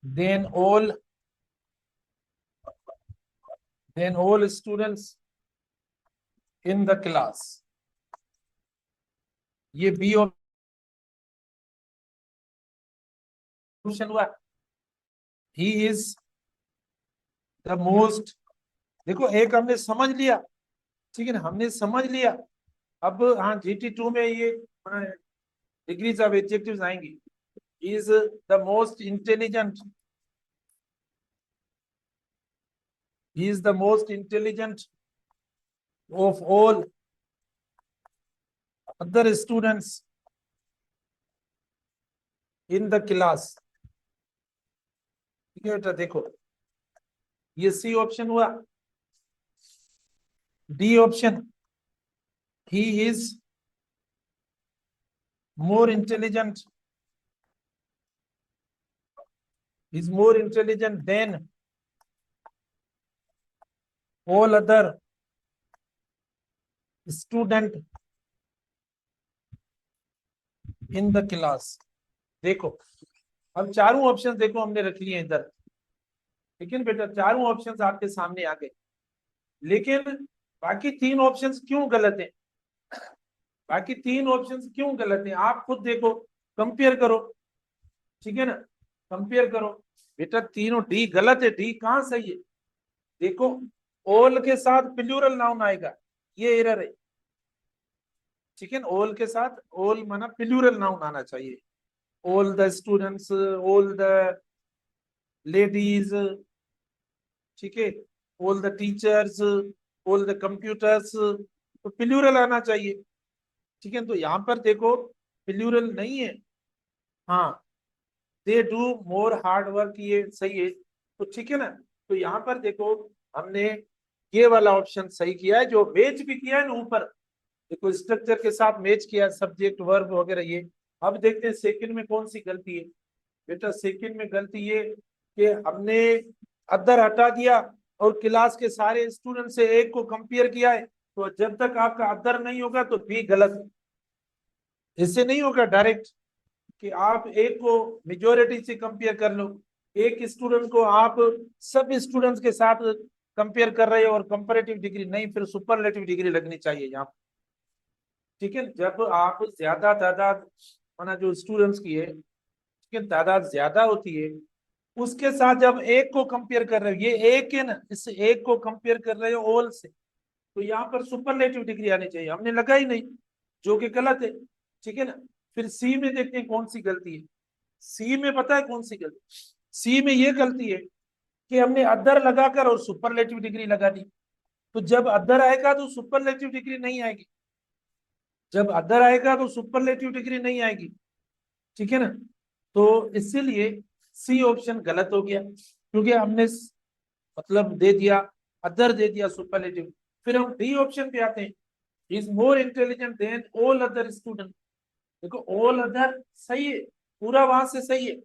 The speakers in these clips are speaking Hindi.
then all students in the class. ये बी ऑप्शन हुआ. He is the most. देखो एक हमने समझ लिया, ठीक है ना, हमने समझ लिया. अब हाँ GT2 में ये डिग्रीज ऑफ एडजेक्टिव्स आएंगी. Is the most intelligent. He is the most intelligent of all other students in the class. ठीक है बेटा, देखो ये सी ऑप्शन हुआ. D option, he is more intelligent, is more intelligent than all other student in the class. देखो अब चारों ऑप्शन देखो हमने रख लिए इधर. ठीक है बेटा, चारों ऑप्शन आपके सामने आ गए. लेकिन बाकी तीन ऑप्शन क्यों गलत है? बाकी तीन ऑप्शन क्यों गलत है आप खुद देखो, कंपेयर करो. ठीक है ना, कंपेयर करो. बेटा तीनों डी गलत है. डी कहां सही है? देखो ऑल के साथ प्लूरल नाउन आएगा, ये एरर है. ठीक है, ऑल के साथ ऑल माना प्लूरल नाउन आना चाहिए. All the students, all the ladies, ठीक है, all the teachers, all the computers, तो प्लूरल आना चाहिए. ठीक है, तो यहाँ पर देखो प्लूरल नहीं है. हाँ, they do more hard work, ये सही है. तो ठीक है ना, तो यहाँ पर देखो हमने ये वाला ऑप्शन सही किया है, जो मैच भी किया है ना ऊपर. देखो स्ट्रक्चर के साथ मैच किया, सब्जेक्ट वर्ब वगैरह ये. अब देखते हैं सेकंड में कौन सी गलती है. बेटा सेकंड में गलती ये कि हमने अदर हटा दिया और क्लास के सारे स्टूडेंट से एक को कंपेयर किया है. तो जब तक आपका अदर नहीं होगा तो बी गलत है. इससे नहीं होगा डायरेक्ट कि आप एक को मेजोरिटी से कंपेयर कर लो. एक स्टूडेंट को आप सब स्टूडेंट्स के साथ कंपेयर कर रहे हो और कंपैरेटिव डिग्री नहीं, फिर सुपरलेटिव डिग्री लगनी चाहिए यहाँ. ठीक है, जब आप ज्यादा तादाद माना जो स्टूडेंट्स की है, ठीक है, तादाद ज्यादा होती है, उसके साथ जब एक को कंपेयर कर रहे हो, ये एक है ना, इससे एक को कंपेयर कर रहे हो ऑल से, तो यहाँ पर सुपरलेटिव डिग्री आनी चाहिए. हमने लगाई नहीं, जो कि गलत है. ठीक है ना. फिर सी में देखते हैं कौन सी गलती है. सी में पता है कौन सी गलती? सी में ये गलती है कि हमने अदर लगाकर और सुपरलेटिव डिग्री लगा दी. तो जब अदर आएगा तो सुपरलेटिव डिग्री नहीं आएगी. जब अदर आएगा तो सुपरलेटिव डिग्री नहीं आएगी. ठीक है ना. तो इसीलिए सी ऑप्शन गलत हो गया, क्योंकि हमने मतलब दे दिया अदर, दे दिया सुपरलेटिव. फिर हम डी ऑप्शन पे आते हैं. Is more intelligent then all other student. देखो ऑल अदर सही है, पूरा वहां से सही है,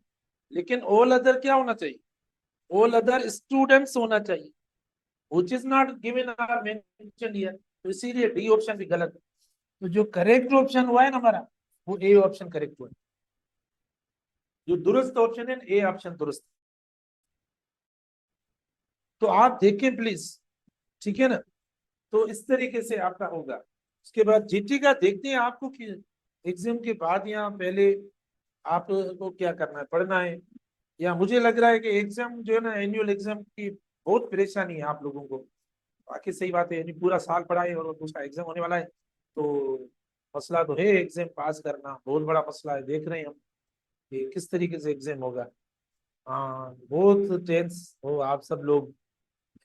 लेकिन ऑल अदर क्या होना चाहिए? ऑल अदर स्टूडेंट्स होना चाहिए, व्हिच इज नॉट गिवन और मेंशन्ड हियर. तो इसीलिए डी ऑप्शन भी गलत है. तो जो करेक्ट ऑप्शन हुआ है ना हमारा, वो ए ऑप्शन करेक्ट हुआ है. जो दुरुस्त ऑप्शन है ए ऑप्शन दुरुस्त. तो आप देखें प्लीज. ठीक है ना. तो इस तरीके से आपका होगा. उसके बाद जीटी का देखते हैं आपको कि एग्जाम के बाद या पहले आपको क्या करना है, पढ़ना है. या मुझे लग रहा है कि एग्जाम जो है ना, एनुअल एग्जाम की बहुत परेशानी है आप लोगों को. बाकी सही बात है, यानी पूरा साल पढ़ा है और उसका एग्जाम होने वाला है, तो मसला तो है एग्जाम पास करना, बहुत बड़ा मसला है. देख रहे हैं हम कि किस तरीके से एग्जाम होगा. हाँ, बहुत टेंस हो आप सब लोग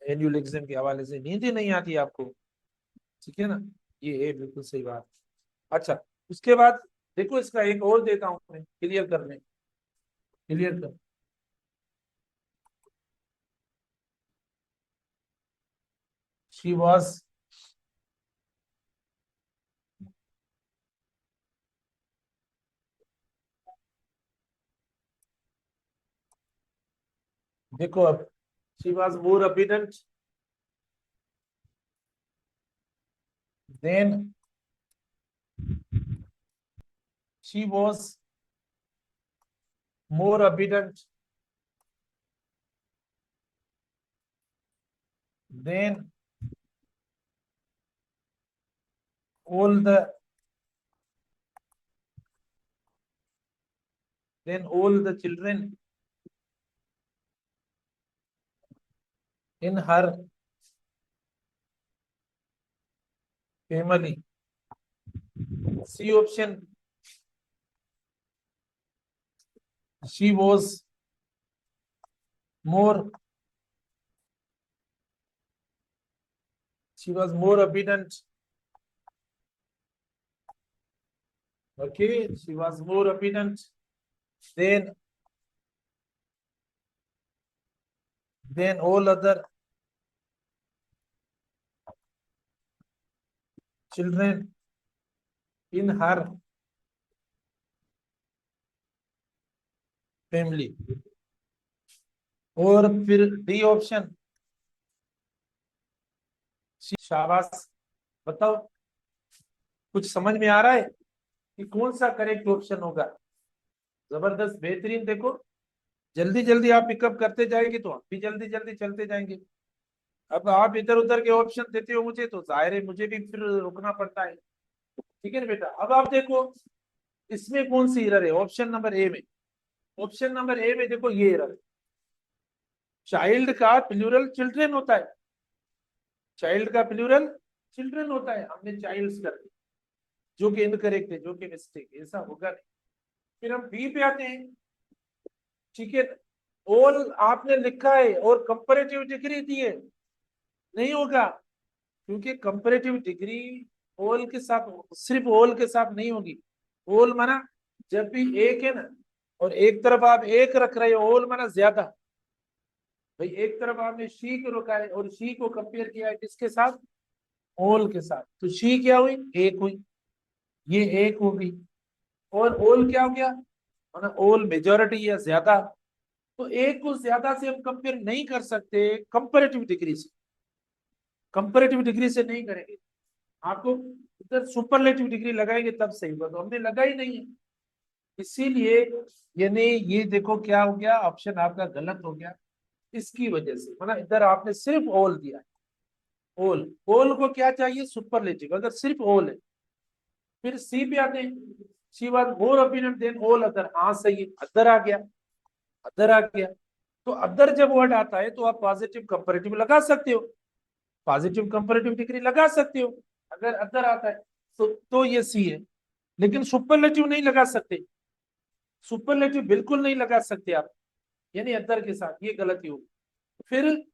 एनुअल एग्जाम के हवाले से. नींद ही नहीं आती आपको. ठीक है ना, ये है बिल्कुल सही बात. अच्छा, उसके बाद देखो इसका एक और देता हूँ मैं, क्लियर करने, क्लियर कर. शी वॉज देखो अब, she was more obedient than, she was more obedient then all the children in her family. C option, she was more obedient. Okay, she was more obedient than all other children in her family. और फिर डी ऑप्शन, शाबाश। बताओ, कुछ समझ में आ रहा है कि कौन सा करेक्ट ऑप्शन होगा? जबरदस्त, बेहतरीन। देखो, जल्दी जल्दी आप पिकअप करते जाएंगे तो हम भी जल्दी जल्दी चलते जाएंगे। अब आप इधर उधर के ऑप्शन देते हो मुझे, तो जाहिर है मुझे भी फिर रुकना पड़ता है। ठीक है ना बेटा? अब आप देखो इसमें कौन सी एरर है। ऑप्शन नंबर ए में, देखो ये एरर है। चाइल्ड का प्लूरल चिल्ड्रन होता है, चाइल्ड का प्लूरल चिल्ड्रन होता है, हमने चाइल्ड्स कर दिया, जो कि इनकरेक्ट है, जो कि मिस्टेक है, ऐसा होगा नहीं। फिर हम बी पे आते हैं। ठीक है, ऑल आपने लिखा है और कंपैरेटिव डिग्री दी है, नहीं होगा, क्योंकि कंपैरेटिव डिग्री ऑल के साथ, सिर्फ ऑल के साथ नहीं होगी। ऑल माना जब भी एक है ना, और एक तरफ आप एक रख रहे हो, ऑल माना ज्यादा। भाई एक तरफ आपने शी को रखा है और शी को कंपेयर किया है किसके साथ? ऑल के साथ, तो शी क्या हुई? एक हुई, ये एक होगी। और ऑल क्या हो गया? माना ऑल मेजोरिटी या ज्यादा। तो एक को ज्यादा से हम कंपेयर नहीं कर सकते कंपैरेटिव डिग्री से, कंपैरेटिव डिग्री से नहीं करेंगे। आपको इधर सुपरलेटिव डिग्री लगाएंगे तब सही होगा, तो हमने लगाई नहीं है, इसीलिए यानी ये देखो क्या हो गया, ऑप्शन आपका गलत हो गया इसकी वजह से। मतलब इधर आपने सिर्फ ऑल दिया है, ऑल। ऑल को क्या चाहिए? सुपरलेटिव, अगर सिर्फ ऑल है। फिर सी पे आते हैं, she was more opinion than all other. हाँ सही है, अदर आ गया, अदर आ गया। तो अदर जब वर्ड आता है तो आप पॉजिटिव कंपैरेटिव लगा सकते हो, पॉजिटिव कंपैरेटिव डिग्री लगा सकते हो अगर अदर आता है। तो ये सी है, लेकिन सुपरलेटिव नहीं लगा सकते, सुपरलेटिव बिल्कुल नहीं लगा सकते आप, यानी अदर के साथ, ये गलती होगी। फिर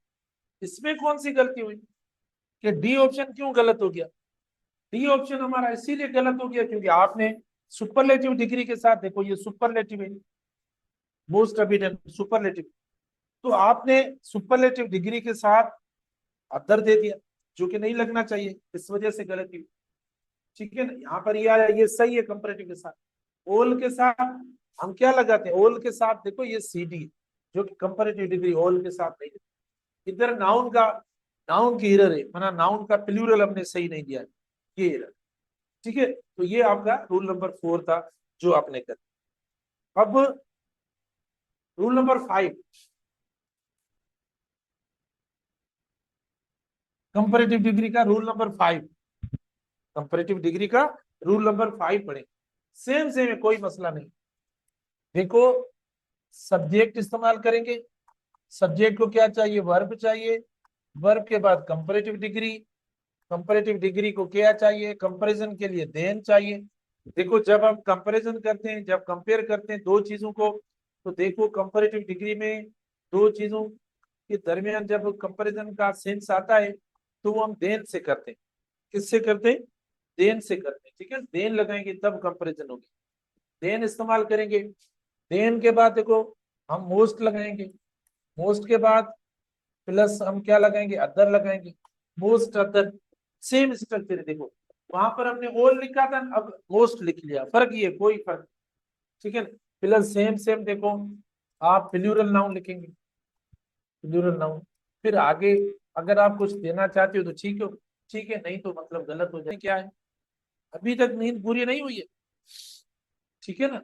इसमें कौन सी गलती हुई कि डी ऑप्शन क्यों गलत हो गया? डी ऑप्शन हमारा इसीलिए गलत हो गया क्योंकि आपने सुपरलेटिव डिग्री के साथ, देखो ये सुपरलेटिव है, मोस्ट एविडेंट सुपरलेटिव, तो आपने सुपरलेटिव डिग्री के साथ अदर दे दिया, जो कि नहीं लगना चाहिए, इस वजह से गलती हुई। ठीक है ना? यहाँ पर ये आया, ये सही है कंपैरेटिव के साथ। ओल के साथ हम क्या लगाते हैं? ओल के साथ देखो ये सी डी, जो कि कंपैरेटिव डिग्री ओल के साथ नहीं है। इधर नाउन का, नाउन की एरर है, माना नाउन का प्लूरल हमने सही नहीं दिया है, ये एरर। ठीक है, तो ये आपका रूल नंबर 4 था जो आपने कर। अब रूल नंबर 5, कंपैरेटिव डिग्री का रूल नंबर 5, कंपैरेटिव डिग्री का रूल नंबर 5 पढ़े। सेम सेम है, कोई मसला नहीं। देखो, सब्जेक्ट इस्तेमाल करेंगे, सब्जेक्ट को क्या चाहिए? वर्ब चाहिए, वर्ब के बाद कंपैरेटिव डिग्री, कंपैरेटिव डिग्री को क्या चाहिए? कंपैरिजन के लिए देन चाहिए। देखो जब हम कंपैरिजन करते हैं, जब कंपेयर करते हैं दो चीजों को, तो देखो कंपैरेटिव डिग्री में दो चीजों के दरमियान जब कंपैरिजन का सेंस आता है तो वो हम देन से करते हैं। किससे करते हैं? देन से करते हैं। ठीक है, देन लगाएंगे तब कंपैरिजन होगी, देन इस्तेमाल करेंगे। देन के बाद देखो हम मोस्ट लगाएंगे, मोस्ट के बाद प्लस हम क्या लगाएंगे? अदर लगाएंगे, मोस्ट अदर। सेम स्ट्रक्चर है, देखो वहां पर हमने ऑल लिखा था, अब मोस्ट लिख लिया, फर्क ये, कोई फर्क। ठीक है ना? प्लस सेम सेम देखो, आप प्लूरल नाउन लिखेंगे, प्लूरल नाउन। फिर आगे अगर आप कुछ देना चाहते हो तो ठीक हो, ठीक है, नहीं तो मतलब गलत हो जाए। क्या है, अभी तक नींद पूरी नहीं हुई है? ठीक है ना?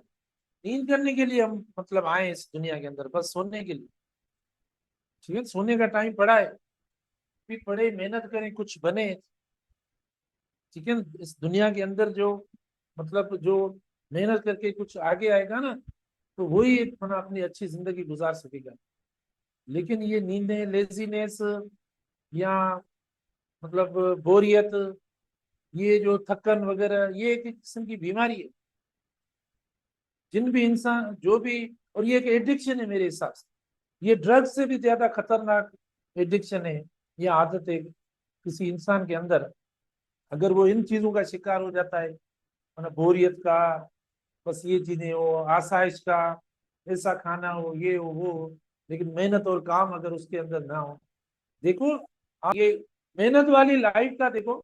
नींद करने के लिए हम मतलब आए इस दुनिया के अंदर, बस सोने के लिए। ठीक है, सोने का टाइम पड़ा है, भी पढ़े, मेहनत करें, कुछ बने, ठीक है। इस दुनिया के अंदर जो मतलब जो मेहनत करके कुछ आगे आएगा ना, तो वही एक अपना अपनी अच्छी जिंदगी गुजार सकेगा। लेकिन ये नींदें, लेजीनेस या मतलब बोरियत, ये जो थकन वगैरह, ये एक किस्म की बीमारी है। जिन भी इंसान जो भी, और ये एक एडिक्शन है मेरे हिसाब से, ये ड्रग्स से भी ज्यादा खतरनाक एडिक्शन है। ये आदत है किसी इंसान के अंदर, अगर वो इन चीजों का शिकार हो जाता है, मतलब बोरियत का, बस ये चीजें हो, आसाइश का, ऐसा खाना हो, ये हो वो हो, लेकिन मेहनत और काम अगर उसके अंदर ना हो। देखो आप ये मेहनत वाली लाइफ का देखो,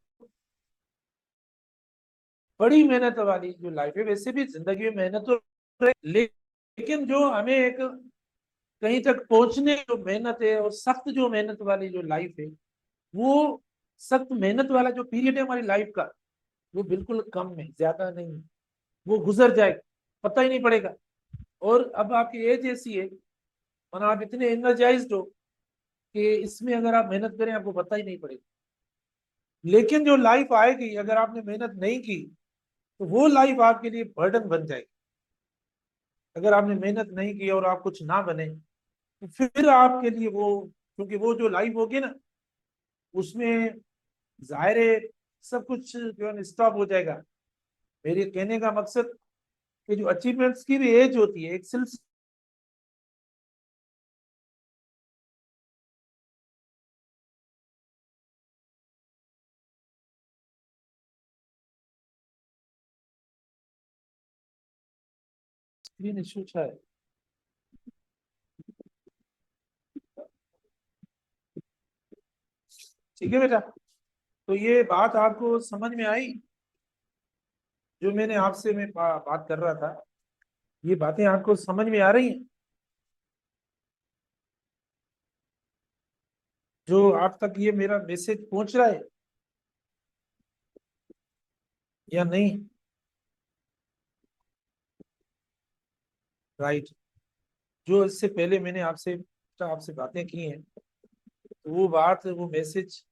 बड़ी मेहनत वाली जो लाइफ है, वैसे भी जिंदगी में मेहनत तो है, लेकिन जो हमें एक कहीं तक पहुंचने जो मेहनत है, और सख्त जो मेहनत वाली जो लाइफ है, वो सख्त मेहनत वाला जो पीरियड है हमारी लाइफ का, वो बिल्कुल कम है, ज्यादा नहीं है। वो गुजर जाएगा, पता ही नहीं पड़ेगा। और अब आपकी एज ऐसी है, और आप इतने एनर्जाइज्ड हो कि इसमें अगर आप मेहनत करें आपको पता ही नहीं पड़ेगा। लेकिन जो लाइफ आएगी, अगर आपने मेहनत नहीं की, तो वो लाइफ आपके लिए बर्डन बन जाएगी। अगर आपने मेहनत नहीं की और आप कुछ ना बने, तो फिर आपके लिए वो, क्योंकि वो जो लाइफ होगी ना, उसमें जाहिर है सब कुछ जो है स्टॉप हो जाएगा। मेरे कहने का मकसद कि जो अचीवमेंट्स की भी एज होती है, एक सिलसिला। स्क्रीन इशू है, ठीक है बेटा। तो ये बात आपको समझ में आई, जो मैंने आपसे मैं बात कर रहा था, ये बातें आपको समझ में आ रही हैं, जो आप तक ये मेरा मैसेज पहुंच रहा है या नहीं? राइट। जो इससे पहले मैंने आपसे आपसे बातें की हैं, तो वो बात, वो मैसेज,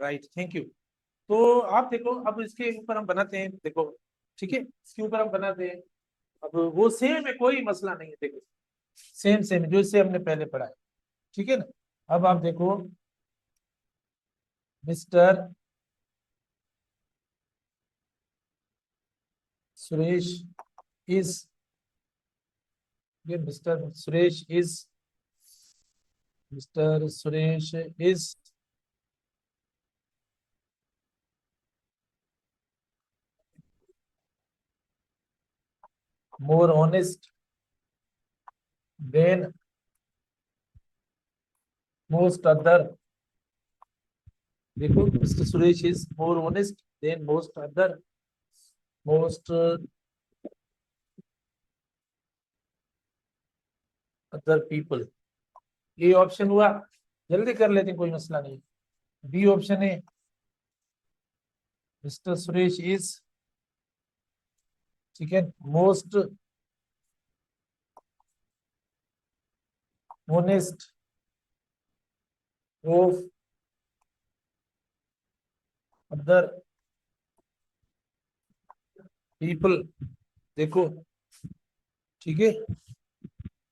राइट, थैंक यू। तो आप देखो, अब इसके ऊपर हम बनाते हैं, देखो, ठीक है, इसके ऊपर हम बनाते हैं। अब वो सेम है, कोई मसला नहीं है, देखो, सेम सेम जो इससे हमने पहले पढ़ा है, ठीक है ना। अब आप देखो, मिस्टर सुरेश इज, ये mister Suresh is, mister Suresh is more honest than most other. देखो, mister Suresh is more honest than most other, most other people. ये ऑप्शन हुआ, जल्दी कर लेते हैं, कोई मसला नहीं। बी ऑप्शन है, मिस्टर सुरेश इज, ठीक है, most honest of other people. देखो, ठीक है।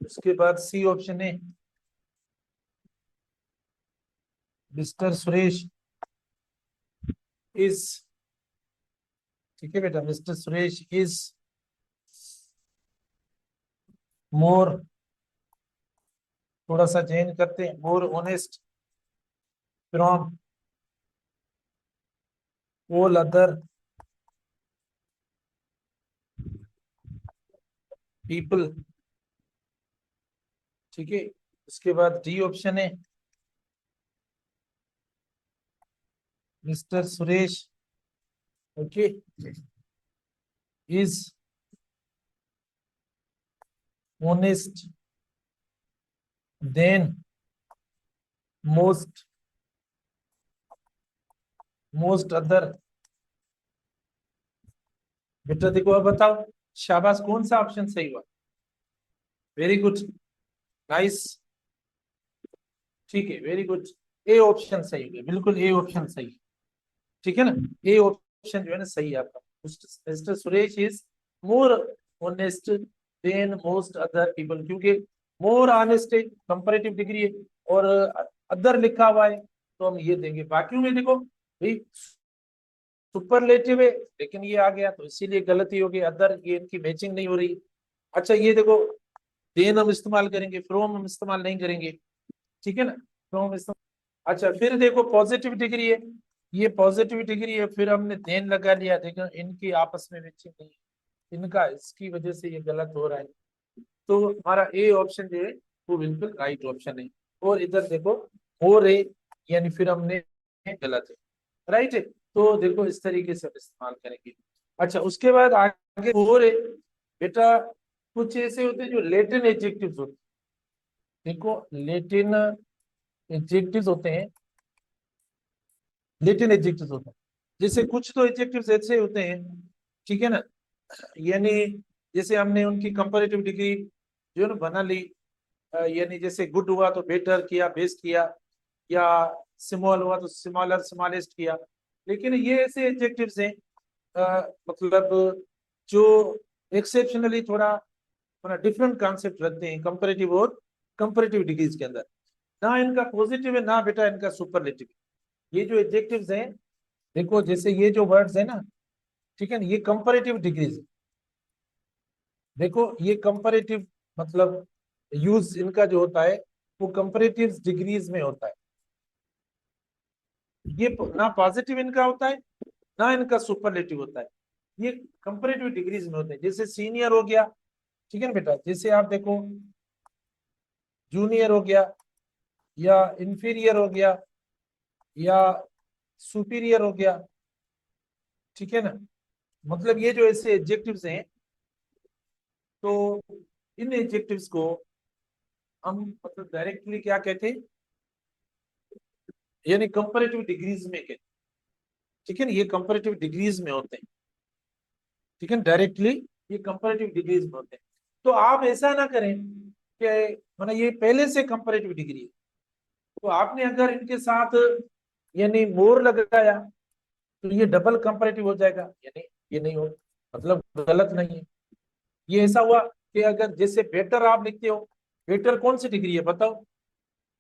उसके बाद सी ऑप्शन है, मिस्टर सुरेश इज, ठीक है बेटा, मिस्टर सुरेश इज मोर, थोड़ा सा चेंज करते हैं, more honest from all other people, ठीक है। उसके बाद डी ऑप्शन है, mister Suresh, okay, is honest than most most other. बेटा देखो, अब बताओ, शाबाश, कौन सा ऑप्शन सही हुआ? वेरी गुड, नाइस, ठीक है, वेरी गुड। ए ऑप्शन सही है, बिल्कुल ए ऑप्शन सही है। ठीक है ना, ए ऑप्शन जो है ना सही है आपका। Mister Suresh is more honest than most other people, क्योंकि मोर ऑनेस्ट है, कंपैरेटिव डिग्री है, और अदर लिखा हुआ है तो हम ये देंगे। बाकी में देखो भाई सुपरलेटिव है, लेकिन ये आ गया तो इसीलिए गलती हो गई, अदर ये इनकी मैचिंग नहीं हो रही। अच्छा ये देखो देन हम इस्तेमाल करेंगे, फ्रॉम हम इस्तेमाल नहीं करेंगे। ठीक है ना, फ्रॉम इस्तेमाल। अच्छा फिर देखो पॉजिटिव डिग्री है, ये पॉजिटिव डिग्री है, फिर हमने देन लगा लिया, देखो इनकी आपस में मैचिंग नहीं है, इनका इसकी वजह से ये गलत हो रहा है। तो हमारा ए ऑप्शन जो है वो बिल्कुल राइट ऑप्शन है। और इधर देखो और है, यानी फिर हमने गलत है, राइट है। तो देखो इस तरीके से हम इस्तेमाल करेंगे। अच्छा उसके बाद आगे और है बेटा, कुछ ऐसे होते हैं जो लेटिन एडजेक्टिव्स होते हैं। देखो लेटिन एडजेक्टिव्स होते हैं, लेटिन एडजेक्टिव्स होते हैं। जैसे कुछ तो एडजेक्टिव्स ऐसे होते हैं, ठीक है ना, यानी जैसे हमने उनकी कंपैरेटिव डिग्री जो है ना बना ली, यानी जैसे गुड हुआ तो बेटर किया, बेस्ट किया, या स्मॉल हुआ तो स्मॉलर स्मॉलेस्ट किया। लेकिन ये ऐसे एडजेक्टिव्स हैं मतलब जो एक्सेप्शनली थोड़ा थोड़ा डिफरेंट कॉन्सेप्ट रखते हैं कंपैरेटिव और कंपैरेटिव डिग्रीज के अंदर। ना इनका पॉजिटिव है ना बेटा इनका सुपरलेटिव। ये जो एडजेक्टिव्स हैं, देखो जैसे ये जो वर्ड्स है ना, ठीक है ना, ये कंपैरेटिव डिग्रीज। देखो ये कंपैरेटिव मतलब यूज इनका जो होता है वो कंपैरेटिव डिग्रीज में होता है। ये ना पॉजिटिव इनका होता है ना इनका सुपरलेटिव होता है, ये कंपैरेटिव डिग्रीज में होते हैं। जैसे सीनियर हो गया, ठीक है ना बेटा, जैसे आप देखो जूनियर हो गया, या इंफीरियर हो गया, या सुपीरियर हो गया। ठीक है ना, मतलब ये जो ऐसे एडजेक्टिव्स हैं, तो इन एडजेक्टिव्स को हम मतलब डायरेक्टली क्या कहते हैं, यानी कंपैरेटिव डिग्रीज में कहते हैं। ठीक है ना, ये कंपैरेटिव डिग्रीज में होते हैं। ठीक है, डायरेक्टली ये कंपैरेटिव डिग्रीज में होते हैं। तो आप ऐसा ना करें कि मतलब ये पहले से कंपैरेटिव डिग्री है, तो आपने अगर इनके साथ यानी मोर लगाया तो ये डबल कंपैरेटिव हो जाएगा, यानी ये नहीं हो, मतलब गलत नहीं है। ये ऐसा हुआ कि अगर जैसे बेटर आप लिखते हो, बेटर कौन सी डिग्री है बताओ,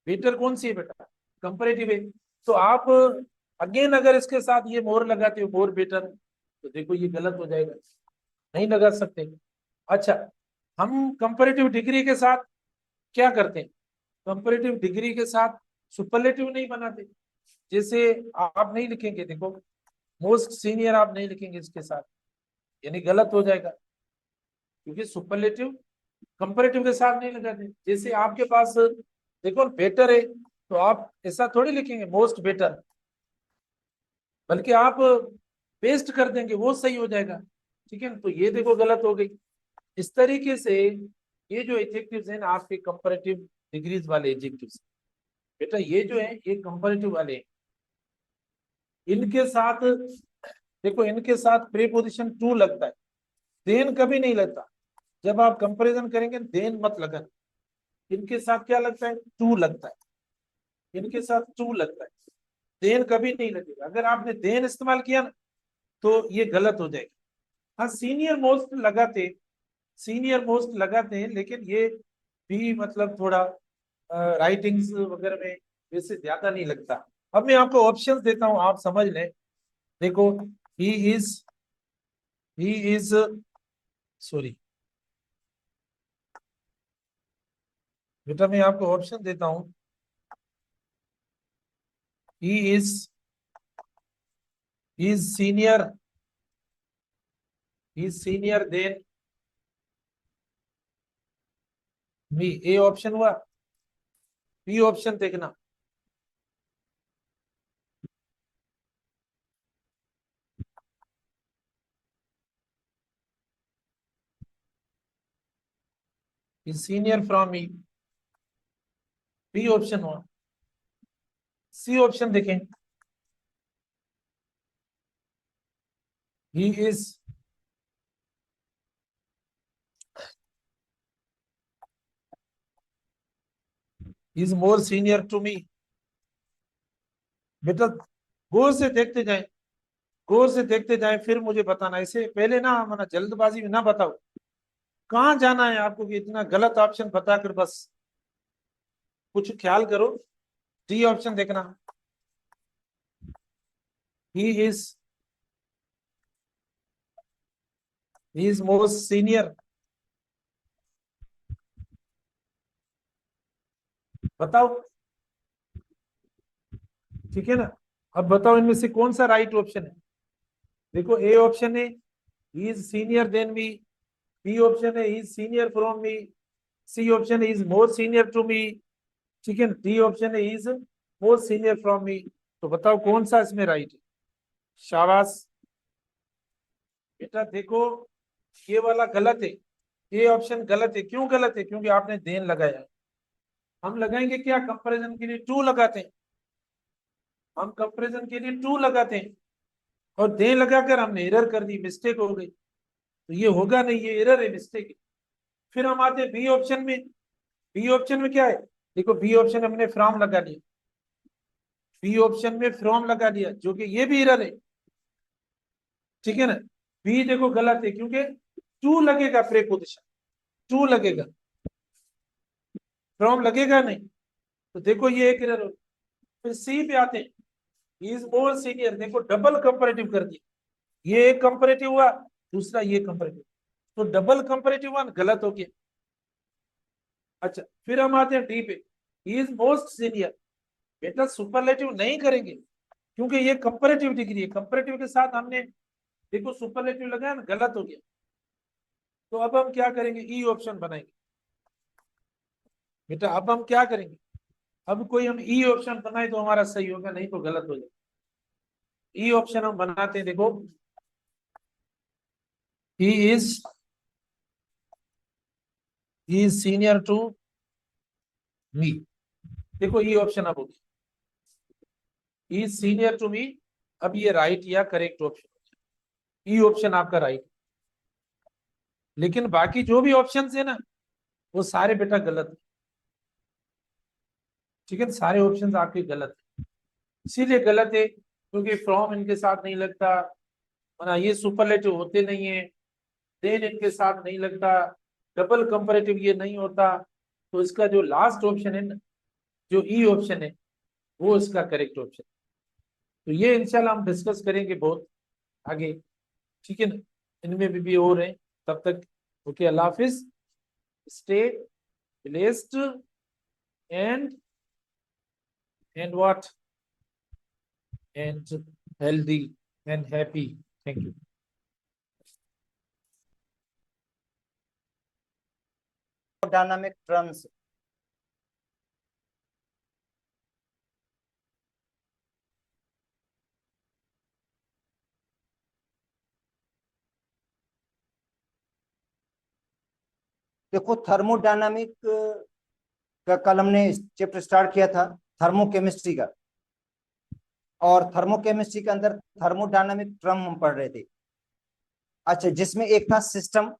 बेटर कौन सी है बेटा, कंपैरेटिव है। तो आप अगेन अगर इसके साथ ये मोर लगाते हो, मोर बेटर, तो देखो ये गलत हो जाएगा, नहीं लगा सकते। अच्छा हम कंपैरेटिव डिग्री के साथ क्या करते हैं, कंपैरेटिव डिग्री के साथ सुपरलेटिव नहीं बनाते। जैसे आप नहीं लिखेंगे, देखो मोस्ट सीनियर आप नहीं लिखेंगे इसके साथ, यानी गलत हो जाएगा, क्योंकि सुपरलेटिव कंपैरेटिव के साथ नहीं लगाते। जैसे आपके पास देखो बेटर है, तो आप ऐसा थोड़ी लिखेंगे मोस्ट बेटर, बल्कि आप पेस्ट कर देंगे, वो सही हो जाएगा। ठीक है ना, तो ये देखो गलत हो गई। इस तरीके से ये जो एडजेक्टिव्स हैं ना आपके कंपैरेटिव डिग्रीज वाले एडजेक्टिव्स, बेटा ये जो है ये कंपैरेटिव वाले हैं। इनके साथ देखो, इनके साथ प्रीपोजिशन टू लगता है, देन कभी नहीं लगता। जब आप कंपैरिजन करेंगे देन मत लगन, इनके साथ क्या लगता है, टू लगता है, इनके साथ टू लगता है, देन कभी नहीं लगेगा। अगर आपने देन इस्तेमाल किया ना तो ये गलत हो जाएगा। हाँ सीनियर मोस्ट लगाते, सीनियर मोस्ट लगाते हैं, लेकिन ये भी मतलब थोड़ा राइटिंग्स वगैरह में वैसे ज्यादा नहीं लगता। अब मैं आपको ऑप्शंस देता हूं, आप समझ लें। देखो he is, he is sorry बेटा, मैं आपको ऑप्शन देता हूं। He is senior, he senior than me, A option हुआ। बी ऑप्शन देखना, is senior from me, B option हुआ। सी ऑप्शन देखें, he is more senior to me, बेटा गौर से देखते जाएं, गौर से देखते जाएं, फिर मुझे बताना। इसे पहले ना मना जल्दबाजी में ना बताओ कहाँ जाना है आपको कि इतना गलत ऑप्शन बताकर बस। कुछ ख्याल करो। डी ऑप्शन देखना, ही इज मोस्ट सीनियर। बताओ, ठीक है ना। अब बताओ इनमें से कौन सा राइट ऑप्शन है। देखो ए ऑप्शन है he is senior than me, B option है he is senior from me, C option है is more senior to me, ठीक है। डी ऑप्शन है is more senior from me. तो बताओ कौन सा इसमें राइट है। शाबाश बेटा। देखो ये वाला गलत है, ये ऑप्शन गलत है। क्यों गलत है? क्योंकि आपने देन लगाया है। हम लगाएंगे क्या? कंपैरिजन के लिए टू लगाते हैं, हम कंपैरिजन के लिए टू लगाते हैं, और देन लगाकर हमने एरर कर दी, मिस्टेक हो गई। तो ये होगा नहीं, ये एरर है, मिस्टेक है। फिर हम आते हैं बी ऑप्शन में। बी ऑप्शन में क्या है? देखो बी ऑप्शन हमने फ्रॉम लगा लिया, बी ऑप्शन में फ्रॉम लगा लिया, जो कि ये भी एरर है, ठीक है ना। बी देखो गलत है क्योंकि टू लगेगा, प्रीपोजिशन टू लगेगा, फ्रॉम लगेगा नहीं। तो देखो ये एक एरर हो। फिर सी पे आते हैं, इज मोर सीनियर। देखो डबल कंपैरेटिव कर दिया, ये एक कंपैरेटिव हुआ, दूसरा ये कंपैरेटिव, तो डबल कंपैरेटिव वन गलत हो गया। अच्छा फिर हम आते हैं डी पे, इज मोस्ट सीनियर। बेटा सुपरलेटिव नहीं करेंगे क्योंकि ये कंपैरेटिव डिग्री है, कंपैरेटिव के साथ हमने देखो सुपरलेटिव लगाया ना, गलत हो गया। तो अब हम क्या करेंगे? ई ऑप्शन बनाएंगे। बेटा अब हम क्या करेंगे? अब कोई हम ई ऑप्शन बनाए तो हमारा सही होगा, नहीं तो गलत हो जाएगा। ई ऑप्शन हम बनाते हैं। देखो he is senior to me. देखो ई ऑप्शन अब होगी, इज सीनियर टू मी। अब ये राइट या करेक्ट ऑप्शन, ई ऑप्शन आपका राइट। लेकिन बाकी जो भी ऑप्शन है ना, वो सारे बेटा गलत है, ठीक है। सारे ऑप्शन आपके गलत है। इसीलिए गलत है क्योंकि फ्रॉम इनके साथ नहीं लगता, वरना ये सुपरलेटिव होते नहीं है। देन इनके साथ नहीं लगता, डबल कंपैरेटिव ये नहीं होता। तो इसका जो लास्ट ऑप्शन है ना, जो ई ऑप्शन है, वो इसका करेक्ट ऑप्शन। तो ये इंशाल्लाह हम डिस्कस करेंगे बहुत आगे, ठीक है ना। इनमें भी और हैं। तब तक okay, Allah Hafiz. Stay blessed and what, and healthy and happy. Thank you. Dynamic terms. देखो थर्मोडायनामिक का कल हमने चैप्टर स्टार्ट किया था, थर्मोकेमिस्ट्री का। और थर्मोकेमिस्ट्री के अंदर थर्मोडायनामिक टर्म हम पढ़ रहे थे। अच्छा, जिसमें एक था सिस्टम,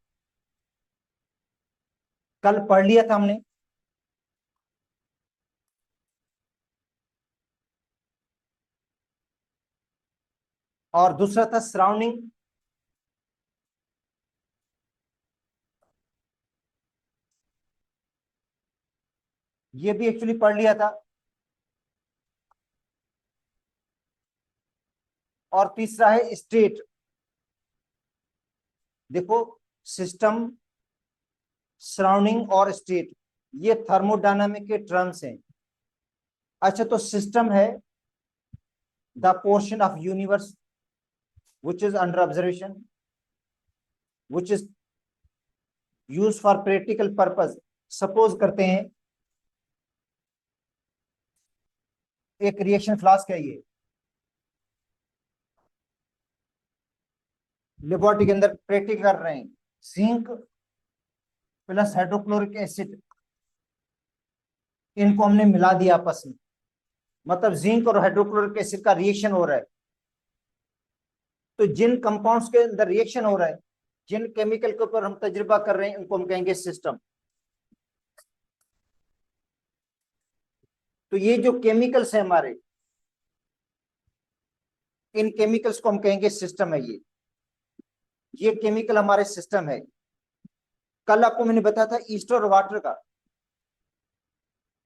कल पढ़ लिया था हमने। और दूसरा था सराउंडिंग। ये भी एक्चुअली पढ़ लिया था। और तीसरा है स्टेट। देखो सिस्टम, सराउंडिंग और स्टेट, ये थर्मोडायनामिक के टर्म्स हैं। अच्छा, तो सिस्टम है the portion of universe which is under observation, which is used for practical purpose। Suppose करते हैं एक रिएक्शन फ्लास्क है, ये लेबोरेटरी के अंदर प्रैक्टिकल कर रहे हैं। जिंक प्लस हाइड्रोक्लोरिक एसिड, इनको हमने मिला दिया आपस में, मतलब जिंक और हाइड्रोक्लोरिक एसिड का रिएक्शन हो रहा है। तो जिन कंपाउंड्स के अंदर रिएक्शन हो रहा है, जिन केमिकल के ऊपर हम तजुर्बा कर रहे हैं, उनको हम कहेंगे सिस्टम। तो ये जो केमिकल्स है हमारे, इन केमिकल्स को हम कहेंगे सिस्टम है। ये केमिकल हमारे सिस्टम है। कल आपको मैंने बताया था ईस्टर और वाटर का।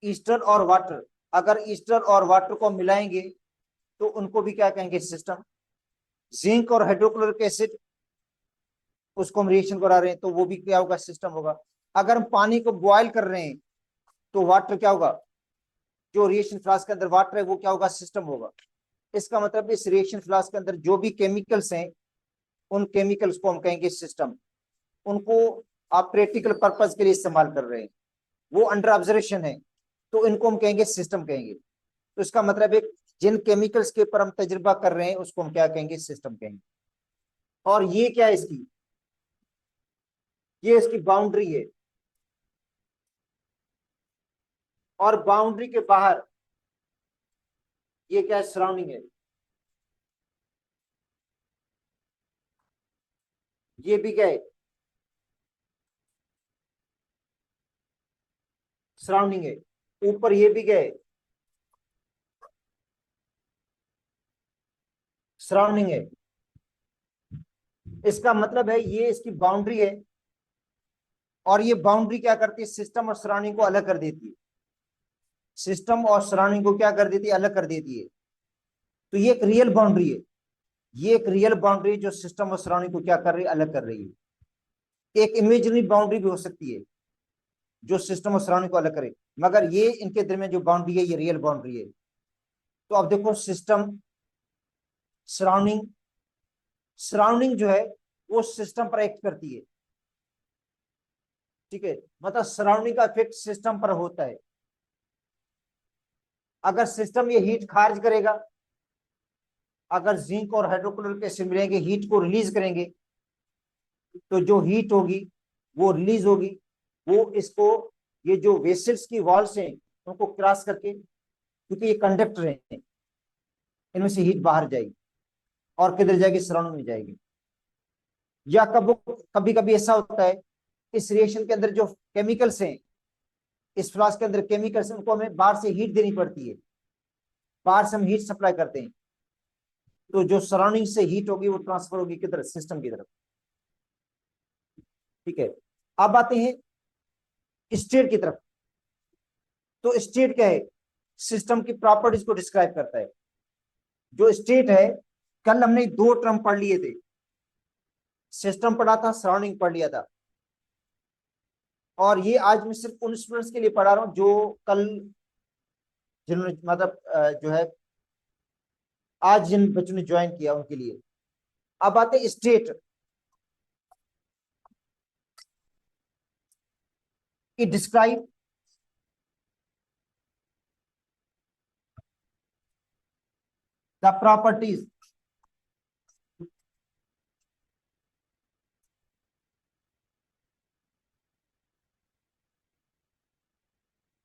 ईस्टर और वाटर, अगर ईस्टर और वाटर को मिलाएंगे तो उनको भी क्या कहेंगे, सिस्टम। जिंक और हाइड्रोक्लोरिक एसिड, उसको हम रिएक्शन करा रहे हैं तो वो भी क्या होगा, सिस्टम होगा। अगर हम पानी को बॉयल कर रहे हैं तो वाटर क्या होगा, जो रिएक्शन फ्लास्क के अंदर वाटर है वो क्या होगा, सिस्टम होगा। इसका मतलब इस रिएक्शन फ्लास्क के अंदर जो भी केमिकल्स हैं उन केमिकल्स को हम कहेंगे सिस्टम। उनको आप प्रैक्टिकल पर्पज के लिए इस्तेमाल कर रहे हैं, वो अंडर ऑब्जर्वेशन है, तो इनको हम कहेंगे सिस्टम कहेंगे। तो इसका मतलब है जिन केमिकल्स के ऊपर हम तजुर्बा कर रहे हैं उसको हम क्या कहेंगे, सिस्टम कहेंगे। और ये क्या है इसकी, ये इसकी बाउंड्री है। और बाउंड्री के बाहर ये क्या है, सराउंडिंग है। ये भी क्या है, सराउंडिंग है। ऊपर ये भी क्या है, सराउंडिंग है। इसका मतलब है ये इसकी बाउंड्री है। और ये बाउंड्री क्या करती है, सिस्टम और सराउंडिंग को अलग कर देती है। सिस्टम और सराउंडिंग को क्या कर देती है, अलग कर देती है। तो ये एक रियल बाउंड्री है। ये एक रियल बाउंड्री जो सिस्टम और सराउंडिंग को क्या कर रही है, अलग कर रही है। एक इमेजिनरी बाउंड्री भी हो सकती है जो सिस्टम और सराउंडिंग को अलग करे, मगर ये इनके दरमियान जो बाउंड्री है ये रियल बाउंड्री है। तो अब देखो सिस्टम, सराउंडिंग, सराउंडिंग जो है वो सिस्टम पर एक्ट करती है। ठीक है, मतलब सराउंडिंग का इफेक्ट सिस्टम पर होता है। अगर सिस्टम ये हीट खारिज करेगा, अगर जिंक और हाइड्रोक्लोरिक एसिड मिलेंगे, हीट को रिलीज करेंगे, तो जो हीट होगी वो रिलीज होगी, वो इसको, ये जो वेसल्स की वॉल्स हैं उनको क्रॉस करके, क्योंकि ये कंडक्टर हैं, इनमें से हीट बाहर जाएगी और किधर जाएगी, सराउंडिंग में जाएगी। या कभी कभी ऐसा होता है इस रिएक्शन के अंदर जो केमिकल्स हैं, इस फ्लास्क के अंदर केमिकल्स, उनको हमें बाहर से हीट देनी पड़ती है। बाहर से हम हीट सप्लाई करते हैं, तो जो सराउंडिंग से हीट होगी वो ट्रांसफर होगी किधर, सिस्टम की तरफ। ठीक है, अब आते हैं स्टेट की तरफ। तो स्टेट क्या है, सिस्टम की प्रॉपर्टीज को डिस्क्राइब करता है। जो स्टेट है, कल हमने दो टर्म पढ़ लिए थे, सिस्टम पढ़ा था, सराउंडिंग पढ़ लिया था। और ये आज मैं सिर्फ उन स्टूडेंट्स के लिए पढ़ा रहा हूं जो कल, जिन्होंने मतलब जो है आज जिन बच्चों ने ज्वाइन किया उनके लिए। अब आते state. It describe the properties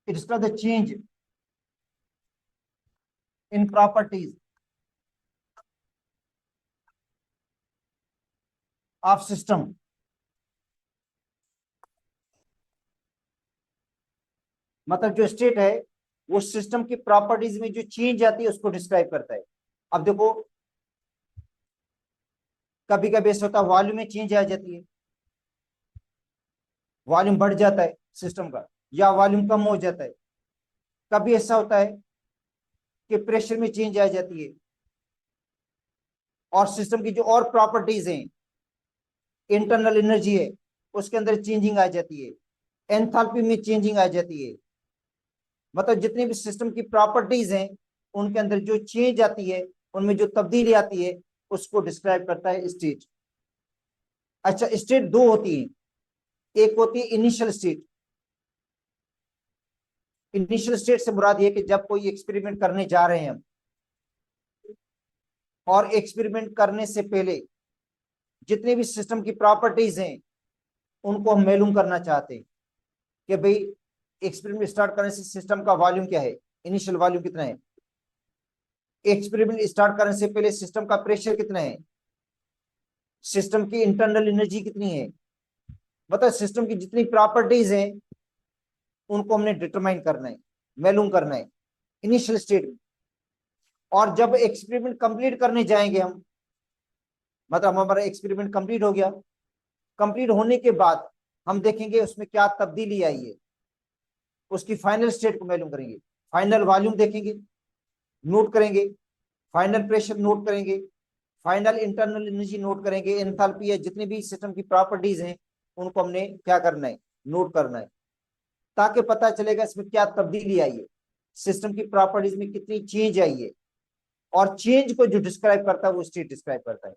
it describe the change in properties of system। मतलब जो स्टेट है वो सिस्टम की प्रॉपर्टीज में जो चेंज आती है उसको डिस्क्राइब करता है। अब देखो कभी कभी ऐसा होता है वॉल्यूम में चेंज आ जाती है, वॉल्यूम बढ़ जाता है सिस्टम का, या वॉल्यूम कम हो जाता है। कभी ऐसा होता है कि प्रेशर में चेंज आ जाती है, और सिस्टम की जो और प्रॉपर्टीज हैं, इंटरनल एनर्जी है उसके अंदर चेंजिंग आ जाती है, एंथैल्पी में चेंजिंग आ जाती है। मतलब जितनी भी सिस्टम की प्रॉपर्टीज हैं उनके अंदर जो चेंज आती है, उनमें जो तब्दीली आती है, उसको डिस्क्राइब करता है स्टेट। अच्छा, स्टेट दो होती है, एक होती है इनिशियल स्टेट। इनिशियल स्टेट से मुराद ये कि जब कोई एक्सपेरिमेंट करने जा रहे हैं हम, और एक्सपेरिमेंट करने से पहले जितने भी सिस्टम की प्रॉपर्टीज हैं उनको हम मालूम करना चाहते हैं कि भाई एक्सपेरिमेंट स्टार्ट करने से सिस्टम का वॉल्यूम क्या है, इनिशियल वॉल्यूम कितना है, एक्सपेरिमेंट स्टार्ट करने से पहले सिस्टम का प्रेशर कितना है, सिस्टम की इंटरनल एनर्जी कितनी है। मतलब सिस्टम की जितनी प्रॉपर्टीज हैं उनको हमने डिटरमाइन करना है, मालूम करना है इनिशियल स्टेट में। और जब एक्सपेरिमेंट कंप्लीट करने जाएंगे हम, मतलब हमारा एक्सपेरिमेंट कंप्लीट हो गया, कंप्लीट होने के बाद हम देखेंगे उसमें क्या तब्दीली आई है, उसकी फाइनल स्टेट को मालूम करेंगे, फाइनल वॉल्यूम देखेंगे, नोट करेंगे, फाइनल प्रेशर नोट करेंगे, फाइनल इंटरनल एनर्जी नोट करेंगे, एंथैल्पी है, जितनी भी सिस्टम की प्रॉपर्टीज हैं उनको हमने क्या करना है, नोट करना है, ताकि पता चलेगा इसमें क्या तब्दीली आई है, सिस्टम की प्रॉपर्टीज में कितनी चेंज आई है, और चेंज को जो डिस्क्राइब करता है वो स्टेट डिस्क्राइब करता है।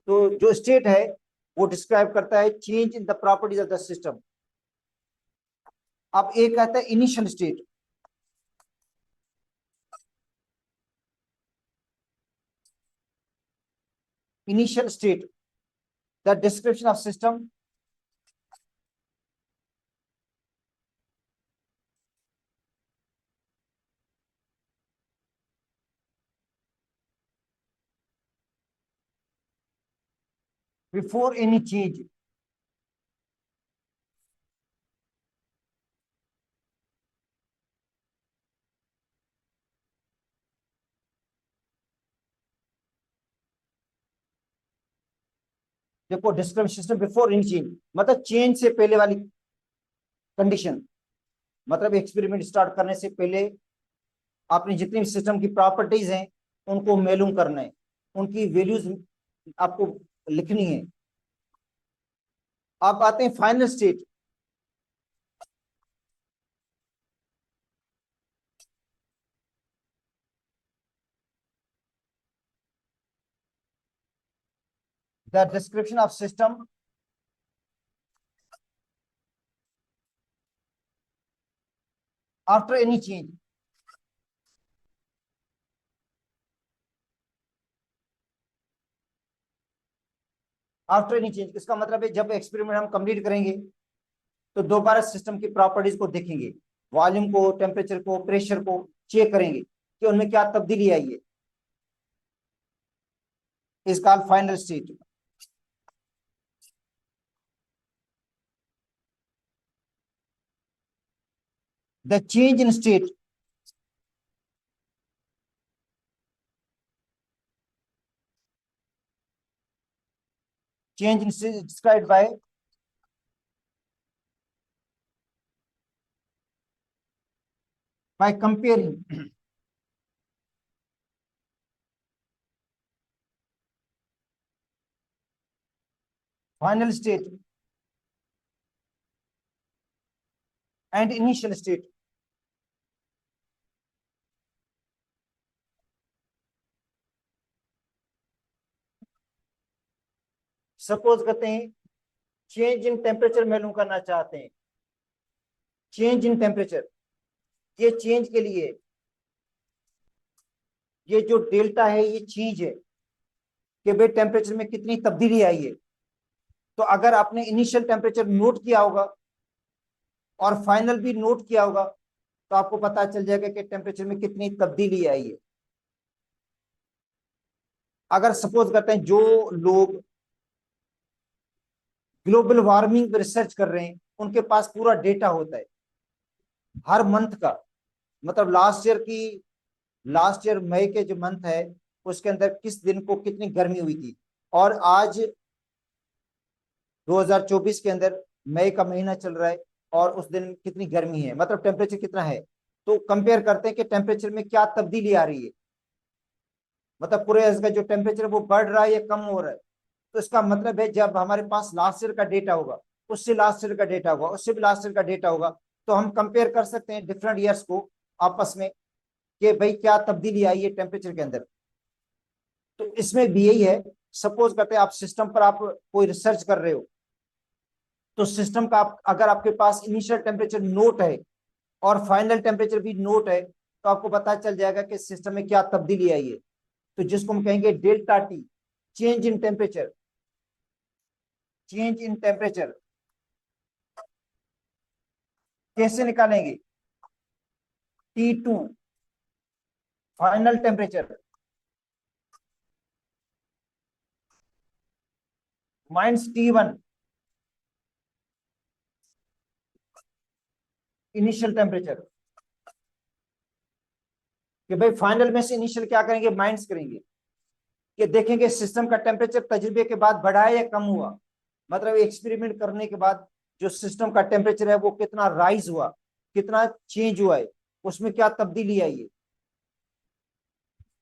तो जो स्टेट है वो डिस्क्राइब करता है change in the properties of the system. अब एक कहता है initial state, initial state, the description of system before any change, देखो description system before any change मतलब चेंज से पहले वाली कंडीशन, मतलब एक्सपेरिमेंट स्टार्ट करने से पहले आपने जितनी भी सिस्टम की प्रॉपर्टीज हैं उनको मालूम करना है, उनकी वैल्यूज आपको लिखनी है। आप आते हैं final state, the description of system after any change, after any change इसका मतलब है जब एक्सपेरिमेंट हम कंप्लीट करेंगे तो दोबारा सिस्टम की प्रॉपर्टीज को देखेंगे, वॉल्यूम को, टेम्परेचर को, प्रेशर को चेक करेंगे कि उनमें क्या तब्दीली आई है, इस called final state. The change in state change in state is described by comparing final state and initial state। Suppose करते हैं चेंज इन टेम्परेचर मालूम करना चाहते हैं, चेंज इन टेम्परेचर, ये चेंज के लिए ये जो डेल्टा है ये चीज है कि भाई टेम्परेचर में कितनी तब्दीली आई है। तो अगर आपने इनिशियल टेम्परेचर नोट किया होगा और फाइनल भी नोट किया होगा तो आपको पता चल जाएगा कि टेम्परेचर में कितनी तब्दीली आई है। अगर सपोज करते हैं जो लोग ग्लोबल वार्मिंग पे रिसर्च कर रहे हैं उनके पास पूरा डेटा होता है हर मंथ का, मतलब लास्ट ईयर मई के जो मंथ है उसके अंदर किस दिन को कितनी गर्मी हुई थी, और आज 2024 के अंदर मई का महीना चल रहा है और उस दिन कितनी गर्मी है, मतलब टेम्परेचर कितना है। तो कंपेयर करते हैं कि टेम्परेचर में क्या तब्दीली आ रही है, मतलब पूरे का जो टेम्परेचर वो बढ़ रहा है या कम हो रहा है। तो इसका मतलब है जब हमारे पास लास्ट ईयर का डेटा होगा, उससे लास्ट ईयर का डेटा होगा, उससे भी लास्ट ईयर का डेटा होगा, तो हम कंपेयर कर सकते हैं डिफरेंट ईयर्स को आपस में कि भाई क्या तब्दीली आई है टेम्परेचर के अंदर। तो इसमें भी यही है, सपोज करते हैं आप सिस्टम पर आप कोई रिसर्च कर रहे हो, तो सिस्टम का अगर आपके पास इनिशियल टेम्परेचर नोट है और फाइनल टेम्परेचर भी नोट है तो आपको पता चल जाएगा कि सिस्टम में क्या तब्दीली आई है। तो जिसको हम कहेंगे delta T, change in temperature, change in temperature कैसे निकालेंगे, T2 final temperature minus T1 initial temperature. कि भाई फाइनल में से इनिशियल क्या करेंगे, माइनस करेंगे, कि देखेंगे सिस्टम का टेम्परेचर तजुर्बे के बाद बढ़ा है या कम हुआ, मतलब एक्सपेरिमेंट करने के बाद जो सिस्टम का टेम्परेचर है वो कितना राइज हुआ, कितना चेंज हुआ है, उसमें क्या तब्दीली आई है।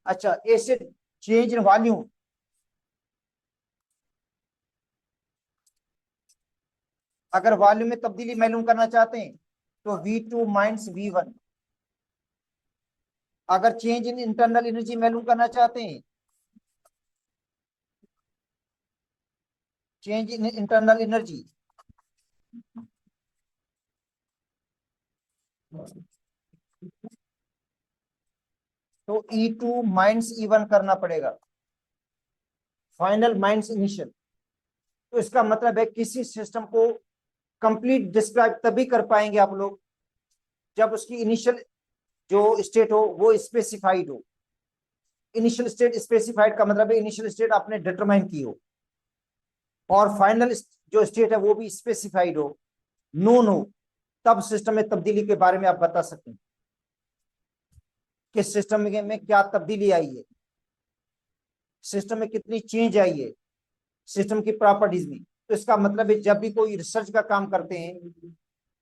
अच्छा, एसिड चेंज इन वॉल्यूम, अगर वॉल्यूम में तब्दीली मालूम करना चाहते हैं तो V2 माइनस V1। अगर चेंज इन इंटरनल एनर्जी मालूम करना चाहते हैं, चेंज इन इंटरनल एनर्जी, तो E2 माइनस E1 करना पड़ेगा, फाइनल माइनस इनिशियल। तो इसका मतलब है किसी सिस्टम को कंप्लीट डिस्क्राइब तभी कर पाएंगे आप लोग जब उसकी इनिशियल जो स्टेट हो वो स्पेसिफाइड हो। इनिशियल स्टेट स्पेसिफाइड का मतलब है इनिशियल स्टेट आपने डिटरमाइन की हो, और फाइनल जो स्टेट है वो भी स्पेसिफाइड हो, नोन हो, तब सिस्टम में तब्दीली के बारे में आप बता सकते हैं कि सिस्टम में क्या तब्दीली आई है, सिस्टम में कितनी चेंज आई है, सिस्टम की प्रॉपर्टीज में। तो इसका मतलब है जब भी कोई रिसर्च का काम करते हैं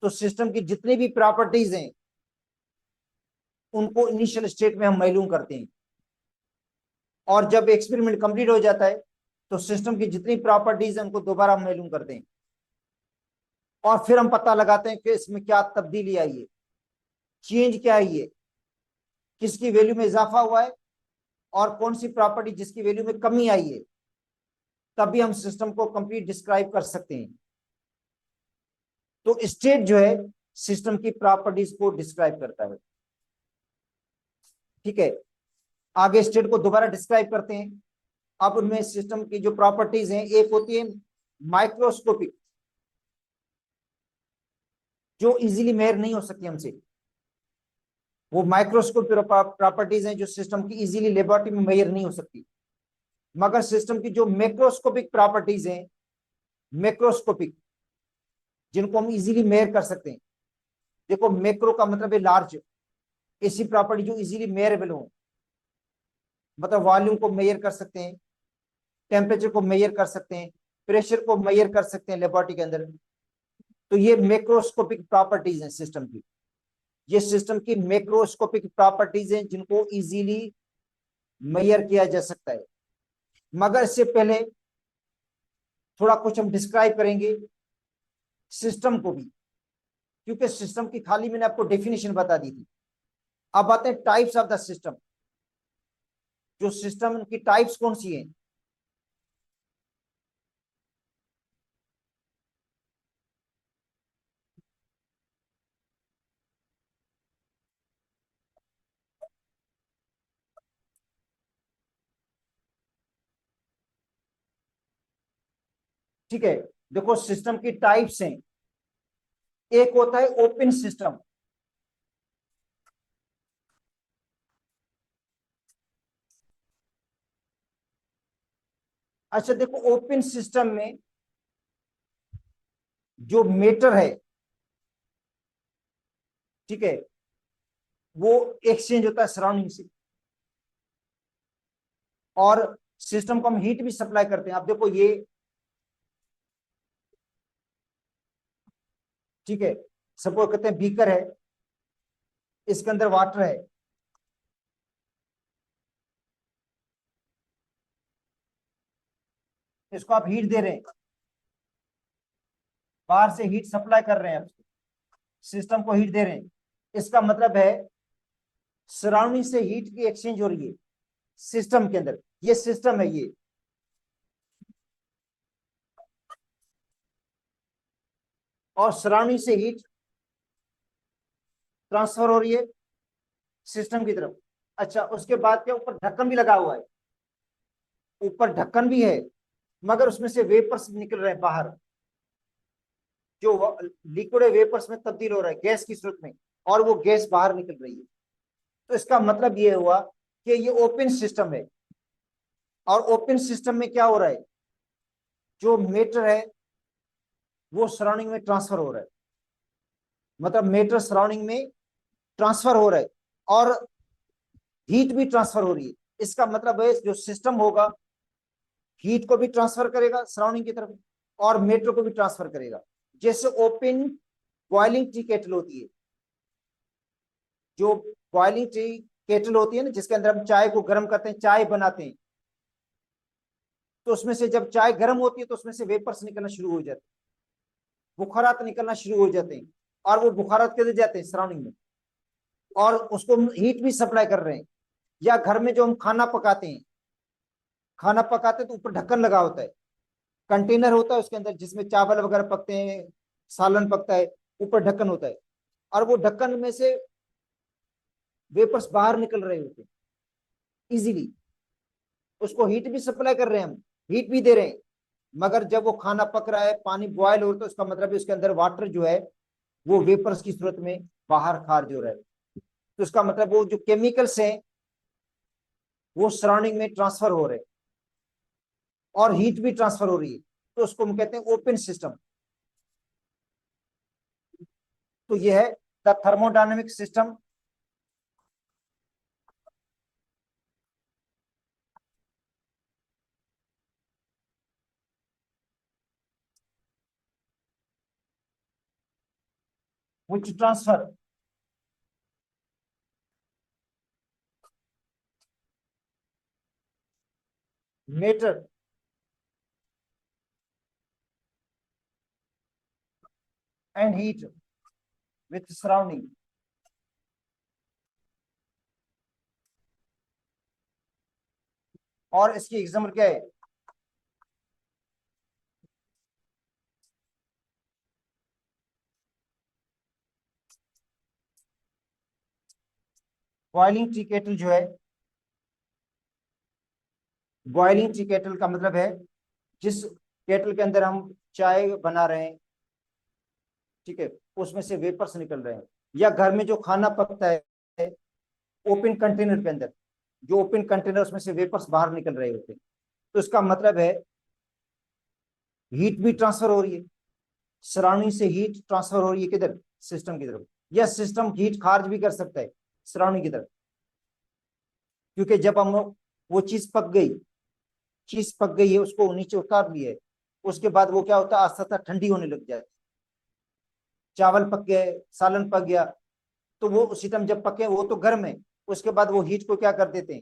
तो सिस्टम की जितनी भी प्रॉपर्टीज हैं उनको इनिशियल स्टेट में हम मालूम करते हैं, और जब एक्सपेरिमेंट कंप्लीट हो जाता है तो सिस्टम की जितनी प्रॉपर्टीज हैं उनको दोबारा हम मालूम करते हैं, और फिर हम पता लगाते हैं कि इसमें क्या तब्दीली आई है, चेंज क्या आई है, किसकी वैल्यू में इजाफा हुआ है, और कौन सी प्रॉपर्टी जिसकी वैल्यू में कमी आई है, तभी हम सिस्टम को कंप्लीट डिस्क्राइब कर सकते हैं। तो स्टेट जो है सिस्टम की प्रॉपर्टीज को डिस्क्राइब करता है। ठीक है, आगे स्टेट को दोबारा डिस्क्राइब करते हैं। अब उनमें सिस्टम की जो प्रॉपर्टीज हैं, एक होती है माइक्रोस्कोपिक, जो इजीली मेजर नहीं हो सकती हमसे, वो माइक्रोस्कोपिक प्रॉपर्टीज हैं जो सिस्टम की इजीली लेबोरेटरी में मेजर नहीं हो सकती। मगर सिस्टम की जो मैक्रोस्कोपिक प्रॉपर्टीज हैं, मैक्रोस्कोपिक, जिनको हम इजीली मेजर कर सकते हैं। देखो, मैक्रो का मतलब है लार्ज, ऐसी प्रॉपर्टी जो इजीली मेजरेबल हो, मतलब वॉल्यूम को मेजर कर सकते हैं, टेम्परेचर को मेजर कर सकते हैं, प्रेशर को मेजर कर सकते हैं लेबोरेटरी के अंदर। तो ये मैक्रोस्कोपिक प्रॉपर्टीज हैं सिस्टम की, ये सिस्टम की मैक्रोस्कोपिक प्रॉपर्टीज हैं जिनको इजीली मेजर किया जा सकता है। मगर इससे पहले थोड़ा कुछ हम डिस्क्राइब करेंगे सिस्टम को भी, क्योंकि सिस्टम की खाली मैंने आपको डेफिनेशन बता दी थी। अब आते हैं टाइप्स ऑफ द सिस्टम, जो सिस्टम की टाइप्स कौन सी हैं। ठीक है, देखो सिस्टम की टाइप्स हैं। एक होता है ओपन सिस्टम। अच्छा देखो, ओपन सिस्टम में जो मैटर है, ठीक है, वो एक्सचेंज होता है सराउंडिंग से, और सिस्टम को हम हीट भी सप्लाई करते हैं। आप देखो ये, ठीक है, सपोज कहते हैं बीकर है, इसके अंदर वाटर है, इसको आप हीट दे रहे हैं, बाहर से हीट सप्लाई कर रहे हैं, सिस्टम को हीट दे रहे हैं। इसका मतलब है सराउंडिंग से हीट की एक्सचेंज हो रही है सिस्टम के अंदर। ये सिस्टम है ये, और सराउंडिंग से हीट ट्रांसफर हो रही है सिस्टम की तरफ। अच्छा, उसके बाद क्या, ऊपर ढक्कन भी लगा हुआ है, ऊपर ढक्कन भी है, मगर उसमें से वेपर्स निकल रहे हैं बाहर, जो लिक्विड वेपर्स में तब्दील हो रहा है गैस की सूरत में, और वो गैस बाहर निकल रही है। तो इसका मतलब ये हुआ कि ये ओपन सिस्टम है, और ओपन सिस्टम में क्या हो रहा है, जो मैटर है वो सराउंडिंग में ट्रांसफर हो रहा है, मतलब मैटर सराउंडिंग में ट्रांसफर हो रहा है, और हीट भी ट्रांसफर हो रही है। इसका मतलब है जो सिस्टम होगा हीट को भी ट्रांसफर करेगा सराउंडिंग की तरफ और मेटर को भी ट्रांसफर करेगा। जैसे ओपन बॉइलिंग टी केटल होती है, जो बॉइलिंग टी केटल होती है ना, जिसके अंदर हम चाय को गर्म करते हैं, चाय बनाते हैं, तो उसमें से जब चाय गर्म होती है तो उसमें से वेपर्स निकलना शुरू हो जाते हैं, बुखारात निकलना शुरू हो जाते हैं, और वो बुखारात किधर जाते हैं सराउंडिंग में, और उसको हम हीट भी सप्लाई कर रहे हैं। या घर में जो हम खाना पकाते हैं, खाना पकाते हैं तो ऊपर ढक्कन लगा होता है, कंटेनर होता है उसके अंदर जिसमें चावल वगैरह पकते हैं, सालन पकता है, ऊपर ढक्कन होता है, और वो ढक्कन में से वेपर्स बाहर निकल रहे होते हैं इजीली। उसको हीट भी सप्लाई कर रहे हैं हम, हीट भी दे रहे हैं, मगर जब वो खाना पक रहा है, पानी बॉयल हो रहा है, तो उसका मतलब है उसके अंदर वाटर जो है वो वेपर्स की सूरत में बाहर खारिज हो रहा है। तो उसका मतलब वो जो केमिकल्स हैं वो सराउंडिंग में ट्रांसफर हो रहे हैं और हीट भी ट्रांसफर हो रही है, तो उसको हम कहते हैं ओपन सिस्टम। तो यह है the thermodynamic system which transfer matter and heat with surrounding। और इसकी एग्जाम्पल क्या है? बॉइलिंग टी केटल जो है, बॉइलिंग टी केटल का मतलब है जिस केटल के अंदर हम चाय बना रहे हैं, ठीक है, उसमें से वेपर्स निकल रहे हैं। या घर में जो खाना पकता है ओपन कंटेनर के अंदर, जो ओपन कंटेनर उसमें से वेपर्स बाहर निकल रहे होते हैं, तो इसका मतलब है हीट भी ट्रांसफर हो रही है, सराउंडिंग से हीट ट्रांसफर हो रही है किधर? सिस्टम की तरफ। या सिस्टम हीट खारिज भी कर सकता है सराउंडिंग की तरफ, क्योंकि जब हम वो चीज पक गई है, उसको नीचे उतार लिया है, उसके बाद वो क्या होता है, आस्ता आस्ता ठंडी होने लग जाती है। चावल पक गए, सालन पक गया, तो वो उसी टाइम जब पके वो तो गर्म है, उसके बाद वो हीट को क्या कर देते हैं,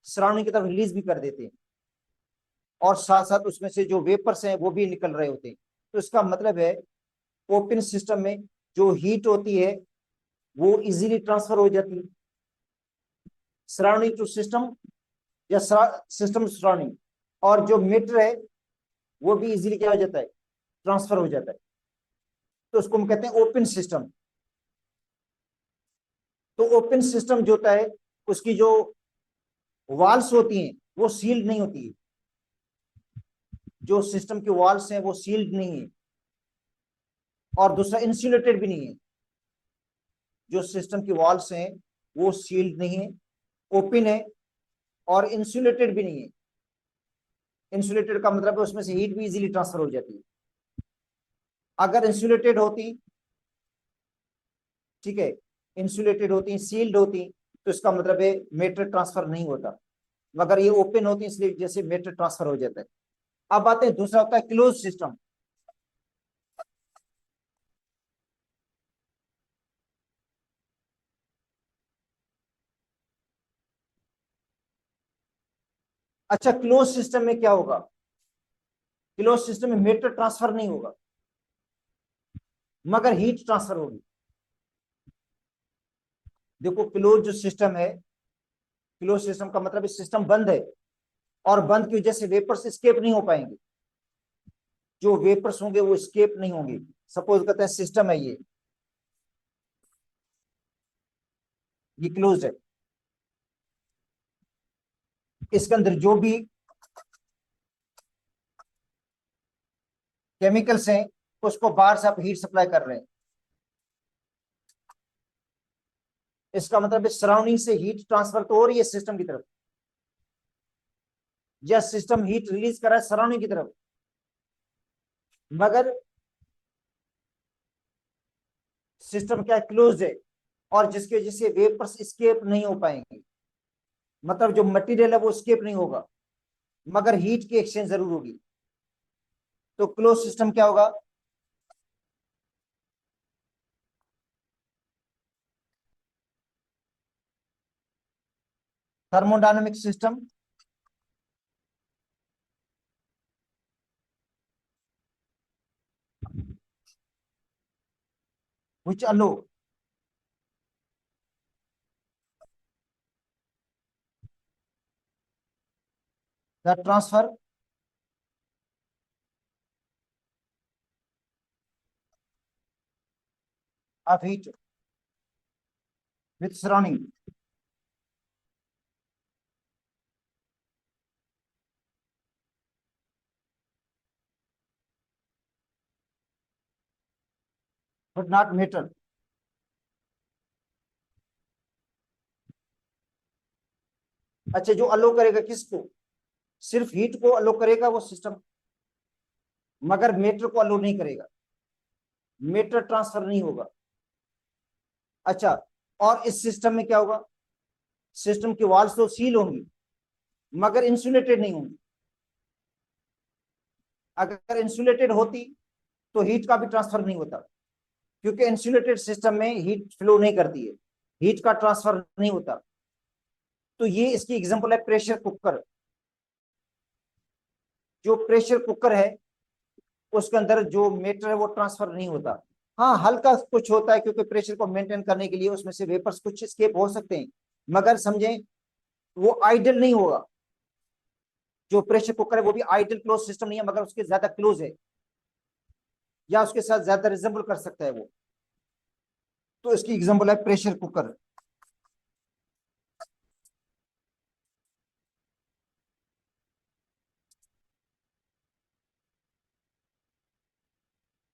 सराउंडिंग की तरफ रिलीज भी कर देते हैं, और साथ साथ उसमें से जो वेपर्स हैं वो भी निकल रहे होते हैं। तो इसका मतलब है ओपन सिस्टम में जो हीट होती है वो इजीली ट्रांसफर हो जाती है सराउंडिंग टू सिस्टम, या सिस्टम सराउंडिंग, और जो मीटर है वो भी इजीली क्या हो जाता है, ट्रांसफर हो जाता है। तो उसको हम कहते हैं ओपन सिस्टम। तो ओपन सिस्टम जो होता है उसकी जो वॉल्स होती हैं वो सील्ड नहीं होती है, जो सिस्टम की वॉल्स हैं वो सील्ड नहीं है, और दूसरा इंसुलेटेड भी नहीं है। जो सिस्टम की वॉल्स हैं वो सील्ड नहीं है, ओपन है, और इंसुलेटेड भी नहीं है। इंसुलेटेड का मतलब है उसमें से हीट भी इजीली ट्रांसफर हो जाती है। अगर इंसुलेटेड होती, ठीक है, इंसुलेटेड होती, सील्ड होती, तो इसका मतलब है मेटर ट्रांसफर नहीं होता, मगर ये ओपन होती इसलिए जैसे मेटर ट्रांसफर हो जाता है। अब आते हैं दूसरा होता है क्लोज सिस्टम। अच्छा, क्लोज सिस्टम में क्या होगा? क्लोज सिस्टम में मेटर ट्रांसफर नहीं होगा, मगर हीट ट्रांसफर होगी। देखो क्लोज जो सिस्टम है, क्लोज सिस्टम का मतलब सिस्टम बंद है, और बंद की वजह से वेपर्स स्केप नहीं हो पाएंगे, जो वेपर्स होंगे वो स्केप नहीं होंगे। सपोज करते हैं सिस्टम है ये क्लोज है, इसके अंदर जो भी केमिकल्स हैं उसको बाहर से आप हीट सप्लाई कर रहे हैं। इसका मतलब सराउंडिंग से हीट ट्रांसफर तो हो रही है सिस्टम की तरफ, या सिस्टम हीट रिलीज कर रहा है सराउंडिंग की तरफ, मगर सिस्टम क्या क्लोज है, और जिसकी वजह से वेपर्स स्केप नहीं हो पाएंगे। मतलब जो मटेरियल है वो स्केप नहीं होगा, मगर हीट की एक्सचेंज जरूर होगी। तो क्लोज सिस्टम क्या होगा? Thermodynamic system which allow the transfer of heat with surrounding. But not metal. अच्छा, जो अलो करेगा किसको? सिर्फ हीट को अलो करेगा वो सिस्टम, मगर मेटर को अलो नहीं करेगा, मेटर ट्रांसफर नहीं होगा। अच्छा, और इस सिस्टम में क्या होगा? सिस्टम की वॉल्स तो सील होंगी मगर इंसुलेटेड नहीं होंगी। अगर इंसुलेटेड होती तो हीट का भी ट्रांसफर नहीं होता, क्योंकि इंसुलेटेड सिस्टम में हीट फ्लो नहीं करती है, हीट का ट्रांसफर नहीं होता। तो ये इसकी एग्जांपल है प्रेशर कुकर। जो प्रेशर कुकर है उसके अंदर जो मेटर है वो ट्रांसफर नहीं होता। हाँ, हल्का कुछ होता है, क्योंकि प्रेशर को मेंटेन करने के लिए उसमें से वेपर्स कुछ स्केप हो सकते हैं, मगर समझें वो आइडल नहीं होगा। जो प्रेशर कुकर है वो भी आइडल क्लोज सिस्टम नहीं है, मगर उसके ज्यादा क्लोज है या उसके साथ ज्यादा रिजेंबल कर सकता है वो। तो इसकी एग्जांपल है प्रेशर कुकर।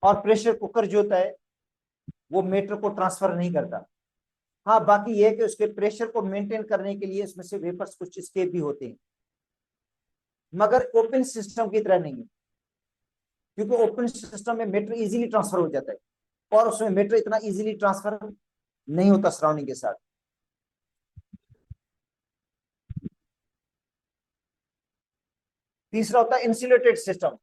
और प्रेशर कुकर जो होता है वो मेटर को ट्रांसफर नहीं करता। हाँ, बाकी ये है कि उसके प्रेशर को मेंटेन करने के लिए इसमें से वेपर्स कुछ स्केप भी होते हैं, मगर ओपन सिस्टम की तरह नहीं है, क्योंकि ओपन सिस्टम में मेटर इजीली ट्रांसफर हो जाता है और उसमें मेटर इतना इजीली ट्रांसफर नहीं होता सराउंडिंग के साथ। तीसरा होता है इंसुलेटेड सिस्टम।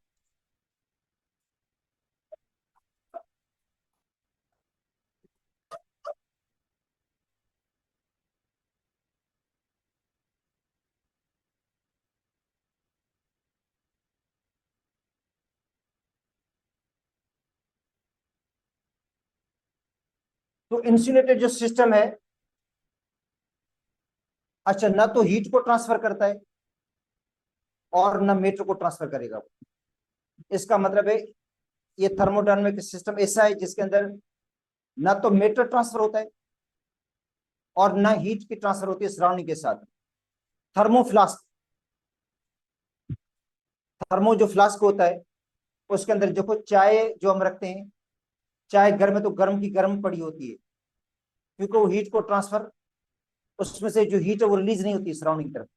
तो इंसुलेटेड जो सिस्टम है, अच्छा, ना तो हीट को ट्रांसफर करता है और ना मेटर को ट्रांसफर करेगा। इसका मतलब है ये थर्मोडायनामिक सिस्टम ऐसा है जिसके अंदर ना तो मेटर ट्रांसफर होता है और ना हीट की ट्रांसफर होती है सराउंडिंग के साथ। थर्मोफ्लास्क, थर्मो जो फ्लास्क होता है उसके अंदर देखो चाय जो हम रखते हैं, चाय गर्म है तो गर्म की गर्म पड़ी होती है, क्योंकि वो हीट को ट्रांसफर, उसमें से जो हीट है वो रिलीज नहीं होती सराउंडिंग की तरफ।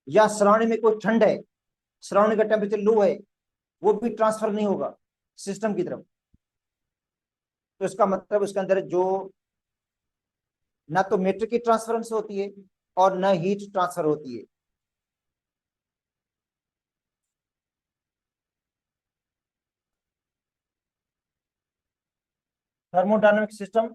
या सराउंडिंग में कोई ठंड है, सराउंडिंग का टेम्परेचर लो है, वो भी ट्रांसफर नहीं होगा सिस्टम की तरफ। तो इसका मतलब उसके अंदर जो ना तो मेटर की ट्रांसफरेंस होती है और ना हीट ट्रांसफर होती है। थर्मोडायनामिक सिस्टम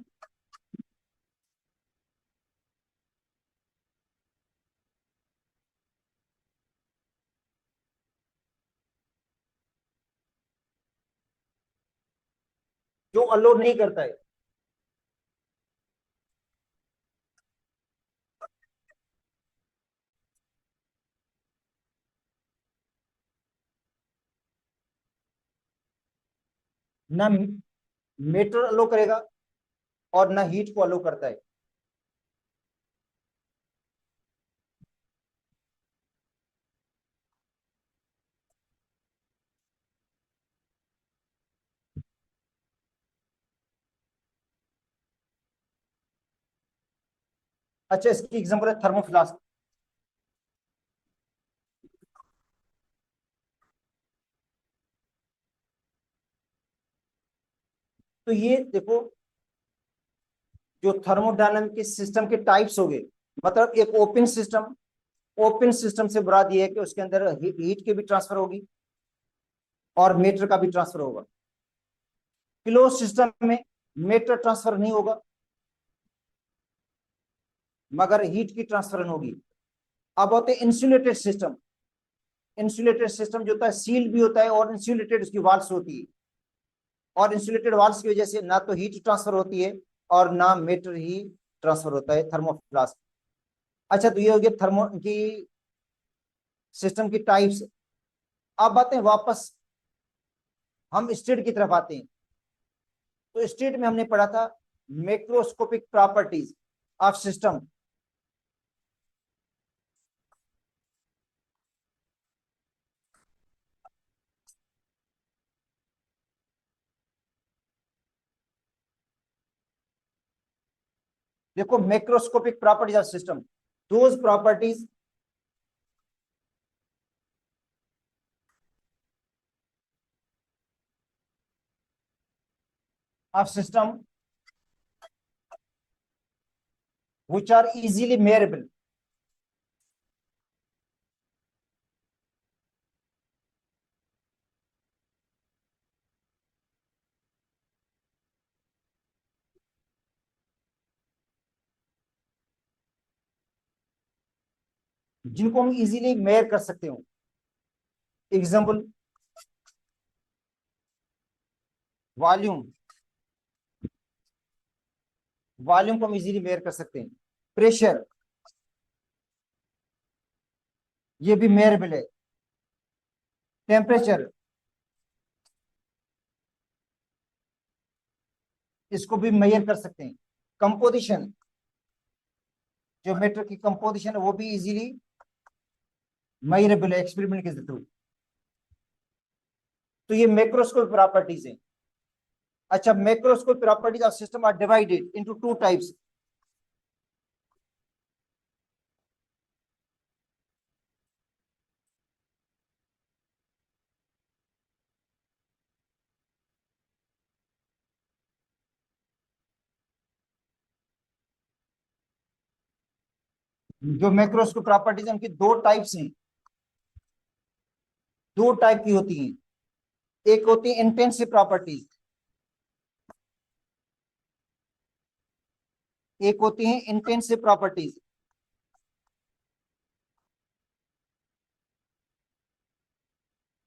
जो अलो नहीं करता है। ना मेटर अलो करेगा और ना हीट को अलो करता है। अच्छा, इसकी एग्जांपल है थर्मोफ्लास्क। तो ये देखो, जो थर्मोडायनामिक सिस्टम के टाइप्स हो गए, मतलब एक ओपन सिस्टम से मुराद ये है कि उसके अंदर हीट की भी ट्रांसफर होगी और मेटर का भी ट्रांसफर होगा। क्लोज सिस्टम में मेटर ट्रांसफर नहीं होगा मगर हीट की ट्रांसफर होगी। अब होते हैं इंसुलेटेड सिस्टम। इंसुलेटेड सिस्टम जो होता है सील भी होता है और इंसुलेटेड उसकी वाल्स होती है, और इंसुलेटेड वाल्स की वजह से ना तो हीट ट्रांसफर होती है और ना मेटर ही ट्रांसफर होता है थर्मोफ्लास्क। अच्छा, तो ये हो गया थर्मो की सिस्टम की टाइप्स। अब आते हैं वापस हम स्टेट की तरफ आते हैं। तो स्टेट में हमने पढ़ा था मैक्रोस्कोपिक प्रॉपर्टीज ऑफ सिस्टम। देखो macroscopic properties of system, those properties of system which are easily measurable। जिनको हम इजीली मेयर कर सकते हो। एग्जाम्पल वॉल्यूम, वॉल्यूम को हम इजीली मेयर कर सकते हैं। प्रेशर, ये भी मेयरेबल है। टेम्परेचर, इसको भी मेयर कर सकते हैं। कंपोजिशन, जो मेटर की कंपोजिशन है वो भी इजीली मेयरेबल है एक्सपेरिमेंट के थ्रू। तो ये मैक्रोस्कोपिक प्रॉपर्टीज हैं। अच्छा, macroscopic properties of system are divided into two types. जो मैक्रोस्कोपिक प्रॉपर्टीज उनकी दो टाइप्स हैं, दो टाइप की होती हैं। एक होती है इंटेंसिव प्रॉपर्टीज, एक होती है इंटेंसिव प्रॉपर्टीज।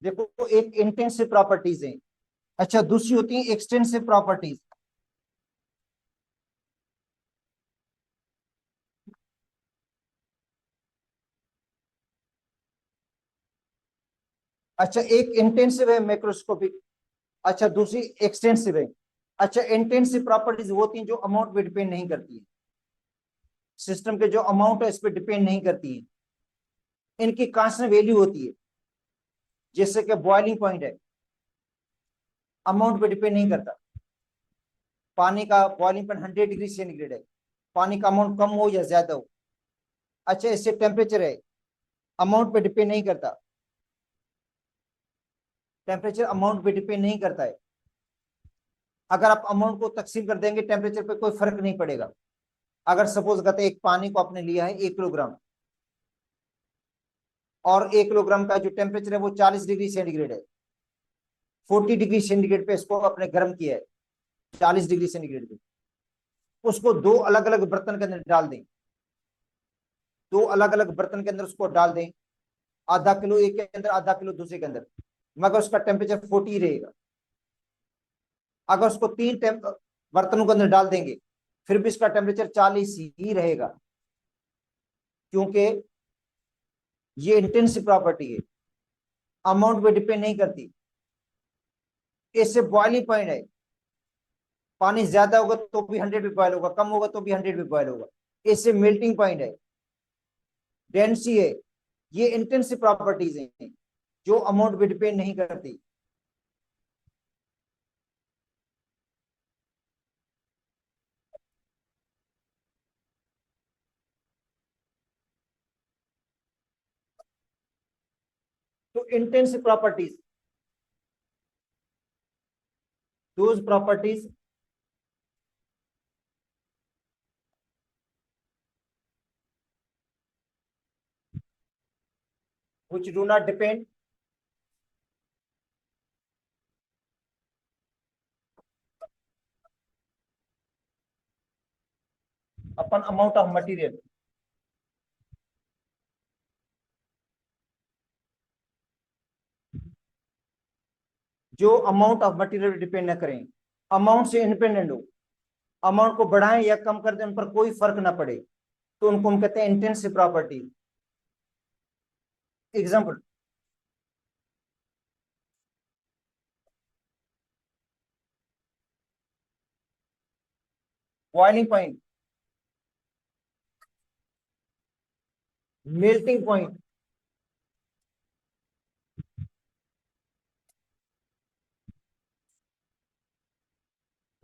देखो एक इंटेंसिव प्रॉपर्टीज है। अच्छा, दूसरी होती है एक्सटेंसिव प्रॉपर्टीज। अच्छा, एक इंटेंसिव है मैक्रोस्कोपिक, अच्छा दूसरी एक्सटेंसिव है। अच्छा, इंटेंसिव प्रॉपर्टीज वो होती हैं जो अमाउंट पे डिपेंड नहीं करती है, सिस्टम के जो अमाउंट है इस पे डिपेंड नहीं करती है। इनकी कांस्टेंट वैल्यू होती है, जैसे कि बॉइलिंग पॉइंट है, अमाउंट पे डिपेंड नहीं करता। पानी का बॉइलिंग पॉइंट 100 डिग्री सेंटीग्रेड है, पानी का अमाउंट कम हो या ज्यादा हो। अच्छा, इससे टेम्परेचर है, अमाउंट पे डिपेंड नहीं करता, टेम्परेचर अमाउंट पे डिपेंड नहीं करता है। अगर आप अमाउंट को तकसीम कर देंगे टेम्परेचर पे कोई फर्क नहीं पड़ेगा। अगर सपोज कहते हैं एक पानी को आपने लिया है 1 किलोग्राम, और 1 किलोग्राम का जो टेम्परेचर है वो 40 डिग्री सेंटीग्रेड है, 40 डिग्री सेंटीग्रेड पे इसको आपने गर्म किया है, 40 डिग्री सेंटीग्रेड पे। उसको दो अलग अलग बर्तन के अंदर डाल दें, दो अलग अलग बर्तन के अंदर उसको डाल दें, आधा किलो एक के अंदर, आधा किलो दूसरे के अंदर, मगर उसका टेम्परेचर 40 रहेगा। अगर उसको तीन बर्तनों के अंदर डाल देंगे फिर भी इसका टेम्परेचर 40 ही रहेगा, क्योंकि ये इंटेंसिव प्रॉपर्टी है, अमाउंट पे डिपेंड नहीं करती। इससे बॉइलिंग पॉइंट है, पानी ज्यादा होगा तो भी 100 पे बॉयल होगा, कम होगा तो भी 100 पे बॉयल होगा। इससे मेल्टिंग पॉइंट है, डेंसी है। ये इंटेंसिव प्रॉपर्टीज हैं जो अमाउंट पे डिपेंड नहीं करती। तो intensive properties, those properties which do not depend upon amount of material. जो अमाउंट ऑफ मटेरियल डिपेंड न करें, अमाउंट से इंडिपेंडेंट हो, अमाउंट को बढ़ाएं या कम कर दें उन पर कोई फर्क ना पड़े, तो उनको हम कहते हैं intensive property. Example, boiling point, melting point,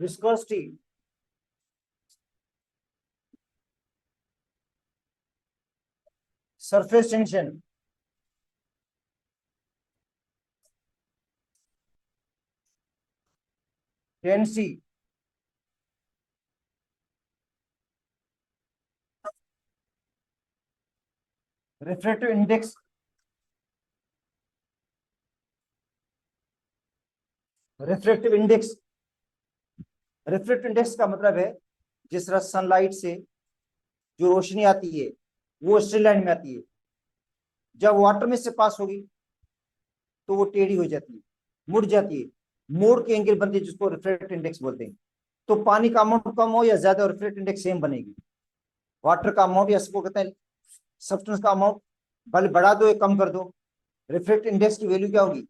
viscosity, surface tension, Tennessee, refractive index, refractive index, refractive index का मतलब है जिस तरह सनलाइट से जो रोशनी आती है वो स्ट्रेट लाइन में आती है, जब वाटर में से पास होगी तो वो टेढ़ी हो जाती है, मुड़ जाती है, मोड़ के एंगल बनती है, जिसको रिफ्रैक्टिव इंडेक्स बोलते हैं। तो पानी का अमाउंट कम हो या ज्यादा, रिफ्रैक्टिव इंडेक्स सेम बनेगी। वाटर का अमाउंट या इसको कहते हैं सब्सटेंस का अमाउंट, भले बढ़ा दो या कम कर दो, रिफ्रैक्टिव इंडेक्स की वैल्यू क्या होगी?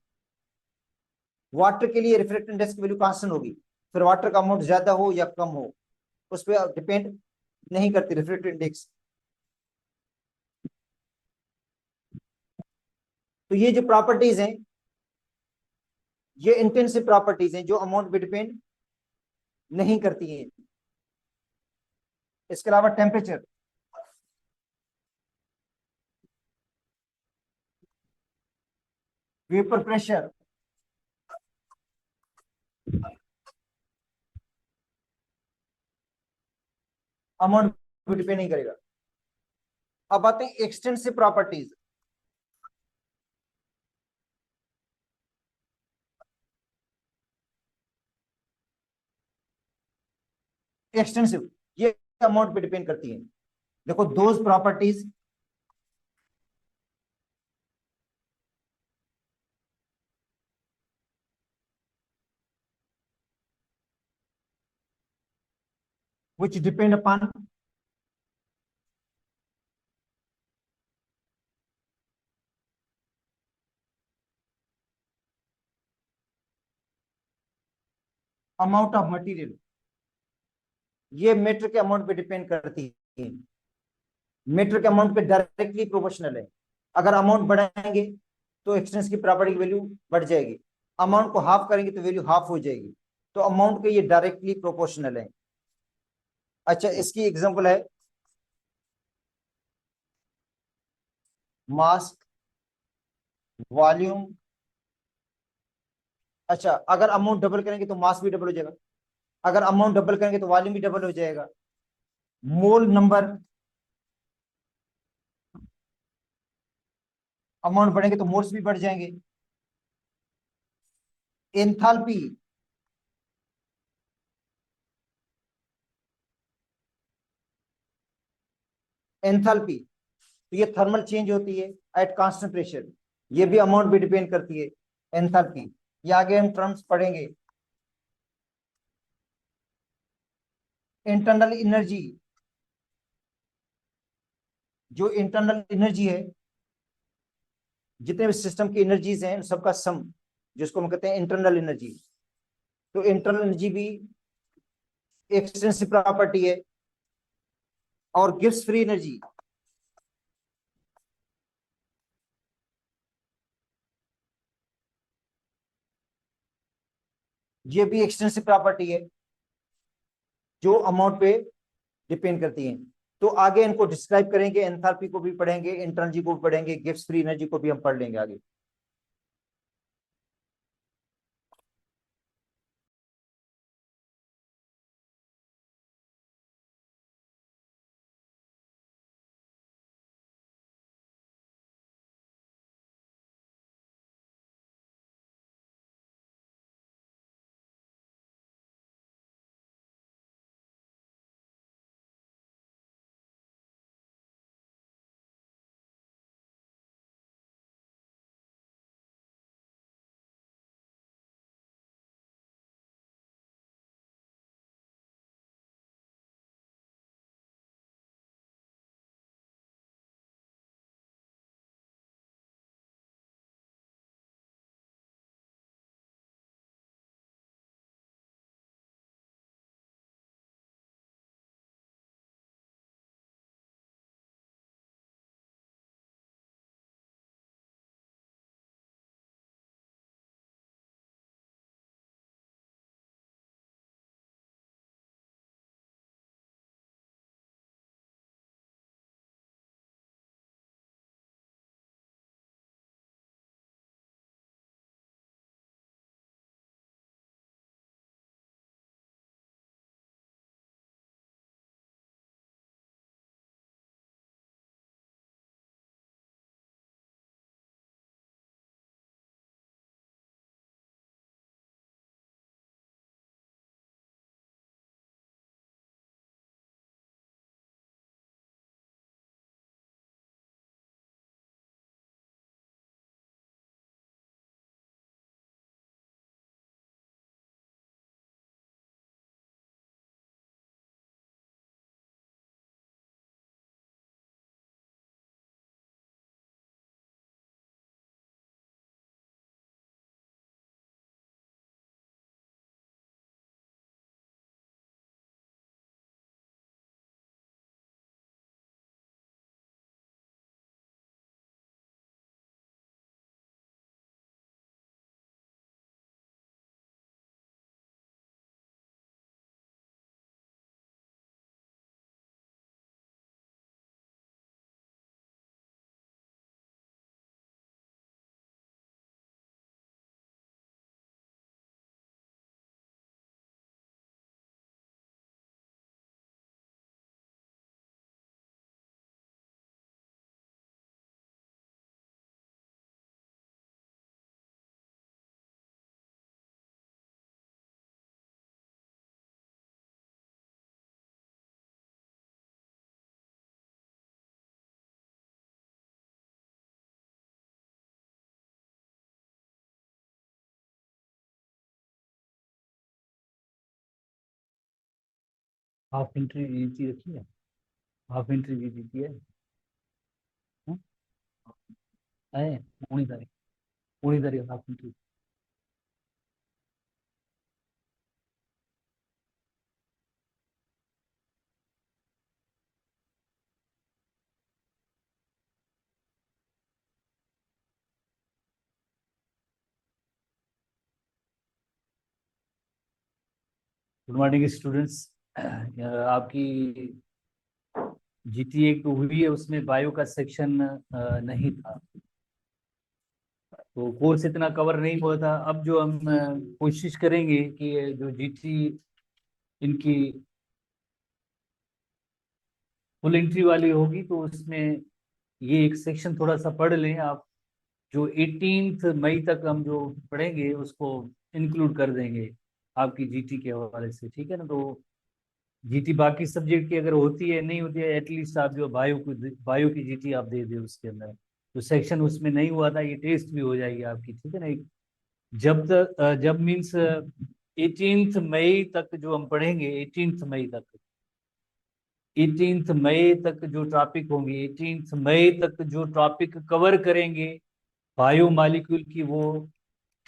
वाटर के लिए रिफ्रैक्टिव इंडेक्स की वैल्यू कांस्टेंट होगी, फिर वाटर का अमाउंट ज्यादा हो या कम हो उस पर डिपेंड नहीं करती रिफ्रैक्टिव इंडेक्स। तो ये जो प्रॉपर्टीज हैं ये इंटेंसिव प्रॉपर्टीज हैं जो अमाउंट पे डिपेंड नहीं करती हैं। इसके अलावा टेम्परेचर, वेपर प्रेशर, अमाउंट पे डिपेंड नहीं करेगा। अब आते हैं एक्सटेंसिव प्रॉपर्टीज। एक्सटेंसिव ये अमाउंट पे डिपेंड करती है। देखो those properties which depend upon amount of material, ये मीटर के अमाउंट पे डिपेंड करती है। मीटर के अमाउंट पे डायरेक्टली प्रोपोर्शनल है। अगर अमाउंट बढ़ाएंगे तो एक्सटेंस की प्रॉपर्टी की वैल्यू बढ़ जाएगी, अमाउंट को हाफ करेंगे तो वैल्यू हाफ हो जाएगी। तो अमाउंट के ये डायरेक्टली प्रोपोर्शनल है। अच्छा, इसकी एग्जांपल है मास, वॉल्यूम। अच्छा, अगर अमाउंट डबल करेंगे तो मास भी डबल हो जाएगा, अगर अमाउंट डबल करेंगे तो वॉल्यूम भी डबल हो जाएगा। मोल नंबर, अमाउंट बढ़ेंगे तो मोल्स भी बढ़ जाएंगे। एंथैल्पी, एंथैल्पी तो ये थर्मल चेंज होती है एट कांस्टेंट प्रेशर, ये भी अमाउंट पे डिपेंड करती है एंथैल्पी। ये आगे हम टर्म्स पढ़ेंगे। इंटरनल एनर्जी, जो इंटरनल एनर्जी है, जितने भी सिस्टम की एनर्जीज हैं सबका सम, जिसको हम कहते हैं इंटरनल एनर्जी। तो इंटरनल एनर्जी भी एक्सटेंसिव प्रॉपर्टी है। और गिब्स फ्री एनर्जी, ये भी एक्सटेंसिव प्रॉपर्टी है जो अमाउंट पे डिपेंड करती है। तो आगे इनको डिस्क्राइब करेंगे, एंथैल्पी को भी पढ़ेंगे, इंटरनल एनर्जी को भी पढ़ेंगे, गिब्स फ्री एनर्जी को भी हम पढ़ लेंगे आगे। हाफ एंट्री जीती रखी है, हाफ एंट्री भी जीती है। हम्म? है 19 तारीख, 19 तारीख half entry. Good morning students. आपकी जीटी एक हुई है, उसमें बायो का सेक्शन नहीं था, तो कोर्स इतना कवर नहीं हुआ था। अब जो हम कोशिश करेंगे कि ये जो जीटी इनकी फुल एंट्री वाली होगी, तो उसमें ये एक सेक्शन थोड़ा सा पढ़ लें आप। जो 18 मई तक हम जो पढ़ेंगे उसको इंक्लूड कर देंगे आपकी जीटी के हवाले से, ठीक है ना। तो जीटी बाकी सब्जेक्ट की अगर होती है नहीं होती है, एटलीस्ट आप जो बायो की जीटी आप दे दे उसके अंदर। तो सेक्शन उसमें नहीं हुआ था, ये टेस्ट भी हो जाएगी आपकी, ठीक है ना। एक जब तक जब मीन्स 18 मई तक जो हम पढ़ेंगे, 18 मई तक, 18 मई तक जो टॉपिक होंगे, 18 मई तक जो टॉपिक कवर करेंगे बायो मालिक्यूल की, वो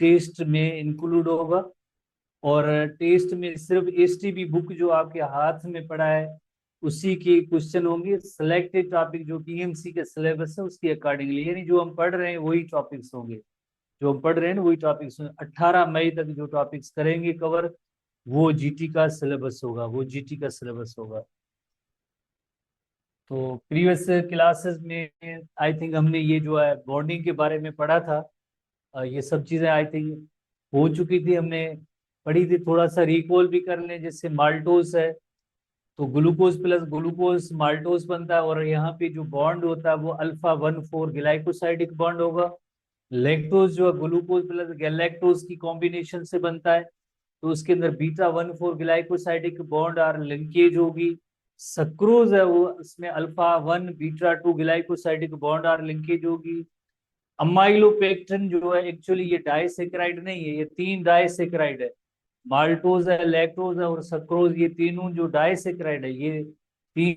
टेस्ट में इंक्लूड होगा। और टेस्ट में सिर्फ एसटीबी बुक जो आपके हाथ में पड़ा है उसी के क्वेश्चन होंगे। सिलेक्टेड टॉपिक जो पीएमसी के सिलेबस है उसके अकॉर्डिंगली, यानी जो हम पढ़ रहे हैं वही टॉपिक्स होंगे, जो हम पढ़ रहे हैं वही टॉपिक्स। 18 मई तक जो टॉपिक्स करेंगे कवर, वो जीटी का सिलेबस होगा, वो जीटी का सिलेबस होगा। तो प्रीवियस क्लासेस में आई थिंक हमने ये जो है बॉन्डिंग के बारे में पढ़ा था। ये सब चीजें आई थिंक हो चुकी थी, हमने पढ़ी थी। थोड़ा सा रिकॉल भी कर लें, जैसे माल्टोस है तो ग्लूकोज प्लस ग्लूकोज माल्टोस बनता है, और यहाँ पे जो बॉन्ड होता है वो अल्फा 1,4 ग्लाइकोसाइडिक बॉन्ड होगा। लैक्टोज जो है ग्लूकोज प्लस गैलेक्टोज की कॉम्बिनेशन से बनता है, तो उसके अंदर बीटा 1,4 ग्लाइकोसाइडिक बॉन्ड और लिंकेज होगी। सक्रोज है वो, उसमें अल्फा 1 बीटा 2 ग्लाइकोसाइडिक बॉन्ड और लिंकेज होगी। अमाइलोपेक्टिन जो है एक्चुअली ये डाइसेक्राइड नहीं है, ये 3 डाइसेक्राइड है। माल्टोज है, लैक्टोज है और सक्रोज, ये तीनों जो डाइसेक्राइड है, ये तीन।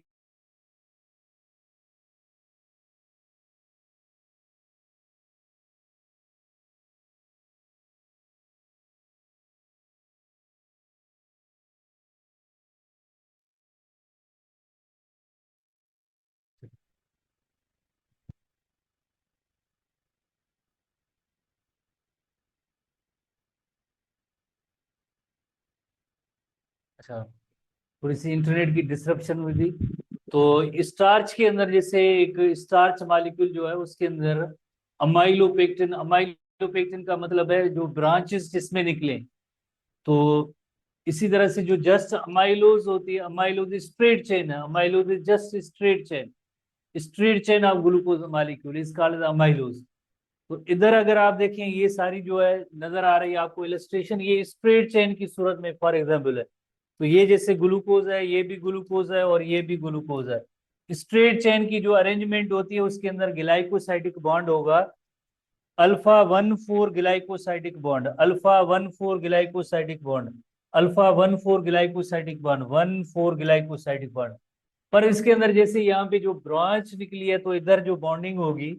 अच्छा, थोड़ी सी इंटरनेट की डिसरप्शन हुई थी। तो स्टार्च के अंदर जैसे एक स्टार्च मॉलिक्यूल जो है उसके अंदर अमाइलोपेक्टिन, अमाइलोपेक्टिन का मतलब है जो ब्रांचेस जिसमें निकले। तो इसी तरह से जो जस्ट अमाइलोज होती है, अमाइलोज स्ट्रेट चेन है, amylose is just straight chain, straight chain of glucose molecule is called amylose. तो इधर अगर आप देखें, ये सारी जो है नजर आ रही है आपको इलस्ट्रेशन, ये स्ट्रेट चेन की सूरत में फॉर एग्जाम्पल है। तो ये जैसे ग्लूकोज है, ये भी ग्लूकोज है और ये भी ग्लूकोज है। स्ट्रेट चेन की जो अरेंजमेंट होती है उसके अंदर ग्लाइकोसाइडिक बॉन्ड होगा, alpha 1,4 glycosidic bond, alpha 1,4 glycosidic bond, alpha 1,4 glycosidic bond, 1,4 glycosidic bond. पर इसके अंदर जैसे यहाँ पे जो ब्रांच निकली है, तो इधर जो बॉन्डिंग होगी,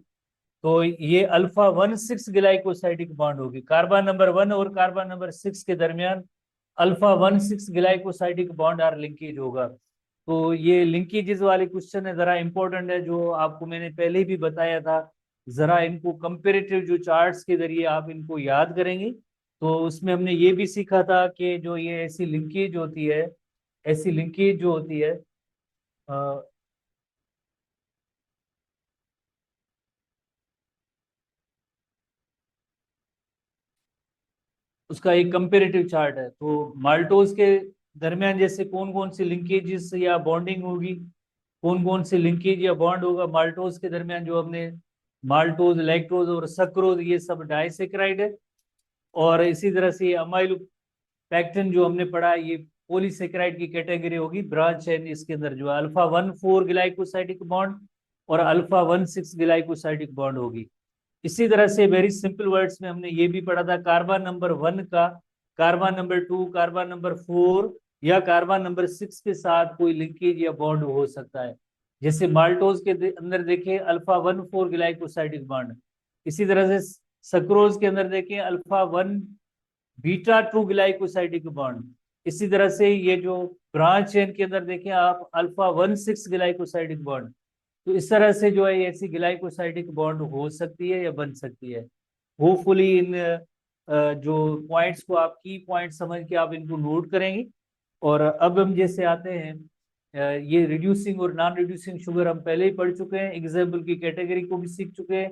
तो ये अल्फा 1,6 ग्लाइकोसाइडिक बॉन्ड होगी। कार्बन नंबर 1 और कार्बन नंबर 6 के दरमियान अल्फा 1,6 ग्लाइकोसाइडिक बॉन्ड और लिंकेज होगा। तो ये लिंकेजेस वाले क्वेश्चन है, जरा इंपॉर्टेंट है, जो आपको मैंने पहले ही भी बताया था। जरा इनको कंपेरेटिव जो चार्ट्स के जरिए आप इनको याद करेंगे, तो उसमें हमने ये भी सीखा था कि जो ये ऐसी लिंकेज होती है, ऐसी लिंकेज जो होती है उसका एक कंपेरेटिव चार्ट है। तो माल्टोज के दरमियान जैसे कौन कौन सी लिंकेजेस या बॉन्डिंग होगी, कौन कौन सी लिंकेज या बॉन्ड होगा माल्टोज के दरमियान, जो हमने माल्टोज, लैक्टोज और सक्रोज, ये सब डाइसेक्राइड है। और इसी तरह से अमाइलो पैक्टिन जो हमने पढ़ा, ये पॉलीसेक्राइड की कैटेगरी होगी। ब्रांच है इसके अंदर जो अल्फा 1,4 ग्लाइकोसाइडिक बॉन्ड और अल्फा 1,6 ग्लाइकोसाइडिक बॉन्ड होगी। इसी तरह से वेरी सिंपल वर्ड्स में हमने ये भी पढ़ा था, कार्बन नंबर 1 का कार्बन नंबर 2, कार्बन नंबर 4 या कार्बन नंबर 6 के साथ कोई लिंकेज या बॉन्ड हो सकता है। जैसे माल्टोज के अंदर देखें अल्फा 1,4 ग्लाइकोसाइडिक बॉन्ड, इसी तरह से सक्रोज के अंदर देखें अल्फा 1 बीटा 2 ग्लाइकोसाइडिक बॉन्ड, इसी तरह से ये जो ब्रांच चेन के अंदर देखें आप अल्फा 1,6 ग्लाइकोसाइडिक बॉन्ड। तो इस तरह से जो है ऐसी ग्लाइकोसाइडिक बॉन्ड हो सकती है या बन सकती है। होपफुली इन जो पॉइंट्स को आप की पॉइंट समझ के आप इनको नोट करेंगे। और अब हम जैसे आते हैं ये रिड्यूसिंग और नॉन रिड्यूसिंग शुगर हम पहले ही पढ़ चुके हैं, एग्जाम्पल की कैटेगरी को भी सीख चुके हैं।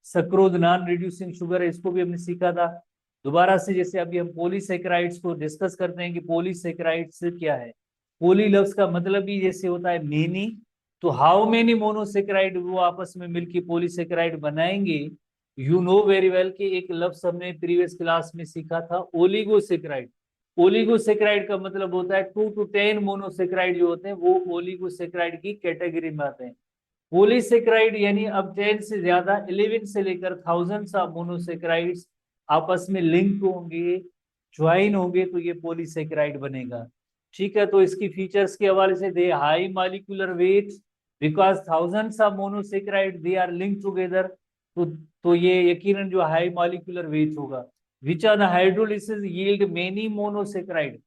सक्रोज नॉन रिड्यूसिंग शुगर है, इसको भी हमने सीखा था। दोबारा से जैसे अभी हम पॉलीसेकेराइड्स को डिस्कस करते हैं कि पॉलीसेकेराइड्स क्या है। पॉली लफ्ज का मतलब ही जैसे होता है मेनी, तो हाउ मेनी मोनोसेकेराइड वो आपस में मिलकर पॉलीसेकेराइड बनाएंगे। यू नो वेरी वेल कि एक लफ्ज हमने प्रीवियस क्लास में सीखा था ओलिगोसेकेराइड। ओलिगोसेकेराइड का मतलब होता है 2 to 10 मोनोसेकेराइड जो होते हैं वो ओलिगोसेकेराइड की कैटेगरी में आते हैं। पॉलीसेकेराइड यानी अब 10 से ज्यादा 11 से लेकर थाउजेंड्स ऑफ मोनोसेकेराइड्स आपस में लिंक होंगे, ज्वाइन होंगे, तो ये पॉलीसेकेराइड बनेगा। ठीक है, तो इसकी फीचर्स के हवाले से they high molecular weight because thousands of monosaccharide they are link together, तो ये यकीनन जो हाई मॉलिक्यूलर वेट होगा। Which are the hydrolysis yield many monosaccharide,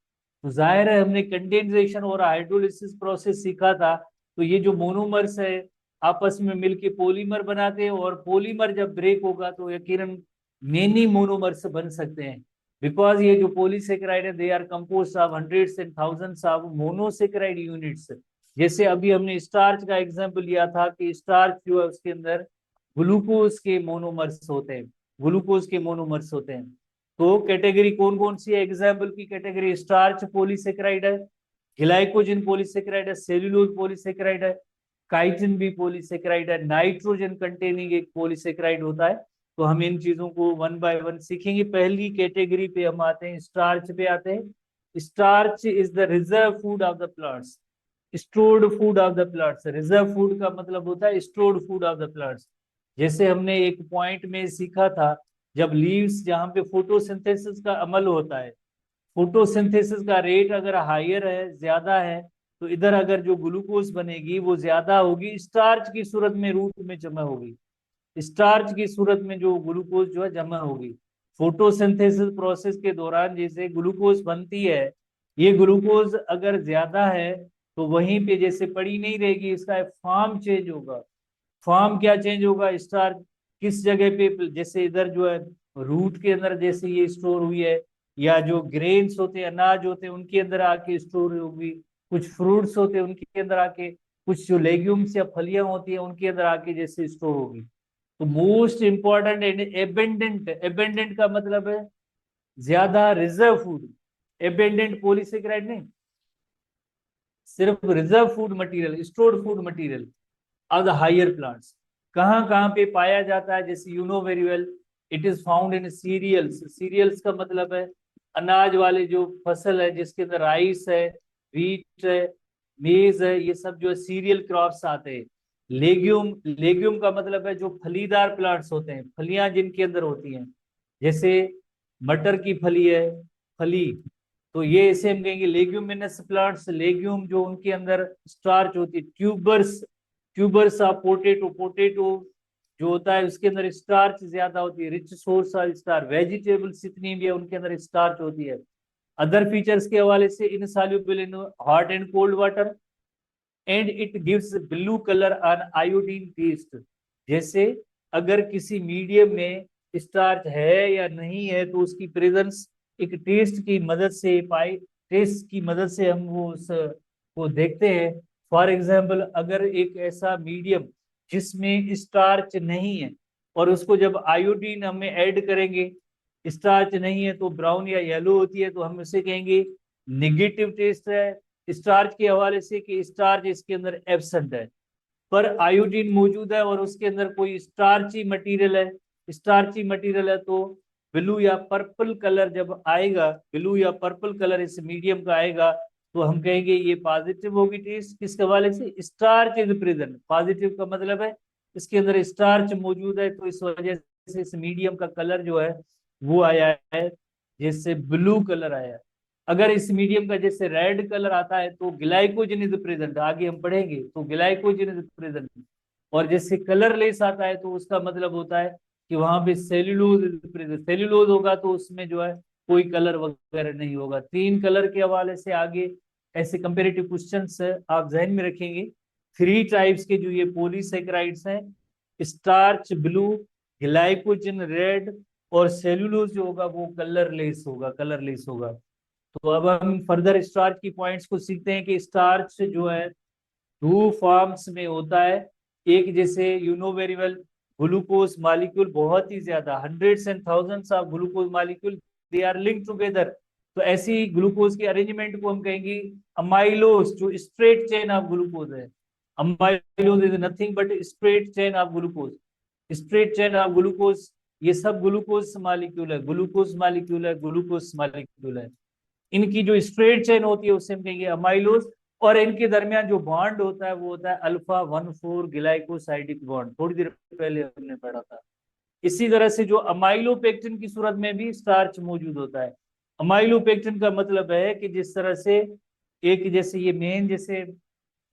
तो जाहिर है हमने कंडेंसेशन और हाइड्रोलिसिस प्रोसेस सीखा था। तो ये जो मोनोमर्स है आपस में मिलके पॉलीमर बनाते हैं, और पॉलीमर जब ब्रेक होगा तो यकीनन मेनी मोनोमर्स बन सकते हैं। बिकॉज ये जो पॉलीसेकेराइड है they are composed of hundreds and thousands of monosaccharide units. जैसे अभी हमने स्टार्च का एग्जांपल लिया था कि स्टार्च जो है उसके अंदर ग्लूकोज के मोनोमर्स होते हैं, ग्लूकोज के मोनोमर्स होते हैं। तो कैटेगरी कौन कौन सी है एग्जाम्पल की कैटेगरी? स्टार्च पॉलीसेकेराइड है, ग्लाइकोजन पॉलीसेकेराइड है, सेल्यूलोज पॉलीसेकेराइड है, काइटिन भी पॉलीसेकेराइड है, नाइट्रोजन कंटेनिंग एक पॉलीसेकेराइड होता है। तो हम इन चीजों को वन बाय वन सीखेंगे। पहली कैटेगरी पे हम आते हैं, स्टार्च पे आते हैं। Starch is the reserve food of the plants, stored food of the plants. Reserve food का मतलब होता है stored food of the plants. जैसे हमने एक पॉइंट में सीखा था, जब लीव्स जहाँ पे फोटोसिंथेसिस का अमल होता है, फोटोसिंथेसिस का रेट अगर हायर है, ज्यादा है, तो इधर अगर जो ग्लूकोज बनेगी वो ज्यादा होगी, स्टार्च की सूरत में रूट में जमा होगी, स्टार्च की सूरत में जो ग्लूकोज जो है जमा होगी। फोटोसिंथेसिस प्रोसेस के दौरान जैसे ग्लूकोज बनती है, ये ग्लूकोज अगर ज्यादा है तो वहीं पे जैसे पड़ी नहीं रहेगी, इसका फॉर्म चेंज होगा। फॉर्म क्या चेंज होगा? स्टार्च किस जगह पे, जैसे इधर जो है रूट के अंदर जैसे ये स्टोर हुई है, या जो ग्रेन्स होते हैं, अनाज होते हैं, उनके अंदर आके स्टोर होगी, कुछ फ्रूट्स होते हैं उनके अंदर आके, कुछ जो लेग्यूम्स या फलियां होती है उनके अंदर आके जैसे स्टोर होगी। तो most important and abandoned, abandoned का मतलब है ज्यादा, रिजर्व फूड, एबेंडेंट पॉलीसेकेराइड नहीं, सिर्फ reserve food material, stored food material of the higher plants. कहाँ कहाँ पे पाया जाता है? जैसे you know very well, it is found in cereals. Cereals का मतलब है अनाज वाले जो फसल है, जिसके अंदर राइस है, व्हीट है, मेज है, ये सब जो है सीरियल क्रॉप्स आते हैं। लेग्यूम, लेग्यूम का मतलब है जो फलीदार प्लांट्स होते हैं, फलियां जिनके अंदर होती हैं, जैसे मटर की फली है, फली, तो ये इसे हम कहेंगे लेग्यूमिनस प्लांट्स। लेग्यूम जो उनके अंदर स्टार्च होती है, tubers, tubers of potato, potato जो होता है उसके अंदर स्टार्च ज्यादा होती है, rich source of starch. Vegetables जितनी भी है उनके अंदर स्टार्च होती है। अदर फीचर्स के हवाले से insoluble in hot and cold water and it gives blue colour on iodine test. जैसे अगर किसी मीडियम में स्टार्च है या नहीं है तो उसकी प्रेजेंस एक टेस्ट की मदद से पाई, टेस्ट की मदद से हम वो उस को देखते हैं। फॉर एग्जाम्पल अगर एक ऐसा मीडियम जिसमें स्टार्च नहीं है और उसको जब आयोडीन हमें ऐड करेंगे, स्टार्च नहीं है तो ब्राउन या येलो होती है, तो हम इसे कहेंगे निगेटिव टेस्ट है स्टार्च के हवाले से, कि स्टार्च इसके अंदर एब्सेंट है। पर आयोडीन मौजूद है और उसके अंदर कोई स्टार्ची मटेरियल है, स्टार्ची मटेरियल है, तो ब्लू या पर्पल कलर जब आएगा, ब्लू या पर्पल कलर इस मीडियम का आएगा, तो हम कहेंगे ये पॉजिटिव होगी टेस्ट। किसके हवाले से? Starch is present. पॉजिटिव का मतलब है इसके अंदर स्टार्च मौजूद है, तो इस वजह से इस मीडियम का कलर जो है वो आया है, जिससे ब्लू कलर आया है। अगर इस मीडियम का जैसे रेड कलर आता है तो ग्लाइकोजन इज प्रेजेंट, आगे हम पढ़ेंगे, तो ग्लाइकोजन इज प्रेजेंट। और जैसे कलरलेस आता है तो उसका मतलब होता है कि वहां पे सेल्यूलोज इज प्रेजेंट, सेल्यूलोज होगा तो उसमें जो है कोई कलर वगैरह नहीं होगा। तीन कलर के हवाले से आगे ऐसे कंपेरेटिव क्वेश्चंस आप जहन में रखेंगे। थ्री टाइप्स के जो ये पॉलीसेकेराइड्स हैं, स्टार्च ब्लू, ग्लाइकोजन रेड, और सेल्यूलोज जो होगा वो कलरलेस होगा, कलरलेस होगा। तो अब हम फर्दर स्टार्च की पॉइंट्स को सीखते हैं कि स्टार्च जो है टू फॉर्म्स में होता है। एक जैसे you know very well, glucose molecule बहुत ही ज्यादा, hundreds and thousands of glucose molecule, they are link together. तो ऐसी ग्लूकोज की अरेंजमेंट को हम कहेंगे अमाइलोज, जो स्ट्रेट चेन ऑफ ग्लूकोज है। Amylose is nothing but straight chain of glucose, straight chain of glucose. ये सब ग्लूकोज मॉलिक्यूल है, ग्लूकोज मॉलिक्यूल है, ग्लूकोज मॉलिक्यूल है। इनकी जो स्ट्रेट चेन होती है उसे हम कहेंगे अमाइलोज। और इनके दरमियान जो बॉन्ड होता है वो होता है अल्फा 1,4 ग्लाइकोसाइडिक बॉन्ड, थोड़ी देर पहले हमने पढ़ा था। इसी तरह से जो अमाइलोपेक्टिन की सूरत में भी स्टार्च मौजूद होता है। अमाइलोपेक्टिन का मतलब है कि जिस तरह से एक जैसे ये मेन जैसे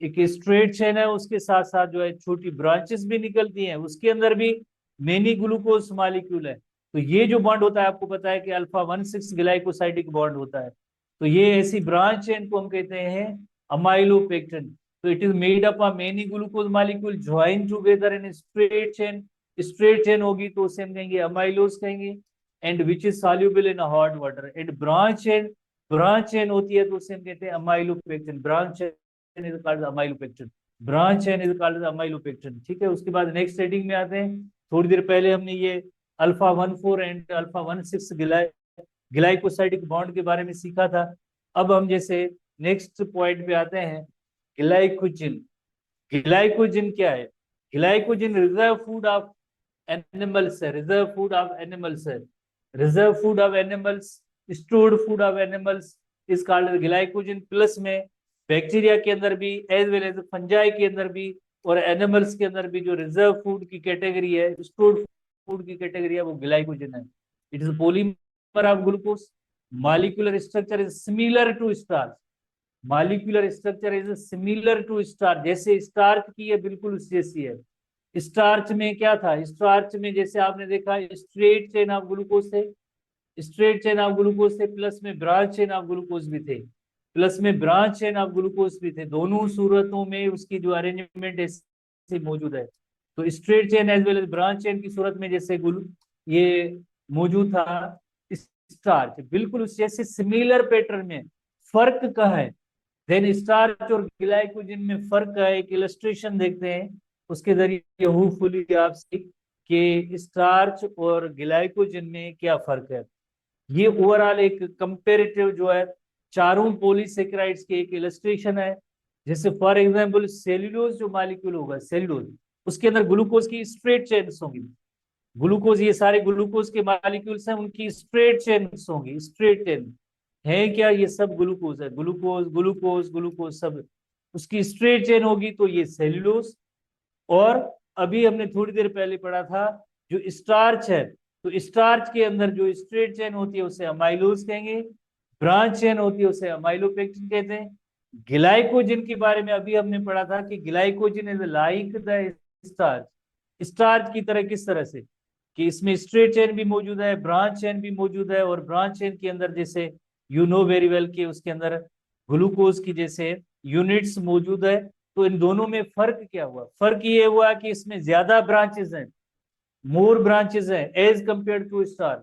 एक स्ट्रेट चेन है, उसके साथ साथ जो है छोटी ब्रांचेस भी निकलती हैं, उसके अंदर भी मेनी ग्लूकोज मॉलिक्यूल है। तो ये जो बॉन्ड होता है आपको पता है कि अल्फा 1,6 ग्लाइकोसाइडिक बॉन्ड होता है। तो ये ऐसी ब्रांच चेन को हम कहते हैं अमाइलोपेक्टिन। तो it is made up of many glucose molecule join together in straight chain. Straight chain होगी तो उसे हम कहेंगे अमाइलोज कहेंगे, and which is soluble in hot water. And branch chain होती है तो उसे हम कहते हैं amylopectin. Branch chain is called amylopectin, branch chain is called amylopectin. ठीक है, उसके बाद नेक्स्ट हेडिंग में आते हैं। थोड़ी देर पहले हमने ये alpha 1,4 and alpha 1,6 glycosidic bond के बारे में सीखा था। अब हम जैसे नेक्स्ट पॉइंट पे आते हैं, ग्लाइकोजन। ग्लाइकोजन क्या है? Glycogen reserve food of animals है, रिजर्व फूड ऑफ एनिमल्स है, reserve food of animals, stored food of animals is called glycogen. Plus में बैक्टीरिया के अंदर भी एज वेल एज फंजाई के अंदर भी और एनिमल्स के अंदर भी जो रिजर्व फूड की कैटेगरी है, स्टोर्ड फूड की कैटेगरी है, वो ग्लाइकोजन है। It is polymer of glucose, molecular structure is similar to starch, molecular structure is similar to starch, जैसे स्टार्च की है बिल्कुल उस जैसी है। स्टार्च में क्या था? स्टार्च में जैसे आपने देखा स्ट्रेट चेन ऑफ ग्लूकोज थे, स्ट्रेट चेन ऑफ ग्लूकोज थे, प्लस में ब्रांच चेन ऑफ ग्लूकोज भी थे, प्लस में ब्रांच चेन ऑफ ग्लूकोज भी थे। दोनों सूरतों में उसकी जो अरेंजमेंट ऐसे मौजूद है। तो straight chain as well as branch chain की सूरत में जैसे ये मौजूद था स्टार्च, बिल्कुल उस जैसे सिमिलर पैटर्न में। फर्क क्या है? देन स्टार्च और ग्लाइकोजन में फर्क का एक इलस्ट्रेशन देखते हैं, उसके जरिए होपफुली आप सीख कि स्टार्च और ग्लाइकोजन में क्या फर्क है। ये ओवरऑल एक कंपेरेटिव जो है चारों पॉलीसेकेराइड्स के एक इलस्ट्रेशन है। जैसे फॉर एग्जांपल सेल्यूलोज जो मॉलिक्यूल होगा, सेल्यूलोज, उसके अंदर ग्लूकोज की स्ट्रेट चेन्स होंगी। ग्लूकोज, ये सारे ग्लूकोज के मॉलिक्यूल्स हैं, उनकी स्ट्रेट चेन्स होंगी, स्ट्रेट चेन है क्या? ये सब ग्लूकोज है, ग्लूकोज ग्लूकोज ग्लूकोज सब उसकी स्ट्रेट चेन होगी, तो ये सेल्यूलोज। और अभी हमने थोड़ी देर पहले पढ़ा था जो स्टार्च है, तो स्टार्च के अंदर जो स्ट्रेट चेन होती है उसे अमाइलोज कहेंगे, ब्रांच चेन होती है उसे अमाइलोपेक्टिन कहते हैं। ग्लाइकोजन के बारे में अभी हमने पढ़ा था कि glycogen is like the starch, starch की तरह किस तरह से कि इसमें स्ट्रेट चेन भी मौजूद है, ब्रांच चेन भी मौजूद है, और ब्रांच चेन के अंदर जैसे यू नो वेरी वेल कि उसके अंदर ग्लूकोज की जैसे यूनिट्स मौजूद है। तो इन दोनों में फर्क क्या हुआ? फर्क ये हुआ कि इसमें ज्यादा ब्रांचेस हैं, मोर ब्रांचेस हैं as compare to star,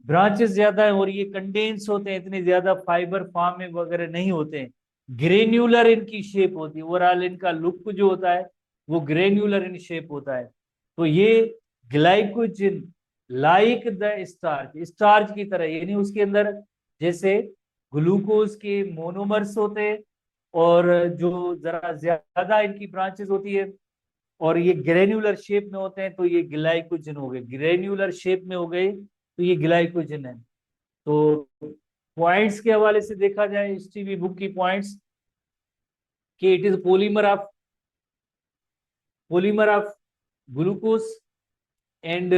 branches ज्यादा है और ये कंडेंस होते हैं, इतने ज्यादा फाइबर फॉर्म में वगैरह नहीं होते हैं, ग्रेन्यूलर इनकी शेप होती है। ओवरऑल इनका लुक जो होता है वो ग्रेन्यूलर इन शेप होता है। तो ये glycogen like the starch, starch की तरह, यानी उसके अंदर जैसे ग्लूकोज के मोनोमर्स होते हैं और जो जरा ज्यादा इनकी ब्रांचेस होती है और ये ग्रेन्युलर शेप में होते हैं, तो ये ग्लाइकोजन हो गए, ग्रेन्युलर शेप में हो गए तो ये ग्लाइकोजन है। तो पॉइंट्स के हवाले से देखा जाए इस टीवी बुक की पॉइंट्स कि it is polymer of glucose and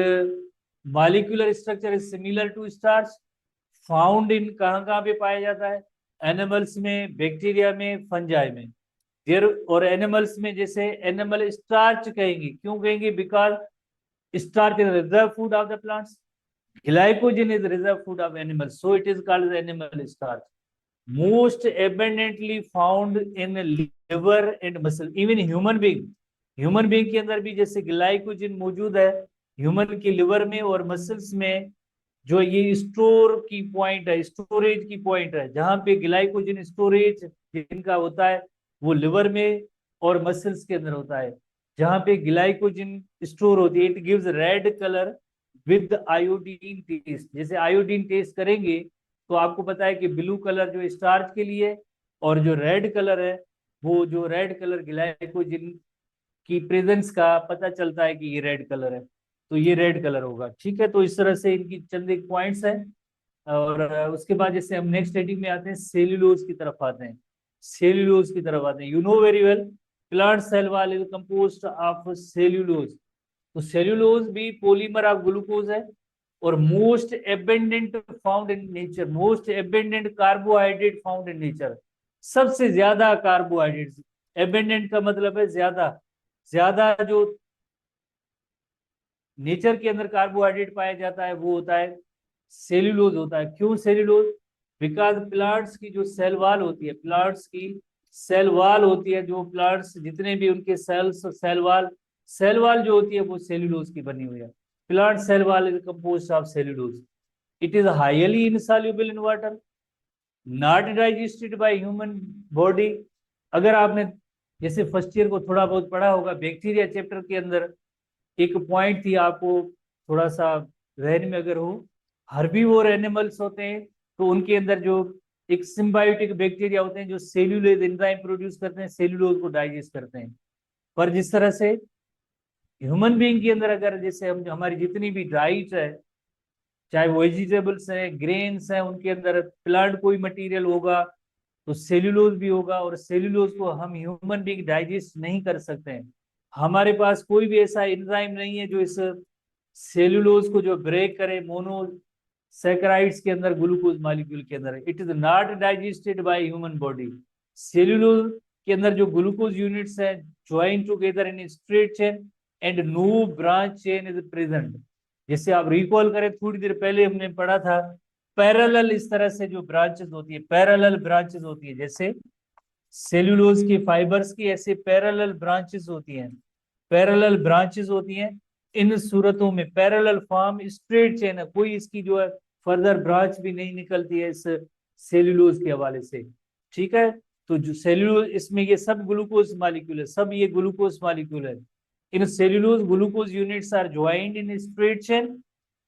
molecular structure is similar to starch, found in कहाँ कहाँ पे पाया जाता है? एनिमल्स में, बैक्टीरिया में, फंजाई में। देयर और एनिमल्स में जैसे एनिमल स्टार्च कहेंगे, क्यों कहेंगे? Because starch is reserve food of the plants, glycogen is reserve food of animals, so it is called animal starch. Most abundantly found in liver and muscle, even human being के अंदर भी जैसे ग्लाइकोजन मौजूद है ह्यूमन के लिवर में और मसल्स में। जो ये स्टोर की पॉइंट है, स्टोरेज की पॉइंट है, जहां पे ग्लाइकोजन स्टोरेज जिनका होता है वो लिवर में और मसल्स के अंदर होता है। जहां पे ग्लाइकोजन स्टोर होती है, it gives red colour with iodine test. जैसे आयोडीन टेस्ट करेंगे तो आपको पता है कि ब्लू कलर जो स्टार्च के लिए, और जो रेड कलर है वो जो रेड कलर ग्लाइकोजन की प्रेजेंस का पता चलता है कि ये रेड कलर है, तो ये रेड कलर होगा। ठीक है, तो इस तरह से इनकी चंद एक पॉइंट्स हैं। और उसके बाद जैसे हम नेक्स्ट हेडिंग में आते हैं, सेल्यूलोज की तरफ आते हैं। सेल्यूलोज की तरफ आते हैं। You know very well, plant cell wall is composed of cellulose. तो सेल्यूलोज भी पॉलीमर ऑफ ग्लूकोज है और most abundant found in nature, most abundant carbohydrate found in nature. सबसे ज्यादा कार्बोहाइड्रेट, एबंडेंट का मतलब है ज्यादा, ज्यादा जो नेचर के अंदर कार्बोहाइड्रेट पाया जाता है वो होता है सेल्यूलोज होता है। क्यों सेल्यूलोज? बिकॉज प्लांट्स की जो सेल वॉल होती है, प्लांट्स की सेल वॉल होती है, जो प्लांट्स जितने भी उनके सेल्स, सेल वॉल जो होती है वो सेल्यूलोज की बनी हुई है। Plant cell wall is composed of cellulose. It is highly insoluble in water, not digested by human body. अगर आपने जैसे फर्स्ट ईयर को थोड़ा बहुत पढ़ा होगा, बैक्टीरिया चैप्टर के अंदर एक पॉइंट थी, आपको थोड़ा सा जहन में अगर हो, हर्बीवोर एनिमल्स होते हैं तो उनके अंदर जो एक सिम्बायोटिक बैक्टीरिया होते हैं जो सेल्यूलोज एंजाइम प्रोड्यूस करते हैं, सेल्यूलोज को डाइजेस्ट करते हैं। पर जिस तरह से ह्यूमन बीइंग के अंदर अगर जैसे हम हमारी जितनी भी डाइट है, चाहे वो वेजिटेबल्स है, ग्रेन्स है, उनके अंदर प्लांट कोई मटेरियल होगा तो सेल्यूलोज भी होगा, और सेल्यूलोज को हम ह्यूमन बीइंग डाइजेस्ट नहीं कर सकते हैं। हमारे पास कोई भी ऐसा एंजाइम नहीं है जो इस सेल्यूलोज को जो ब्रेक करे मोनोसैकेराइड्स के अंदर, ग्लूकोज मॉलिक्यूल के अंदर। It is not digested by human body. Cellulose के अंदर जो ग्लूकोज यूनिट्स हैं join together in straight chain and no branch chain is present. जैसे आप रिकॉल करें, थोड़ी देर पहले हमने पढ़ा था पैरेलल, इस तरह से जो ब्रांचेस होती है, पैरेलल ब्रांचेस होती है, जैसे सेल्यूलोज के फाइबर्स की ऐसे पैरेलल ब्रांचेस होती हैं, पैरेलल ब्रांचेस होती हैं। इन सूरतों में पैरेलल फॉर्म स्ट्रेट चेन है, कोई इसकी जो है फर्दर ब्रांच भी नहीं निकलती है इस सेल्यूलोज के हवाले से। ठीक है, तो जो सेल्यूलोज, इसमें ये सब ग्लूकोज मॉलिक्यूल है, सब ये ग्लूकोज मॉलिक्यूल है। In cellulose glucose units are joined in straight chain,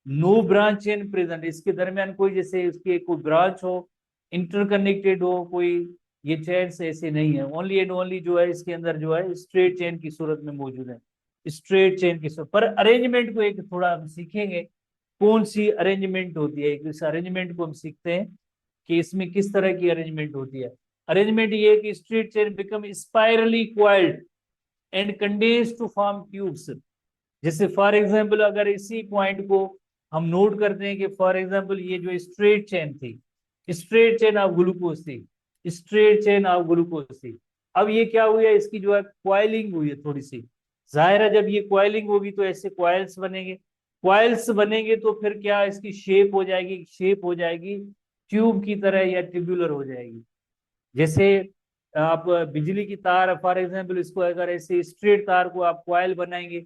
no branch chain present. इसके दरमियान कोई जैसे इसके कोई ब्रांच हो, इंटरकनेक्टेड हो, कोई ये चेन्स ऐसे नहीं है। ओनली एंड ओनली जो है इसके अंदर जो है स्ट्रेट चेन की सूरत में मौजूद है, स्ट्रेट चेन की सूरत। पर अरेंजमेंट को एक थोड़ा हम सीखेंगे, कौन सी अरेंजमेंट होती है, इस अरेंजमेंट को हम सीखते हैं कि इसमें किस तरह की अरेंजमेंट होती है। अरेंजमेंट ये है कि straight chain become spirally coiled and condense to form tubes. जैसे फॉर एग्जाम्पल अगर इसी पॉइंट को हम नोट करते हैं कि फॉर एग्जाम्पल ये जो स्ट्रेट चेन थी, स्ट्रेट चेन ऑफ ग्लूकोज थी, स्ट्रेट चेन ऑफ ग्लूकोज थी। अब ये क्या हुआ, इसकी जो है क्वाइलिंग हुई है थोड़ी सी। जाहिर है जब ये क्वाइलिंग होगी तो ऐसे क्वाइल्स बनेंगे, क्वाइल्स बनेंगे तो फिर क्या इसकी शेप हो जाएगी, शेप हो जाएगी ट्यूब की तरह या ट्यूबुलर हो जाएगी। जैसे आप बिजली की तार फॉर एग्जाम्पल, इसको अगर ऐसे स्ट्रेट तार को आप क्वाइल बनाएंगे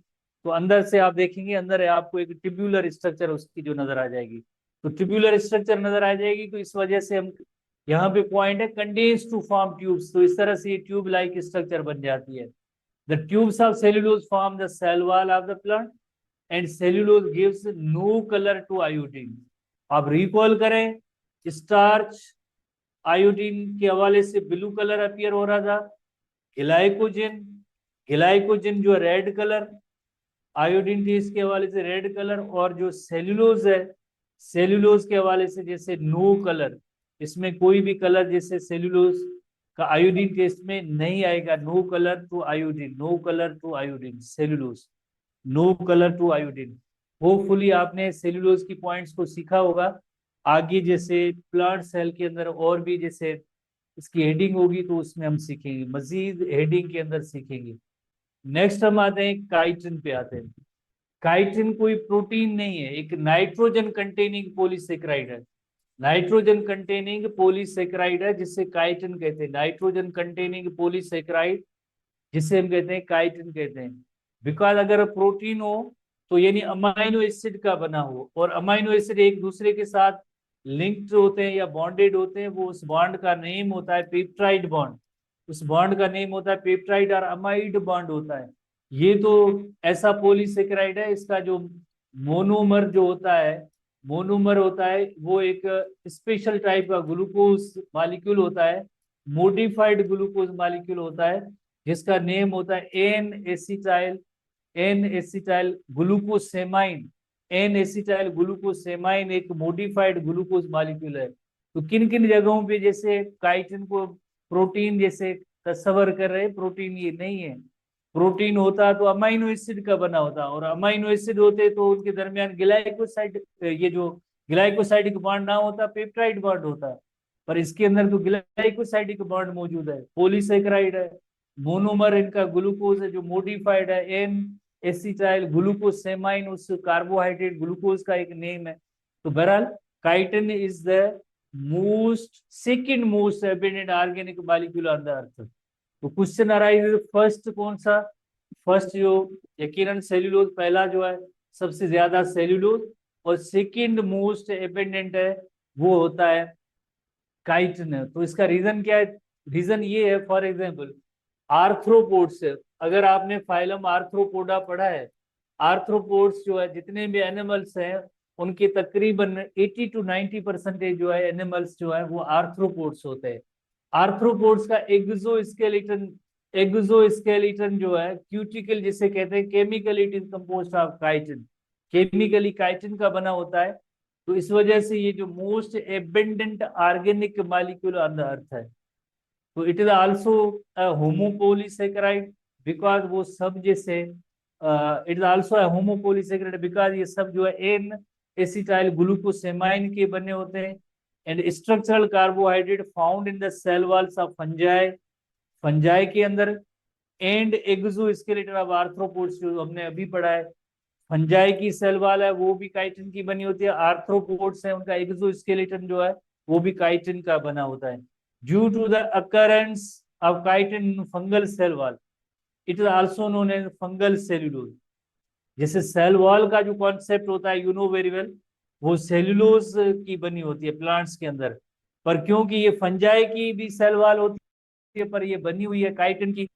तो अंदर से आप देखेंगे अंदर आपको एक ट्यूबुलर स्ट्रक्चर उसकी जो नजर आ जाएगी। तो ट्यूबुलर स्ट्रक्चर नजर आ जाएगी, तो इस वजह से हम यहाँ पे पॉइंट है कंडेंस टू फॉर्म ट्यूब्स, तो इस तरह से ये ट्यूब लाइक स्ट्रक्चर बन जाती है। The tubes of cellulose form the cell wall of the plant and cellulose gives no colour to iodine. आप रिकॉल करें, स्टार्च आयोडीन के हवाले से ब्लू कलर अपीयर हो रहा था, ग्लाइकोजन, ग्लाइकोजन जो रेड कलर, आयोडीन टेस्ट के हवाले से रेड कलर, और जो सेल्यूलोज है, सेल्यूलोज के हवाले से जैसे नो कलर, इसमें कोई भी कलर जैसे सेल्यूलोज का आयोडीन टेस्ट में नहीं आएगा, no colour to iodine, no colour to iodine, cellulose no colour to iodine. Hopefully आपने सेल्यूलोज की पॉइंट्स को सीखा होगा। आगे जैसे प्लांट सेल के अंदर और भी जैसे इसकी हेडिंग होगी तो उसमें हम सीखेंगे, मजीद हेडिंग के अंदर सीखेंगे। नेक्स्ट हम आते हैं काइटिन पे आते हैं। काइटिन कोई प्रोटीन नहीं है, एक नाइट्रोजन कंटेनिंग पॉलीसेकेराइड है। नाइट्रोजन कंटेनिंग पॉलीसेकेराइड है जिसे काइटिन कहते हैं। नाइट्रोजन कंटेनिंग पॉलीसेकेराइड जिसे हम कहते हैं काइटिन कहते हैं। बिकॉज अगर प्रोटीन हो तो यानी अमाइनो एसिड का बना हो, और अमाइनो एसिड एक दूसरे के साथ लिंक्ड होते हैं या बॉन्डेड होते हैं, वो उस बॉन्ड का नेम होता है पेप्टाइड बॉन्ड। उस बॉन्ड का नेम होता है पेप्टाइड और अमाइड बॉन्ड होता है। ये तो ऐसा पॉलीसेकेराइड है, इसका जो मोनोमर जो होता है, मोनोमर होता है वो एक स्पेशल टाइप का ग्लूकोज मॉलिक्यूल होता है, मोडिफाइड ग्लूकोज मॉलिक्यूल होता है, जिसका नेम होता है एन एसिटाइल ग्लूकोसेमाइन। एन एसिटाइल ग्लूकोसेमाइन एक मोडिफाइड ग्लूकोज मॉलिक्यूल है। तो किन किन जगहों पे जैसे काइटिन को प्रोटीन जैसे तस्वर कर रहे हैं, प्रोटीन ये नहीं है। प्रोटीन होता तो अमाइनो एसिड का बना होता, और अमाइनो एसिड होते तो उनके दरमियान ग्लाइकोसाइड, ये जो ग्लाइकोसाइडिक बॉन्ड ना होता, पेप्टाइड बॉन्ड होता है। पर इसके अंदर तो ग्लाइकोसाइडिक बॉन्ड मौजूद है, पॉलीसेकेराइड है। मोनोमर इनका ग्लूकोज है जो मोडिफाइड है, एन एसिटाइल ग्लूकोसेमाइन उस कार्बोहाइड्रेट ग्लूकोज का एक नेम है। तो बहरहाल chitin is the most second most abundant organic molecule on the earth. तो क्वेश्चन अराइज फर्स्ट कौन सा, फर्स्ट जो यकीनन सेल्यूलोज पहला जो है सबसे ज्यादा सेल्यूलोज, और सेकंड मोस्ट एबंडेंट है वो होता है काइटिन। तो इसका रीजन क्या है? रीजन ये है, फॉर एग्जांपल आर्थ्रोपोड्स, अगर आपने फाइलम आर्थ्रोपोडा पढ़ा है, आर्थ्रोपोड्स जो है जितने भी एनिमल्स हैं उनके तकरीबन 80 to 90% जो है एनिमल्स जो है वो आर्थ्रोपोड्स होते हैं। आर्थ्रोपोड्स का एग्जोस्केलेटन जो है क्यूटिकल जिसे कहते हैं, chemically it is composed of chitin, chemically chitin का बना होता है। तो इस वजह से ये जो most abundant organic molecule on the earth है। तो इट इज आल्सो होमोपोलीसेकेराइड बिकॉज वो सब जैसे इट इज आल्सो होमोपोलीसेकेराइड बिकॉज ये सब जो है एन एसिटाइल ग्लूकोसेमाइन के बने होते हैं। And structural carbohydrate found in the cell walls of fungi, fungi के अंदर, एंड एक्सोस्केलेटन ऑफ आर्थ्रोपोड्स जो हमने अभी पढ़ा है। फंजाई की सेल वॉल है वो भी काइटिन की बनी होती है, आर्थ्रोपोड्स है उनका एक्सोस्केलेटन जो है वो भी काइटिन का बना होता है। Due to the occurrence of chitin in fungal cell wall, it is also known as fungal cellulose. जैसे सेल वॉल का जो कॉन्सेप्ट होता है यू नो वेरी वेल, वो सेल्यूलोज की बनी होती है प्लांट्स के अंदर, पर क्योंकि ये फंजाई की भी सेल वॉल होती है पर ये बनी हुई है काइटिन की,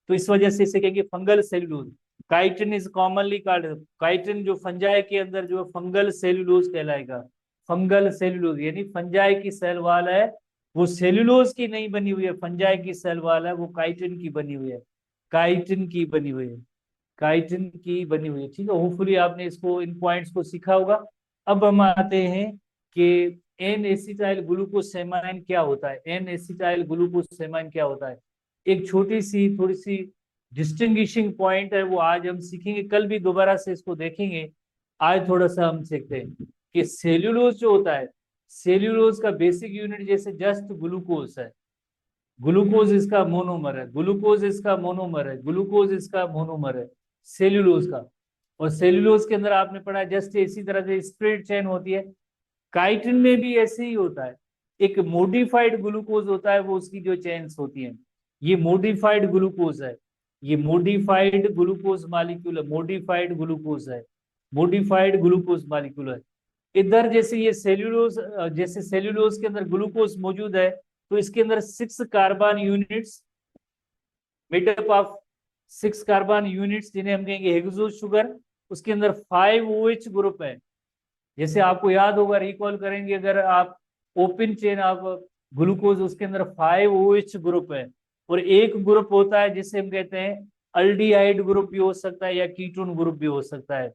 तो इस वजह से इसे कहेंगे fungal cellulose. Chitin is commonly called, chitin जो फंजाई के अंदर जो फंगल सेल्यूलोज कहलाएगा। फंगल सेल्यूलोज यानी फंजाई की सेल वॉल है वो सेल्यूलोज की नहीं बनी हुई है, फंजाई की सेल वॉल है वो काइटिन की बनी हुई है, काइटिन की बनी हुई है, काइटिन की बनी हुई है। ठीक है, होपफुली आपने इसको इन पॉइंट्स को सीखा होगा। अब हम आते हैं कि एन एसिटाइल ग्लूकोसेमाइन क्या होता है। एन एसिटाइल ग्लूकोसेमाइन क्या होता है, एक छोटी सी थोड़ी सी डिस्टिंग्विशिंग पॉइंट है वो आज हम सीखेंगे, कल भी दोबारा से इसको देखेंगे। आज थोड़ा सा हम सीखते हैं कि सेल्यूलोज जो होता है, सेल्यूलोज का बेसिक यूनिट जैसे जस्ट ग्लूकोज है, ग्लूकोज इसका मोनोमर है, ग्लूकोज इसका मोनोमर है, ग्लूकोज इसका मोनोमर है सेल्यूलोज का। और सेल्यूलोज के अंदर आपने पढ़ा जस्ट इसी तरह से स्ट्रेट चेन होती है, काइटिन में भी ऐसे ही होता है। एक मोडिफाइड ग्लूकोज होता है वो उसकी जो चेन्स होती हैं, ये मोडिफाइड ग्लूकोज है, ये मोडिफाइड ग्लूकोज मॉलिक्यूल है, मोडिफाइड ग्लूकोज है, मोडिफाइड ग्लूकोज मॉलिक्यूल है। इधर जैसे ये सेल्यूलोज, जैसे सेल्यूलोज के अंदर ग्लूकोज मौजूद है तो इसके अंदर 6 carbon units made up of 6 carbon units जिन्हें हम कहेंगे हेक्सो शुगर, उसके अंदर 5 OH ग्रुप है। जैसे आपको याद होगा, रिकॉल करेंगे अगर आप, ओपन चेन ऑफ ग्लूकोज उसके अंदर 5 OH ग्रुप है, और एक ग्रुप होता है जिसे हम कहते हैं अल्डिहाइड ग्रुप भी हो सकता है या कीटोन ग्रुप भी हो सकता है।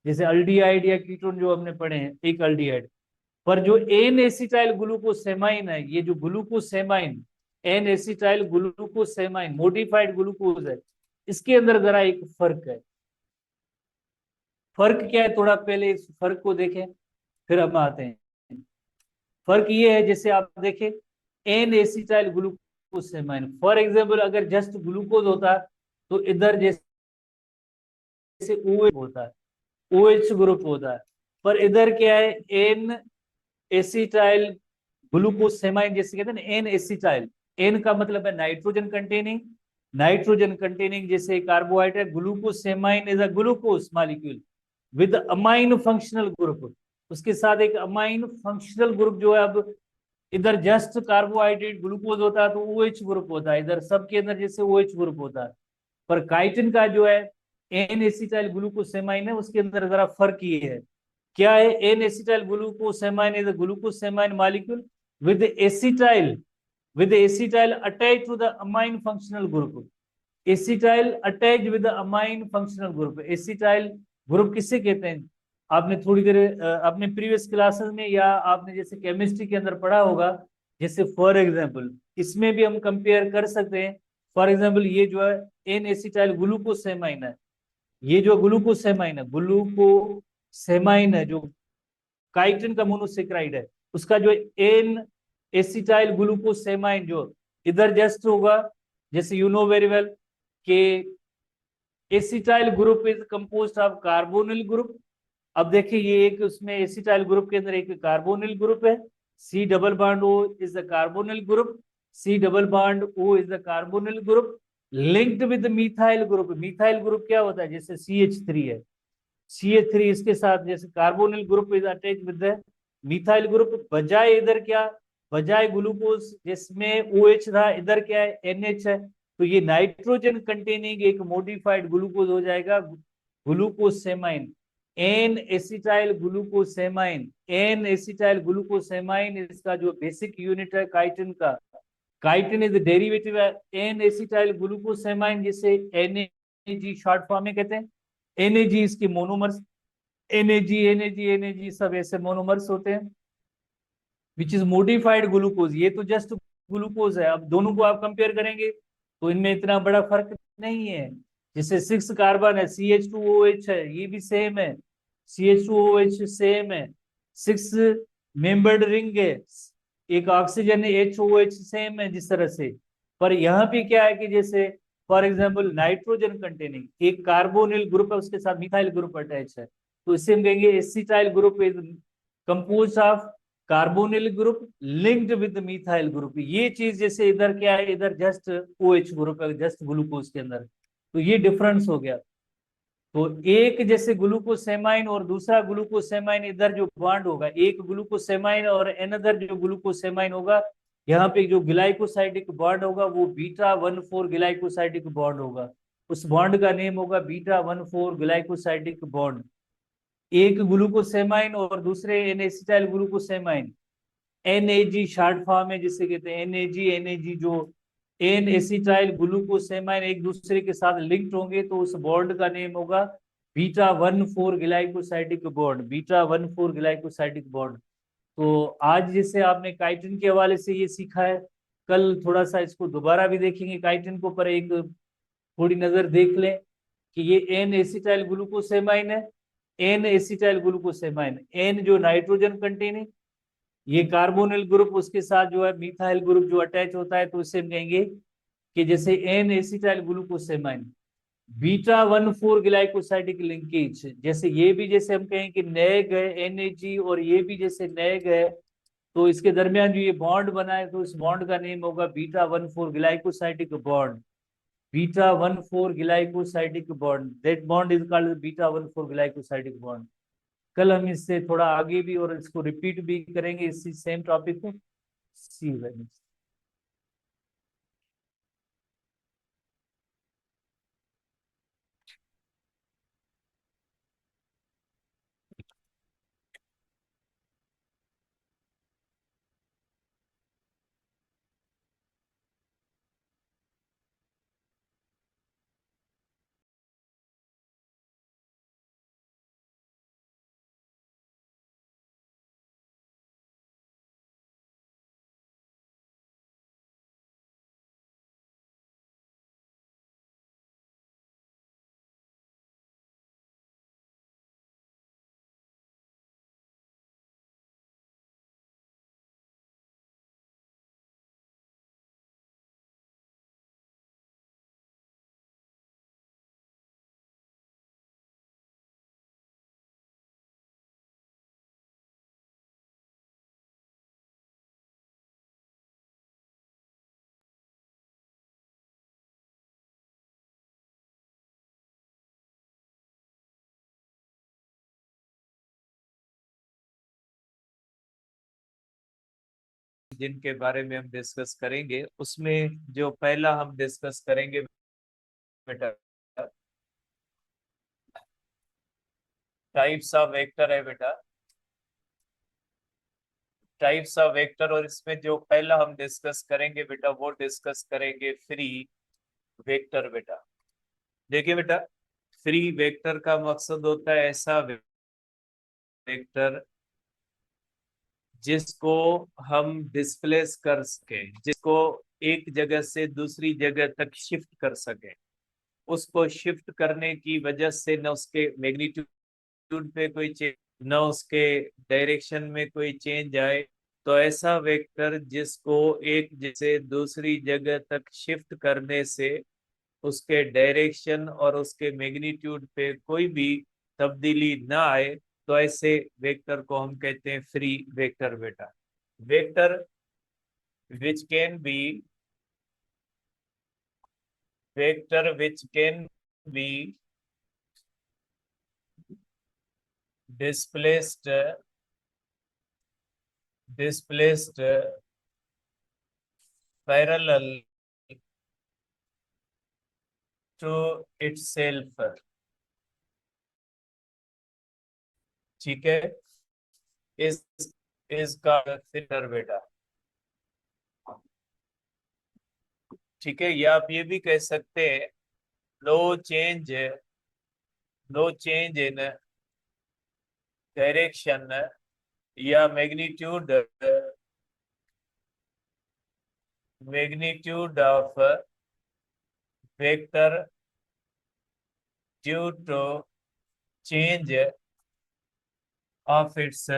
जैसे अल्डिहाइड या कीटोन जो हमने पढ़े हैं, एक अल्डिहाइड। पर जो एन एसिटाइल ग्लूकोसेमाइन है, ये जो ग्लूकोसेमाइन, एन एसिटाइल ग्लूकोसेमाइन मोडिफाइड ग्लूकोज है, इसके अंदर जरा एक फर्क है। फर्क क्या है, थोड़ा पहले इस फर्क को देखें फिर हम आते हैं। फर्क ये है, जैसे आप देखें एन एसिटाइल ग्लूकोसेमाइन, फॉर एग्जाम्पल अगर जस्ट ग्लूकोज होता तो इधर जैसे OH होता है, OH ग्रुप होता है, पर इधर क्या है, एन एसिटाइल ग्लूकोसेमाइन, जैसे कहते हैं ना एन एसिटाइल, एन का मतलब है नाइट्रोजन कंटेनिंग, नाइट्रोजन कंटेनिंग जैसे carbohydrate, glucosamine is a glucose molecule with amine functional group, उसके साथ एक अमाइन फंक्शनल ग्रुप जो है। अब इधर जस्ट कार्बोहाइड्रेट ग्लूकोज होता है तो OH ग्रुप होता है, इधर सबके अंदर जैसे OH ग्रुप होता है, पर काइटिन का जो है एन एसिटाइल ग्लूकोसेमाइन है, उसके अंदर जरा फर्क ये है, क्या है, N acetyl glucosamine is glucosamine molecule with acetyl, with acetyl attached to the amine functional group, acetyl attached with the amine functional group, acetyl group किससे कहते हैं, आपने थोड़ी देर अपने प्रीवियस क्लासेस में या आपने जैसे केमिस्ट्री के अंदर पढ़ा होगा, जैसे फॉर एग्जांपल इसमें भी हम कंपेयर कर सकते हैं। फॉर एग्जांपल ये जो है एन एसिटाइल ग्लूकोसेमाइन है, ये जो ग्लूकोसेमाइन है, ग्लूकोसेमाइन है जो काइटिन का मोनोसेक्राइड है, उसका जो एन एसिटाइल ग्लूकोसेमाइन जो इधर जस्ट होगा, जैसे यू नो वेरी वेल कि acetyl group is composed of carbonyl group. अब देखिए ये एक उसमें एसिटाइल ग्रुप के अंदर एक कार्बोनिल ग्रुप है, C double bond O is the carbonyl group, C double bond O is the carbonyl group linked with methyl group. Methyl group क्या होता है, जैसे CH3 है, CH3 इसके साथ जैसे carbonyl group is attach with the methyl group, बजाय इधर क्या, बजाय ग्लूकोज जिसमें OH था, इधर क्या है NH है, तो ये नाइट्रोजन कंटेनिंग एक मॉडिफाइड ग्लूकोज हो जाएगा, ग्लूकोसेमाइन, एन एसिटाइल ग्लूकोसेमाइन, एन एसिटाइल ग्लूकोसेमाइन इसका जो बेसिक यूनिट है काइटिन का, काइटिन इज डेरिवेटिव है एन एसिटाइल ग्लूकोसेमाइन, जिसे NAG शॉर्ट फॉर्म में कहते हैं, NAG इसके मोनोमर्स, NAG सब ऐसे मोनोमर्स होते हैं, विच इज मोडिफाइड ग्लूकोज, ये तो जस्ट ग्लूकोज है। अब दोनों को आप कंपेयर करेंगे तो इनमें इतना बड़ा फर्क नहीं है, जैसे 6 कार्बन है, CH2OH है, ये भी सेम है, CH2OH सेम है, 6 मेंबर्ड रिंग है, एक ऑक्सीजन है HOH सेम है जिस तरह से, पर यहाँ पे क्या है कि जैसे फॉर एग्जाम्पल नाइट्रोजन कंटेनिंग एक कार्बोनिल ग्रुप है, उसके साथ मिथाइल ग्रुप अटैच है, तो इसे हम कहेंगे acetyl group is compose of carbonyl group linked with methyl group. ये चीज जैसे इधर क्या है, इधर जस्ट OH ग्रुप है जस्ट ग्लूकोज के अंदर, तो ये डिफरेंस हो गया। तो एक जैसे ग्लूकोसेमाइन और दूसरा ग्लूकोसेमाइन, इधर जो बॉन्ड होगा एक ग्लूकोसेमाइन और अनदर जो ग्लूकोसेमाइन होगा, यहाँ पे जो ग्लाइकोसाइडिक बॉन्ड होगा वो β14 ग्लाइकोसाइडिक बॉन्ड होगा, उस बॉन्ड का नेम होगा β14 ग्लाइकोसाइडिक बॉन्ड। एक ग्लूकोसेमाइन और दूसरे एसिटाइल ग्लूकोसेमाइन, NAG शॉर्ट फॉर्म है जिसे कहते हैं NAG जो एन एसिटाइल ग्लूकोसेमाइन एक दूसरे के साथ लिंक्ड होंगे तो उस बॉन्ड का नेम होगा β14 ग्लाइकोसाइडिक बॉन्ड, β14 ग्लाइकोसाइडिक बॉन्ड। तो आज जैसे आपने काइटिन के हवाले से ये सीखा है, कल थोड़ा सा इसको दोबारा भी देखेंगे काइटिन को, पर एक थोड़ी नजर देख लें कि ये एन एसिटाइल ग्लूकोसेमाइन है, एन एसिटाइल ग्लूकोसेमाइन, एन जो नाइट्रोजन कंटेनिंग, ये कार्बोनिल ग्रुप उसके साथ जो है मिथाइल ग्रुप जो अटैच होता है, तो इसे हम कहेंगे कि जैसे एन एसिटाइल ग्लूकोसेमाइन β14 ग्लाइकोसाइडिक लिंकेज, जैसे ये भी जैसे हम कहें कि नए गए NAG और ये भी जैसे नए गए, तो इसके दरमियान जो ये बॉन्ड बना है तो इस बॉन्ड का नेम होगा β14 glycosidic bond, β14 glycosidic bond, that bond is called β14 glycosidic bond. कल हम इससे थोड़ा आगे भी और इसको रिपीट भी करेंगे इसी सेम टॉपिक को। सी जिनके बारे में हम डिस्कस करेंगे, उसमें जो पहला हम डिस्कस करेंगे बेटा टाइप्स ऑफ वेक्टर है बेटा, टाइप्स ऑफ वेक्टर। और इसमें जो पहला हम डिस्कस करेंगे बेटा वो डिस्कस करेंगे फ्री वेक्टर बेटा। देखिए बेटा, फ्री वेक्टर का मकसद होता है ऐसा वेक्टर जिसको हम डिस्प्लेस कर सके, जिसको एक जगह से दूसरी जगह तक शिफ्ट कर सके। उसको शिफ्ट करने की वजह से न उसके मैग्नीट्यूड पे कोई चेंज, न उसके डायरेक्शन में कोई चेंज आए। तो ऐसा वेक्टर जिसको एक जैसे दूसरी जगह तक शिफ्ट करने से उसके डायरेक्शन और उसके मैग्नीट्यूड पे कोई भी तब्दीली ना आए, तो ऐसे वेक्टर को हम कहते हैं फ्री वेक्टर बेटा। Vector which can be vector which can be displaced displaced parallel to itself। ठीक है, इस इसका फिल्टर बेटा। ठीक है, या आप ये भी कह सकते हैं नो चेंज इन डायरेक्शन या magnitude of vector due to change of its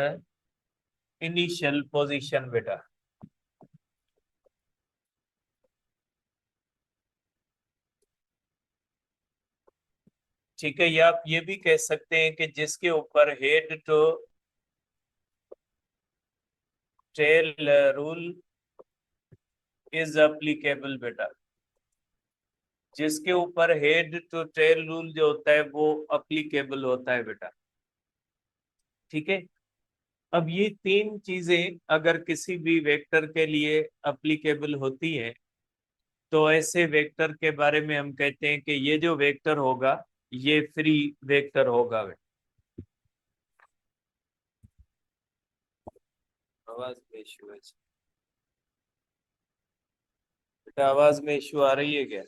initial position बेटा। ठीक है, या आप ये भी कह सकते हैं कि जिसके ऊपर head to tail rule is applicable बेटा। जिसके ऊपर हेड टू टेल रूल जो होता है वो एप्लीकेबल होता है बेटा। ठीक है, अब ये तीन चीजें अगर किसी भी वेक्टर के लिए एप्लीकेबल होती है तो ऐसे वेक्टर के बारे में हम कहते हैं कि ये जो वेक्टर होगा ये फ्री वेक्टर होगा बेटा। आवाज में इशू है बेटा, आवाज में इशू आ रही है क्या?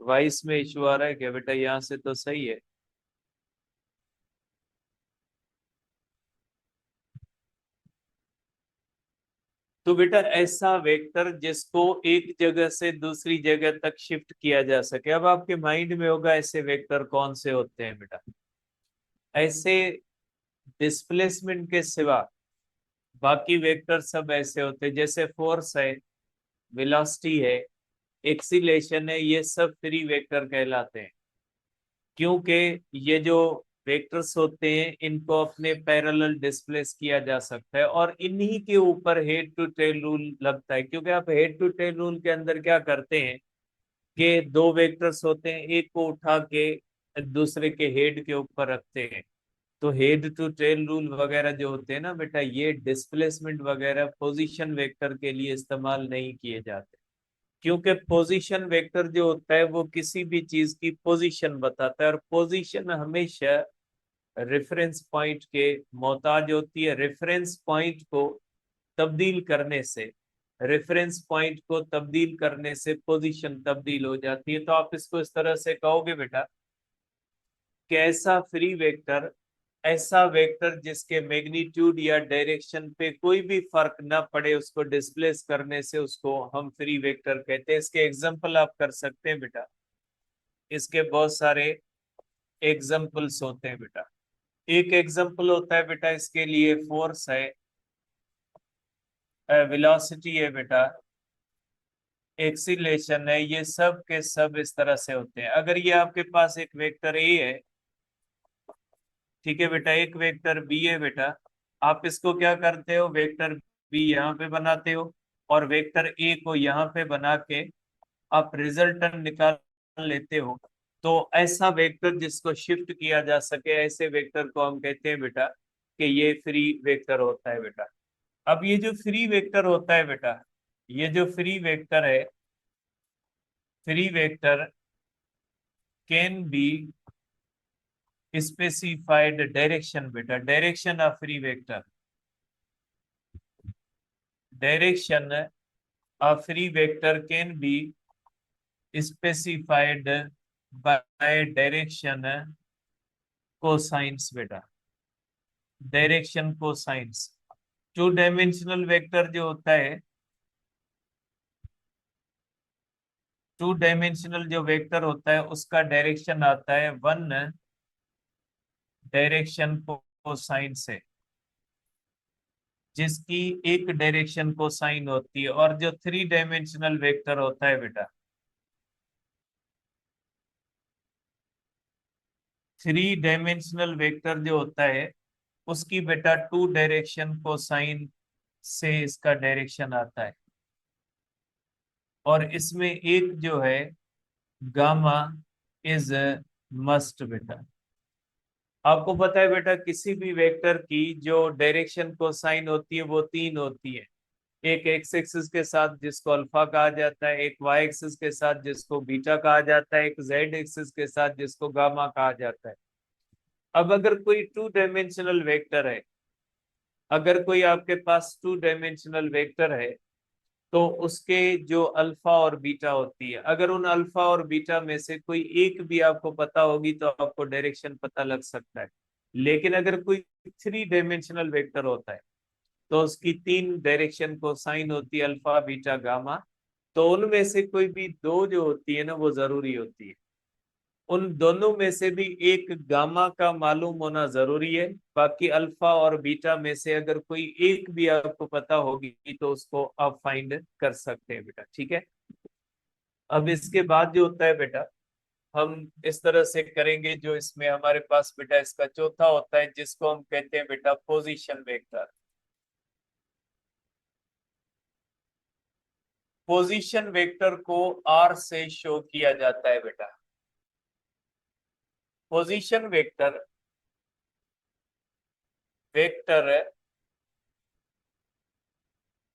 वॉइस में इशू आ रहा है क्या बेटा? यहाँ से तो सही है। तो बेटा ऐसा वेक्टर जिसको एक जगह से दूसरी जगह तक शिफ्ट किया जा सके। अब आपके माइंड में होगा ऐसे वेक्टर कौन से होते हैं बेटा। ऐसे डिस्प्लेसमेंट के सिवा बाकी वेक्टर सब ऐसे होते हैं, जैसे फोर्स है, वेलोसिटी है, एक्सीलेशन है, ये सब फ्री वेक्टर कहलाते हैं। क्योंकि ये जो वेक्टर्स होते हैं इनको अपने पैरेलल डिस्प्लेस किया जा सकता है और इन्हीं के ऊपर हेड टू टेल रूल लगता है। क्योंकि आप हेड टू टेल रूल के अंदर क्या करते हैं कि दो वेक्टर्स होते हैं, एक को उठा के दूसरे के हेड के ऊपर रखते हैं। तो हेड टू टेल रूल वगैरह जो होते हैं ना बेटा, ये डिस्प्लेसमेंट वगैरह पोजीशन वेक्टर के लिए इस्तेमाल नहीं किए जाते। क्योंकि पोजीशन वेक्टर जो होता है वो किसी भी चीज की पोजीशन बताता है और पोजीशन हमेशा रेफरेंस पॉइंट के मोहताज होती है। रेफरेंस पॉइंट को तब्दील करने से पोजीशन तब्दील हो जाती है। तो आप इसको इस तरह से कहोगे बेटा कि ऐसा वेक्टर जिसके मैग्नीट्यूड या डायरेक्शन पे कोई भी फर्क ना पड़े, उसको डिस्प्लेस करने से उसको हम फ्री वेक्टर कहते हैं। इसके एग्जांपल आप कर सकते हैं बेटा, इसके बहुत सारे एग्जांपल्स होते हैं बेटा। एक एग्जांपल होता है बेटा इसके लिए फोर्स है, वेलोसिटी है बेटा, एक्सीलरेशन है, ये सब के सब इस तरह से होते हैं। अगर ये आपके पास एक वेक्टर ए है, ठीक है बेटा, एक वेक्टर बी है बेटा, आप इसको क्या करते हो, वेक्टर बी यहाँ पे बनाते हो और वेक्टर ए को यहाँ पे बना के आप रिजल्टेंट निकाल लेते हो। तो ऐसा वेक्टर जिसको शिफ्ट किया जा सके, ऐसे वेक्टर को हम कहते हैं बेटा कि ये फ्री वेक्टर होता है बेटा। अब ये जो फ्री वेक्टर होता है बेटा, ये जो फ्री वेक्टर है, free vector can be specified direction बेटा, direction of free vector, direction of free vector can be specified by direction cosines बेटा, direction cosines. Two dimensional vector जो होता है, टू डायमेंशनल जो वेक्टर होता है उसका डायरेक्शन आता है वन डायरेक्शन कोसाइन से, जिसकी एक डायरेक्शन कोसाइन होती है। और जो थ्री डायमेंशनल वेक्टर होता है बेटा, थ्री डायमेंशनल वेक्टर जो होता है उसकी बेटा टू डायरेक्शन कोसाइन से इसका डायरेक्शन आता है। और इसमें एक जो है गामा इज मस्ट बेटा। आपको पता है बेटा किसी भी वेक्टर की जो डायरेक्शन कोसाइन होती है वो तीन होती है। एक एक्स एक्सिस के साथ जिसको अल्फा कहा जाता है, एक वाई एक्सिस के साथ जिसको बीटा कहा जाता है, एक जेड एक्सिस के साथ जिसको गामा कहा जाता है। अब अगर कोई टू डायमेंशनल वेक्टर है, अगर कोई आपके पास टू डायमेंशनल वेक्टर है तो उसके जो अल्फा और बीटा होती है, अगर उन अल्फा और बीटा में से कोई एक भी आपको पता होगी तो आपको डायरेक्शन पता लग सकता है। लेकिन अगर कोई थ्री डायमेंशनल वेक्टर होता है तो उसकी तीन डायरेक्शन को साइन होती है, अल्फा बीटा गामा। तो उनमें से कोई भी दो जो होती है ना वो जरूरी होती है। उन दोनों में से भी एक गामा का मालूम होना जरूरी है, बाकी अल्फा और बीटा में से अगर कोई एक भी आपको पता होगी तो उसको आप फाइंड कर सकते हैं बेटा, ठीक है। अब इसके बाद जो होता है बेटा, हम इस तरह से करेंगे। जो इसमें हमारे पास बेटा इसका चौथा होता है जिसको हम कहते हैं बेटा पोजीशन वेक्टर। पोजीशन वेक्टर को आर से शो किया जाता है बेटा। Position vector, vector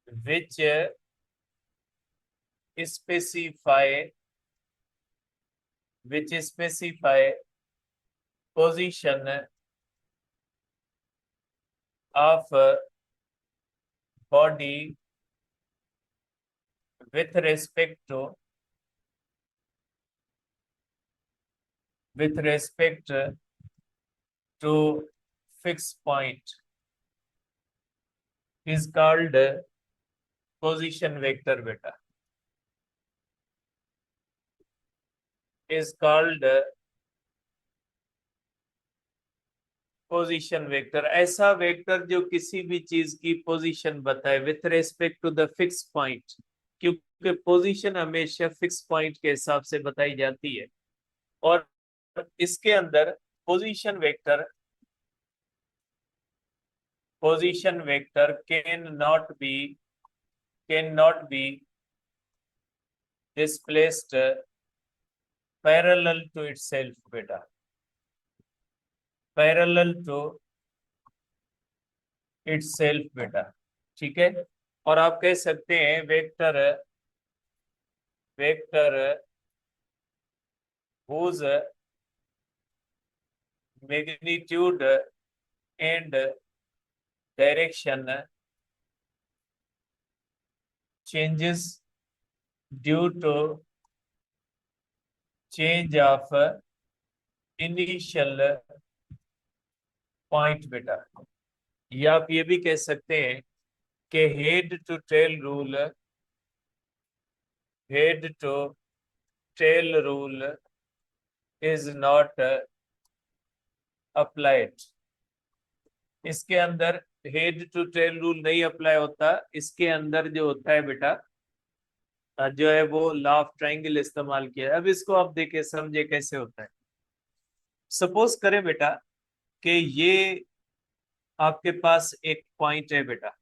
which specify, which specify position of body with respect to, with respect to fixed point is called position vector beta, is called position vector. ऐसा वेक्टर जो किसी भी चीज की पोजीशन बताए with respect to the fix point, क्योंकि पोजीशन हमेशा फिक्स पॉइंट के हिसाब से बताई जाती है। और इसके अंदर position vector, position vector can not be displaced parallel to itself बेटा, पैरेलल टू इटसेल्फ बेटा, ठीक है। और आप कह सकते हैं vector, vector whose magnitude and direction changes due to change of initial point बेटा। या आप ये भी कह सकते हैं कि head to tail rule, head to tail rule is not applied. इसके अंदर हेड टू टेल रूल नहीं अप्लाई होता। इसके अंदर जो होता है बेटा, जो है वो लॉ ऑफ ट्रायंगल इस्तेमाल किया है। अब इसको आप देखे समझे कैसे होता है। सपोज करें बेटा कि ये आपके पास एक पॉइंट है बेटा,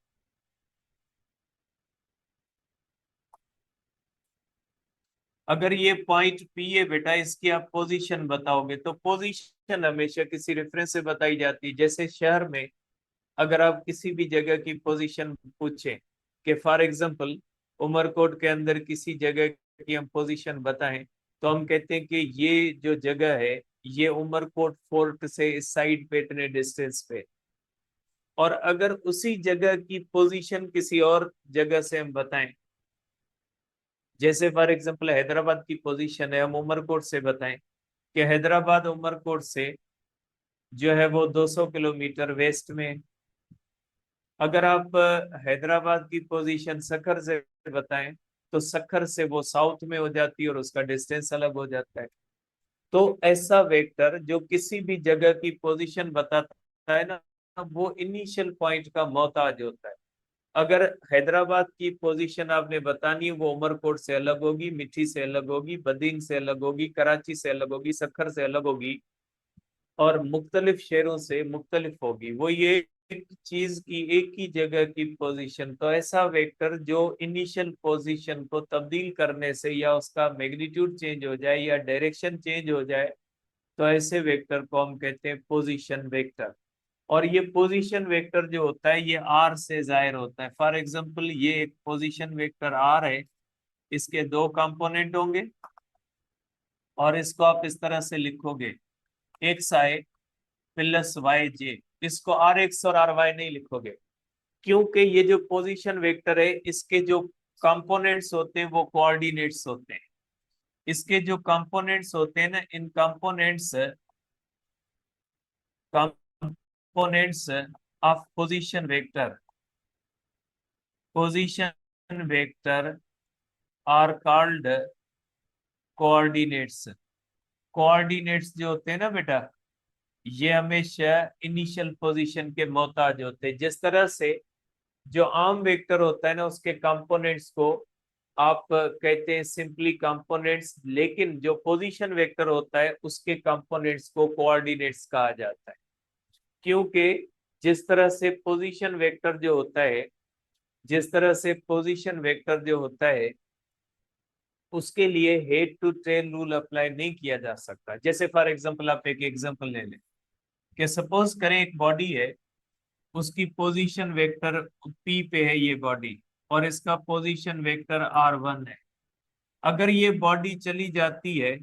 अगर ये पॉइंट पी है बेटा, इसकी आप पोजीशन बताओगे तो पोजीशन हमेशा किसी रेफरेंस से बताई जाती है। जैसे शहर में अगर आप किसी भी जगह की पोजीशन पूछें कि फॉर एग्जांपल उमरकोट के अंदर किसी जगह की हम पोजीशन बताएं, तो हम कहते हैं कि ये जो जगह है ये उमरकोट फोर्ट से इस साइड पे इतने डिस्टेंस पे। और अगर उसी जगह की पोजीशन किसी और जगह से हम बताएं, जैसे फॉर एग्जांपल हैदराबाद की पोजीशन है, हम उमरकोट से बताएं कि हैदराबाद उमरकोट से जो है वो 200 किलोमीटर वेस्ट में। अगर आप हैदराबाद की पोजीशन सखर से बताएं तो सखर से वो साउथ में हो जाती है और उसका डिस्टेंस अलग हो जाता है। तो ऐसा वेक्टर जो किसी भी जगह की पोजीशन बताता है ना, वो इनिशियल पॉइंट का मोहताज होता है। अगर हैदराबाद की पोजीशन आपने बतानी है, वो उमरकोट से अलग होगी, मिठी से अलग होगी, बदीन से अलग होगी, कराची से अलग होगी, सखर से अलग होगी और मुख्तलिफ शहरों से मुख्तलिफ होगी। वो ये एक चीज की एक ही जगह की पोजीशन, तो ऐसा वेक्टर जो इनिशियल पोजीशन को तब्दील करने से या उसका मैग्नीट्यूड चेंज हो जाए या डायरेक्शन चेंज हो जाए, तो ऐसे वेक्टर को हम कहते हैं पोजीशन वेक्टर। और ये पोजीशन वेक्टर जो होता है ये आर से जाहिर होता है। फॉर एग्जांपल ये एक पोजीशन वेक्टर आर है, इसके दो कंपोनेंट होंगे और इसको आप इस तरह से लिखोगे एक्स आई प्लस वाई जे। इसको आर एक्स और आर वाई नहीं लिखोगे, क्योंकि ये जो पोजीशन वेक्टर है इसके जो कंपोनेंट्स होते हैं वो कोऑर्डिनेट्स होते हैं। इसके जो कंपोनेंट्स होते हैं ना, in components of position vector are called coordinates. Coordinates जो होते हैं ना बेटा, ये हमेशा इनिशियल पोजीशन के मोहताज होते हैं। जिस तरह से जो आम वेक्टर होता है ना, उसके कंपोनेंट्स को आप कहते हैं सिंपली कंपोनेंट्स, लेकिन जो पोजीशन वेक्टर होता है उसके कंपोनेंट्स को कोऑर्डिनेट्स कहा जाता है। क्योंकि जिस तरह से पोजीशन वेक्टर जो होता है उसके लिए head to tail rule apply नहीं किया जा सकता। जैसे फॉर एग्जांपल आप एक एग्जांपल ले लें कि सपोज करें एक बॉडी है, उसकी पोजीशन वेक्टर पी पे है ये बॉडी, और इसका पोजीशन वेक्टर R1 है। अगर ये बॉडी चली जाती है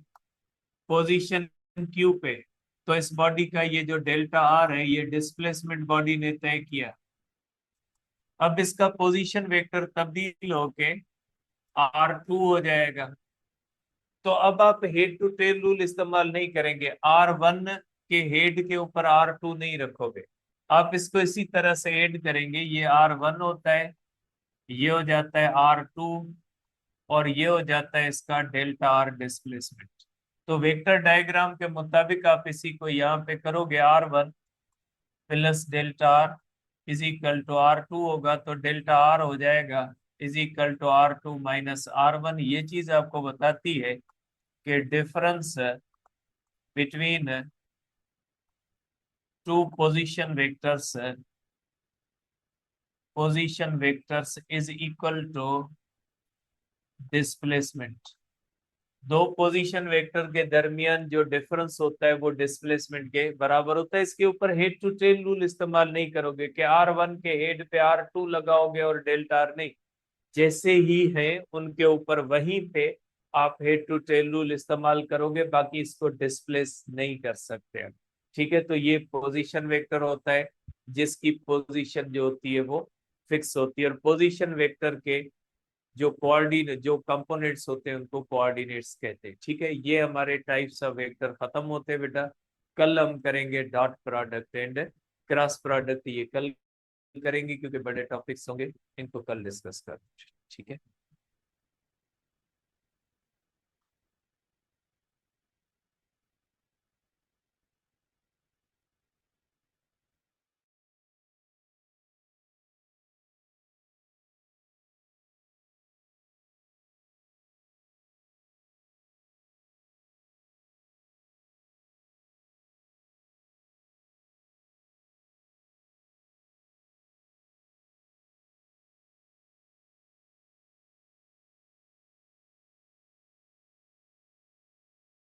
पोजीशन क्यू पे, तो इस बॉडी का ये जो डेल्टा आर है ये डिस्प्लेसमेंट बॉडी ने तय किया। अब इसका पोजीशन वेक्टर तब्दील होके R2 हो जाएगा। तो अब आप हेड टू टेल रूल इस्तेमाल नहीं करेंगे, R1 के हेड के ऊपर R2 नहीं रखोगे, आप इसको इसी तरह से ऐड करेंगे। ये R1 होता है, ये हो जाता है R2 और ये हो जाता है इसका डेल्टा आर डिस्प्लेसमेंट। तो वेक्टर डायग्राम के मुताबिक आप इसी को यहाँ पे करोगे, R1 plus delta R is equal to R2 होगा, तो डेल्टा आर हो जाएगा is equal to R2 minus R1। ये चीज आपको बताती है कि difference between two position vectors is equal to displacement. दो पोजीशन वेक्टर के दरमियान जो डिफरेंस होता है वो डिस्प्लेसमेंट के बराबर होता है। इसके ऊपर हेड टू टेल रूल इस्तेमाल नहीं करोगे कि R1 के हेड पे R2 लगाओगे और डेल्टा आर नहीं, जैसे ही है उनके ऊपर वहीं पे आप हेड टू टेल रूल इस्तेमाल करोगे, बाकी इसको डिस्प्लेस नहीं कर सकते। ठीक है, तो ये पोजीशन वेक्टर होता है जिसकी पोजीशन जो होती है वो फिक्स होती है, और पोजीशन वेक्टर के जो कंपोनेंट्स होते हैं उनको कोऑर्डिनेट्स कहते हैं। ठीक है, ये हमारे टाइप्स ऑफ वेक्टर खत्म होते हैं बेटा। कल हम करेंगे dot product and cross product, ये कल करेंगे क्योंकि बड़े टॉपिक्स होंगे, इनको कल डिस्कस कर। ठीक है।